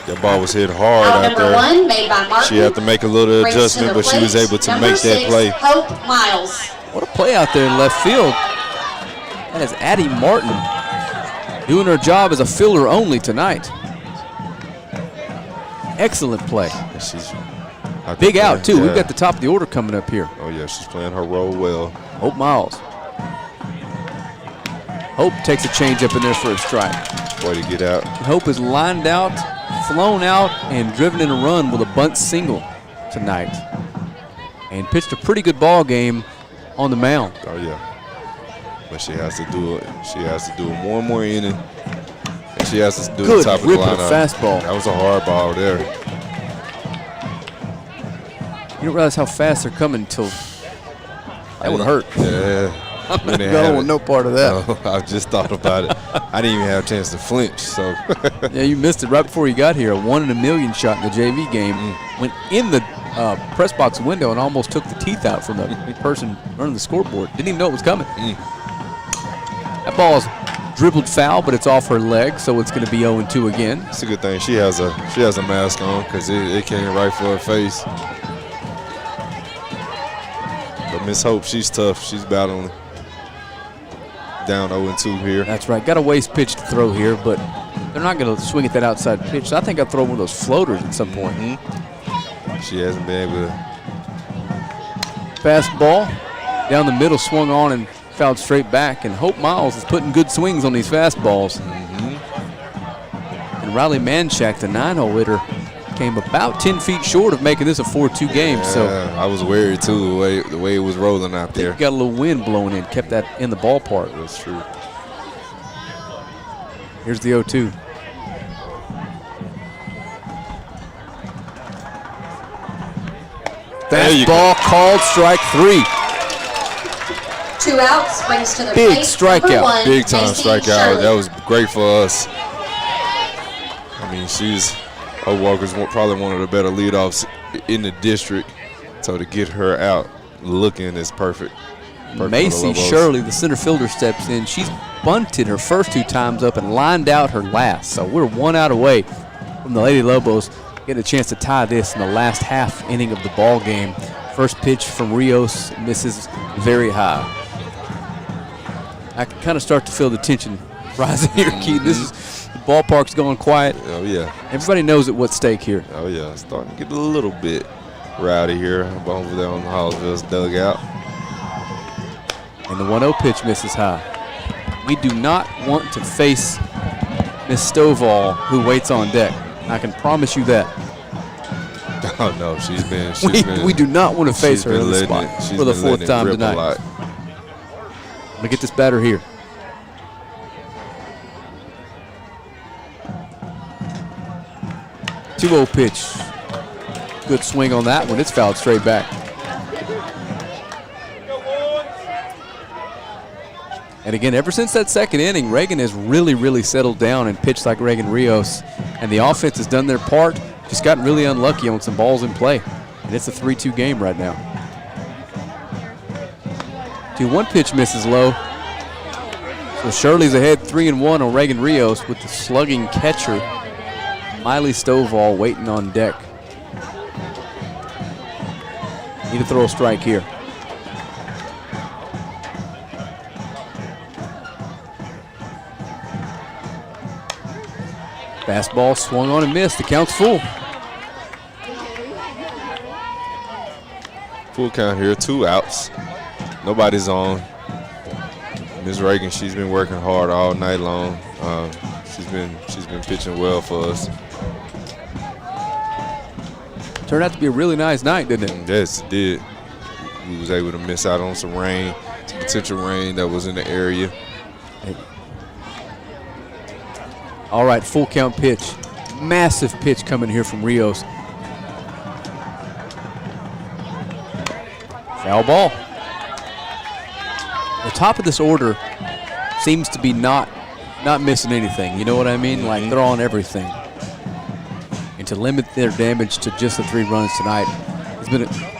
That ball was hit hard Out out number there. 1 made by Martin. She had to make a little Brings to adjustment, the but she was plate, able to number make that 6, play. Hope Miles. What a play out there in left field. That is Addie Martin doing her job as a fielder only tonight. Excellent play. She's Big out, too. Yeah. We've got the top of the order coming up here. Oh, yeah, she's playing her role well. Hope Miles. Hope takes a changeup in there for a strike. Way to get out. Hope is lined out, flown out, and driven in a run with a bunt single tonight. And pitched a pretty good ball game on the mound. Oh, yeah. But she has to do it. She has to do one more inning. And she has to do Good the top of the rip of lineup. fastball. That was a hard ball there. You don't realize how fast they're coming until that would hurt. Yeah. I'm not going with no part of that. No, I just thought about it. I didn't even have a chance to flinch. So Yeah, you missed it right before you got here. A 1 in a million shot in the JV game. Went in the press box window and almost took the teeth out from the person running the scoreboard. Didn't even know it was coming. That ball is dribbled foul, but it's off her leg, so it's going to be 0-2 again. it's a good thing she has a mask on because it came right for her face. But Miss Hope, she's tough. She's battling down 0-2 here. That's right. Got a waste pitch to throw here, but they're not going to swing at that outside pitch. So I think I'll throw one of those floaters at some point. She hasn't been able to. Fastball down the middle, swung on and fouled straight back. And Hope Miles is putting good swings on these fastballs. And Riley Manchak, the 9-hole hitter, came about 10 feet short of making this a 4-2 game. Yeah, So I was worried too the way it was rolling out there. got a little wind blowing in, kept that in the ballpark. That's true. Here's the 0-2. There you Fastball called strike 3. 2 outs, brings to the Big plate. strikeout. Number 1, Big time Macy strikeout. Shirley. That was great for us. I mean, Hope Walker's probably one of the better leadoffs in the district. So to get her out looking is perfect. Perfect for the Macy Lobos. Shirley, the center fielder, steps in. She's bunted her first 2 times up and lined out her last. So we're 1 out away from the Lady Lobos getting a chance to tie this in the last half inning of the ball game. First pitch from Rios misses very high. I can kind of start to feel the tension rising here, Keith. The ballpark's going quiet. Oh, yeah. Everybody knows at what's stake here. Oh, yeah. It's starting to get a little bit rowdy here over there on Hallsville's dugout. And the 1-0 pitch misses high. We do not want to face Miss Stovall, who waits on deck. I can promise you that. Oh, no. She's been We do not want to face she's her been in the letting spot it- she's for the been 4th letting it time rip a tonight. lot. I'm going to get this batter here. Two 2-0 pitch. Good swing on that one. It's fouled straight back. And again, ever since that second inning, Reagan has really, really settled down and pitched like Reagan Rios. And the offense has done their part, just gotten really unlucky on some balls in play. And it's a 3-2 game right now. 2-1 pitch misses low. So Shirley's ahead 3-1 on Reagan Rios with the slugging catcher, Miley Stovall, waiting on deck. Need to throw a strike here. Fastball swung on and missed. The count's full. Full count here, 2 outs. Nobody's on. Ms. Reagan, she's been working hard all night long. She's been pitching well for us. Turned out to be a really nice night, didn't it? Yes, it did. We was able to miss out on some rain, some potential rain that was in the area. All right, full count pitch. Massive pitch coming here from Rios. Foul ball. The top of this order seems to be not missing anything. You know what I mean? Like they're on everything. And to limit their damage to just the 3 runs tonight,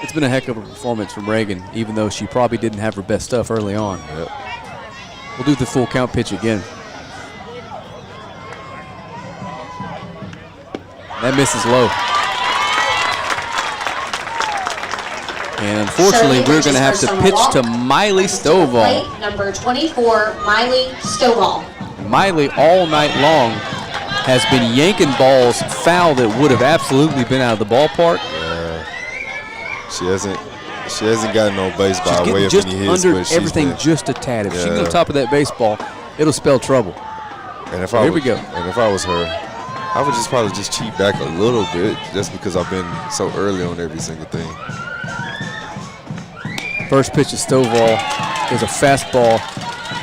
it's been a heck of a performance from Reagan, even though she probably didn't have her best stuff early on. Yep. We'll do the full count pitch again. That misses low. And unfortunately, we're going to have to pitch to Miley Stovall. Number 24, Miley Stovall. Miley all night long has been yanking balls foul that would have absolutely been out of the ballpark. She hasn't gotten no baseball way up just any hits, under but she's everything been, just a tad. If she can on top of that baseball, it'll spell trouble. And if Here we go. And if I was her, I would just probably just cheat back a little bit, just because I've been so early on every single thing. First pitch to Stovall is a fastball.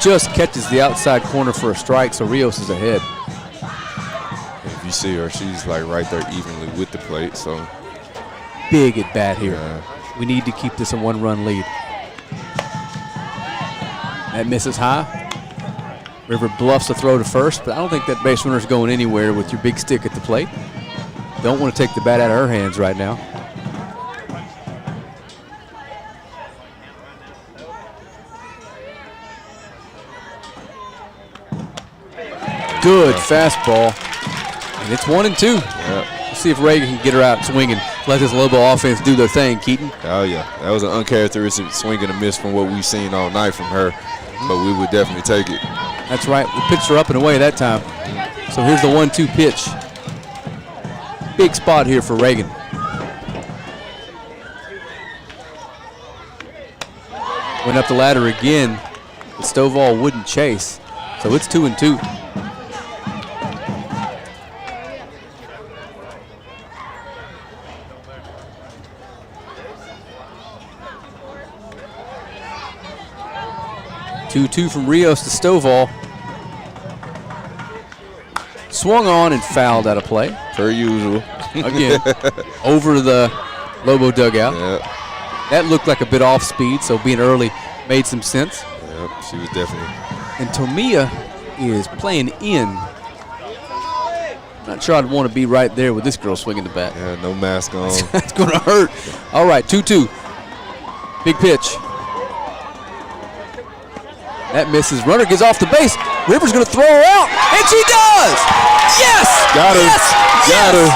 Just catches the outside corner for a strike, so Rios is ahead. If you see her, she's like right there evenly with the plate, so. Big at bat here. Yeah. We need to keep this a 1-run lead. That misses high. River bluffs the throw to first, but I don't think that base runner's going anywhere with your big stick at the plate. Don't want to take the bat out of her hands right now. Good fastball. And it's 1-2. Yep. Let's see if Reagan can get her out swinging. Let this Lobo offense do their thing, Keaton. Oh, yeah. That was an uncharacteristic swing and a miss from what we've seen all night from her, but we would definitely take it. That's right. We pitched her up and away that time. So here's the 1-2 pitch. Big spot here for Reagan. Went up the ladder again, but Stovall wouldn't chase. So it's 2-2. Two from Rios to Stovall. Swung on and fouled out of play. Per usual. Again, over the Lobo dugout. Yep. That looked like a bit off speed, so being early made some sense. Yep, she was definitely. And Tomia is playing in. Not sure I'd want to be right there with this girl swinging the bat. Yeah, no mask on. That's going to hurt. All right, 2-2. Big pitch. That misses. Runner gets off the base. Rivers going to throw her out, and she does! Yes! Got her. Yes! Got Yes! her.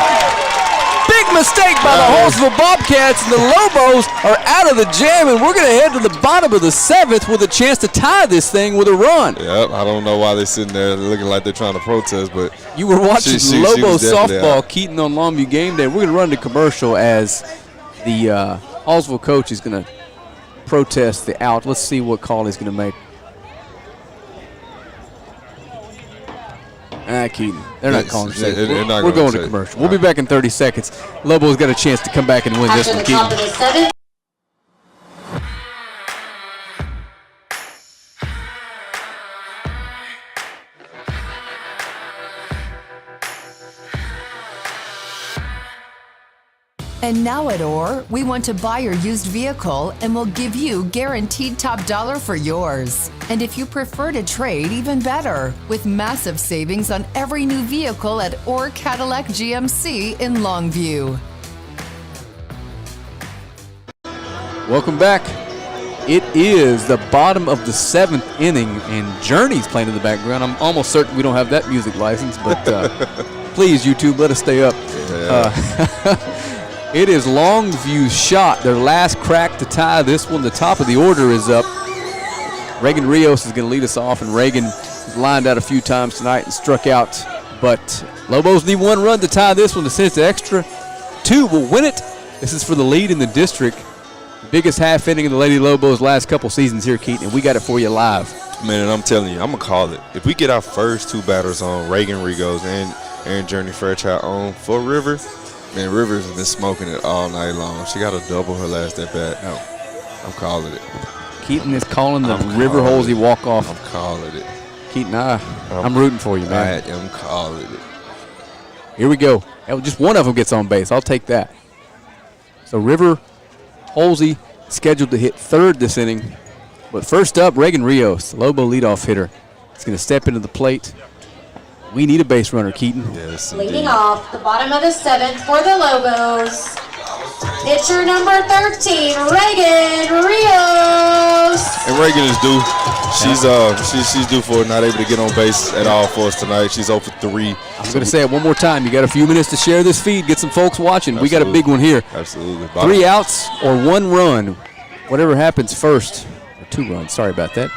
Big mistake by the Hallsville Bobcats, and the Lobos are out of the jam, and we're going to head to the bottom of the 7th with a chance to tie this thing with a run. Yep, I don't know why they're sitting there looking like they're trying to protest, but You were watching she Lobo was definitely softball, out. Keaton on Longview Game Day. We're going to run to commercial as the Hallsville coach is going to protest the out. Let's see what call he's going to make. Keaton, they're not calling it safe. They're not We're gonna going to say- commercial. We'll be back in 30 seconds. Lobo's got a chance to come back and win this After one, the top Keaton. of the 7th. And now at Orr, we want to buy your used vehicle and we'll give you guaranteed top dollar for yours. And if you prefer to trade, even better, with massive savings on every new vehicle at Orr Cadillac GMC in Longview. Welcome back. It is the bottom of the 7th inning, and Journey's playing in the background. I'm almost certain we don't have that music license, but please, YouTube, let us stay up. It is Longview's shot, their last crack to tie this one. The top of the order is up. Reagan Rios is going to lead us off, and Reagan has lined out a few times tonight and struck out. But Lobos need 1 run to tie this one to send it to extra. 2 will win it. This is for the lead in the district. The biggest half inning of the Lady Lobos last couple seasons here, Keaton, and we got it for you live. Man, and I'm telling you, I'm going to call it. If we get our first 2 batters on, Reagan Rios and Journey Fairchild on for River, man, Rivers has been smoking it all night long. She got a double her last at bat. I'm calling it. Keaton is calling the River Halsey walk-off. I'm calling it. Keaton, I'm rooting for you, man. I am calling it. Here we go. Just one of them gets on base. I'll take that. So River Halsey scheduled to hit 3rd this inning. But first up, Reagan Rios, the Lobo leadoff hitter. He's going to step into the plate. We need a base runner, Keaton. Yes, Leading off the bottom of the 7th for the Lobos, pitcher number 13, Reagan Rios. And Reagan is due. She's due for it. Not able to get on base at all for us tonight. She's 0 for 3. I'm going to say it one more time. You got a few minutes to share this feed. Get some folks watching. Absolutely. We got a big one here. Absolutely. 3 outs or 1 run. Whatever happens first. Or 2 runs. Sorry about that.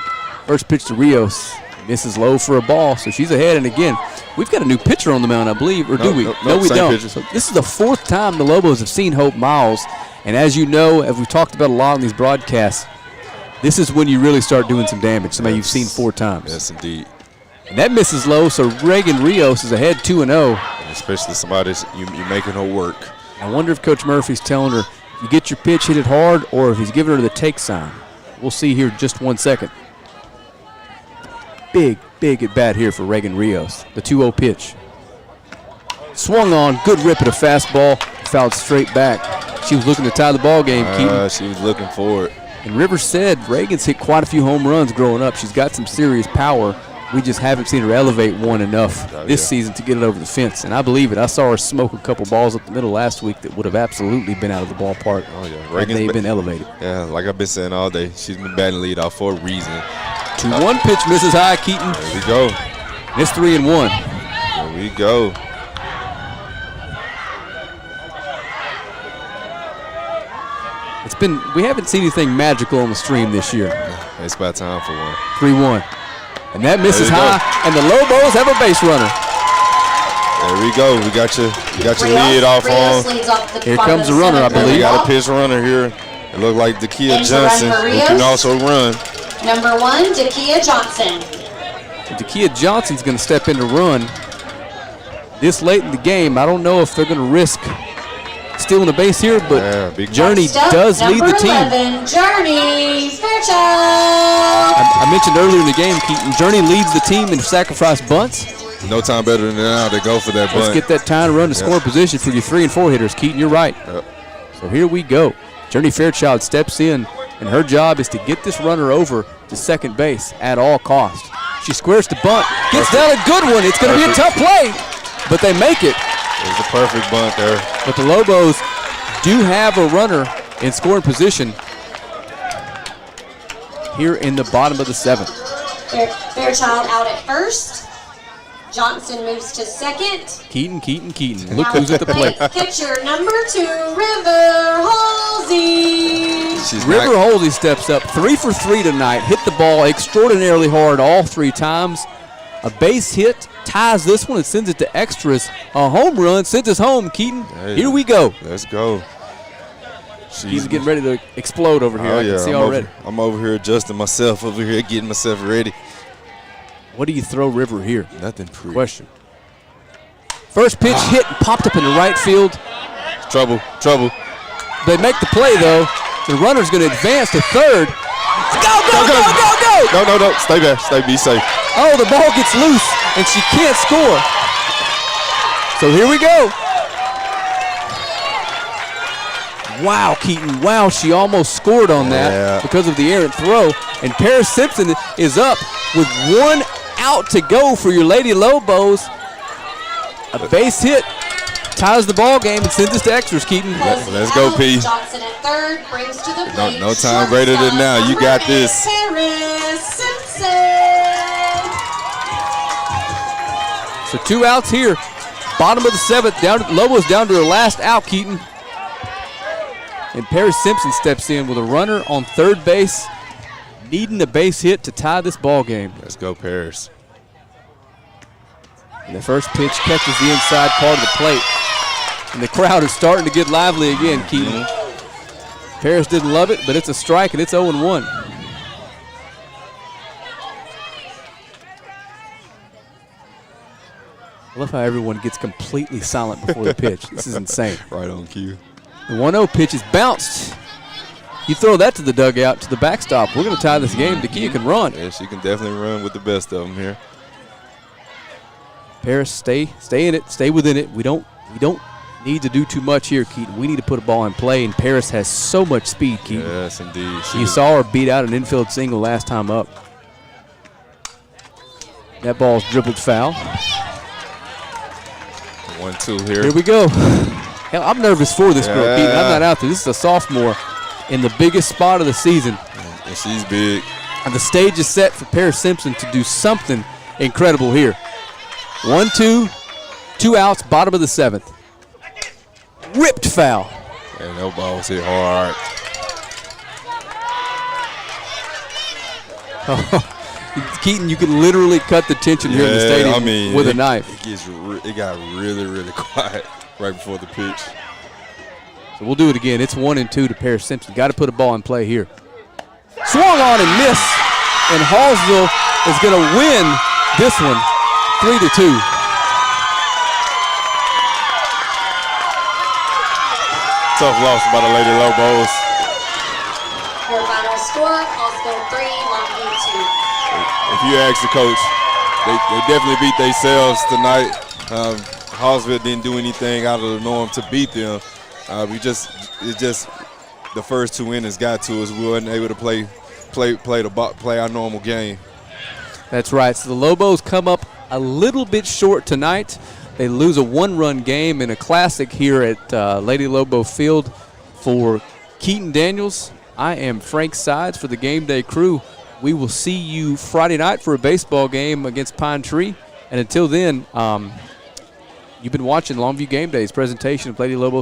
First pitch to Rios. Misses low for a ball, so she's ahead. And again, we've got a new pitcher on the mound, I believe, or do we? No, we don't. So this is the 4th time the Lobos have seen Hope Miles. And as you know, as we've talked about a lot on these broadcasts, this is when you really start doing some damage. Somebody you've seen 4 times. Yes, indeed. And that misses low, so Reagan Rios is ahead 2-0. Especially somebody you're making her work. I wonder if Coach Murphy's telling her, you get your pitch, hit it hard, or if he's giving her the take sign. We'll see here in just 1 second. Big at bat here for Reagan Rios. The 2-0 pitch. Swung on, good rip at a fastball, fouled straight back. She was looking to tie the ball game, Keaton. She was looking for it. And Rivers said Reagan's hit quite a few home runs growing up. She's got some serious power. We just haven't seen her elevate one enough this season to get it over the fence. And I believe it. I saw her smoke a couple balls up the middle last week that would have absolutely been out of the ballpark. Oh, yeah. Reagan's they've been elevated. Yeah, like I've been saying all day, she's been batting lead off for a reason. 2-1 pitch misses high, Keaton. There we go. And it's 3-1. There we go. We haven't seen anything magical on the stream this year. It's about time for one. 3-1. And that misses high, and the Lobos have a base runner. There we go. We got your lead off on. Here comes the runner, I believe. We got a pitch runner here. It looked like Dakia Johnson, who can also run. Number 1, Dakia Johnson. Dakia Johnson's going to step in to run. This late in the game, I don't know if they're going to risk stealing a base here, but Journey does lead the team. Number 11, Journey Fairchild. I mentioned earlier in the game, Keaton, Journey leads the team in sacrifice bunts. No time better than now to go for that bunt. Let's get that time to run to scoring position for your 3 and 4 hitters. Keaton, you're right. So here we go. Journey Fairchild steps in, and her job is to get this runner over to second base at all costs. She squares the bunt, gets down a good one. It's going to be a tough play, but they make it. It was a perfect bunt there. But the Lobos do have a runner in scoring position here in the bottom of the 7th. Fairchild out at first. Johnson moves to second. Keaton. Look who's at the plate. Pitcher number 2, River Halsey. River Halsey steps up 3 for 3 tonight. Hit the ball extraordinarily hard all 3 times. A base hit ties this one and sends it to extras. A home run sends us home, Keaton. Here we go. Let's go. He's getting ready to explode over here. I can see already. I'm over here adjusting myself over here, getting myself ready. What do you throw River here? Nothing pretty. Question. First pitch hit and popped up in the right field. Trouble. They make the play, though. The runner's going to advance to third. Go! No. Stay back. Be safe. Oh, the ball gets loose, and she can't score. So here we go. Wow, Keaton. Wow, she almost scored on that because of the errant throw. And Paris Simpson is up with 1 out to go for your Lady Lobos. A base hit ties the ball game and sends us to extras, Keaton. Let's go, P. Johnson at third brings to the plate. No time greater than now. You got this. Paris Simpson. So 2 outs here. Bottom of the 7th. Lobos down to her last out, Keaton. And Paris Simpson steps in with a runner on third base, needing a base hit to tie this ball game. Let's go, Paris. And the first pitch catches the inside part of the plate. And the crowd is starting to get lively again, Keaton. Paris didn't love it, but it's a strike, and it's 0-1. I love how everyone gets completely silent before the pitch. This is insane. Right on cue. The 1-0 pitch is bounced. You throw that to the dugout, to the backstop. We're going to tie this game. Dakia can run. Yeah, she can definitely run with the best of them here. Paris, stay in it, stay within it. We don't need to do too much here, Keaton. We need to put a ball in play, and Paris has so much speed, Keaton. Yes, indeed. You saw her beat out an infield single last time up. That ball's dribbled foul. 1-2 here. Here we go. Hell, I'm nervous for this girl, Keaton. I'm not out there. This is a sophomore in the biggest spot of the season. And she's big. And the stage is set for Paris Simpson to do something incredible here. 1-2, 2 outs, bottom of the 7th. Ripped foul. And that ball was hit hard. Keaton, you can literally cut the tension here in the stadium with a knife. It got really, really quiet right before the pitch. So we'll do it again. It's 1-2 to Paris Simpson. Got to put a ball in play here. Swung on and missed. And Hallsville is going to win this one 3-2. Tough loss by the Lady Lobos. Your final score, Hallsville 3, Longview 2. If you ask the coach, they definitely beat themselves tonight. Hallsville didn't do anything out of the norm to beat them. It's just the first 2 innings got to us. We weren't able to play our normal game. That's right. So the Lobos come up a little bit short tonight. They lose a 1-run game in a classic here at Lady Lobo Field. For Keaton Daniels, I am Frank Sides for the Game Day crew. We will see you Friday night for a baseball game against Pine Tree. And until then, you've been watching Longview Game Day's presentation of Lady Lobo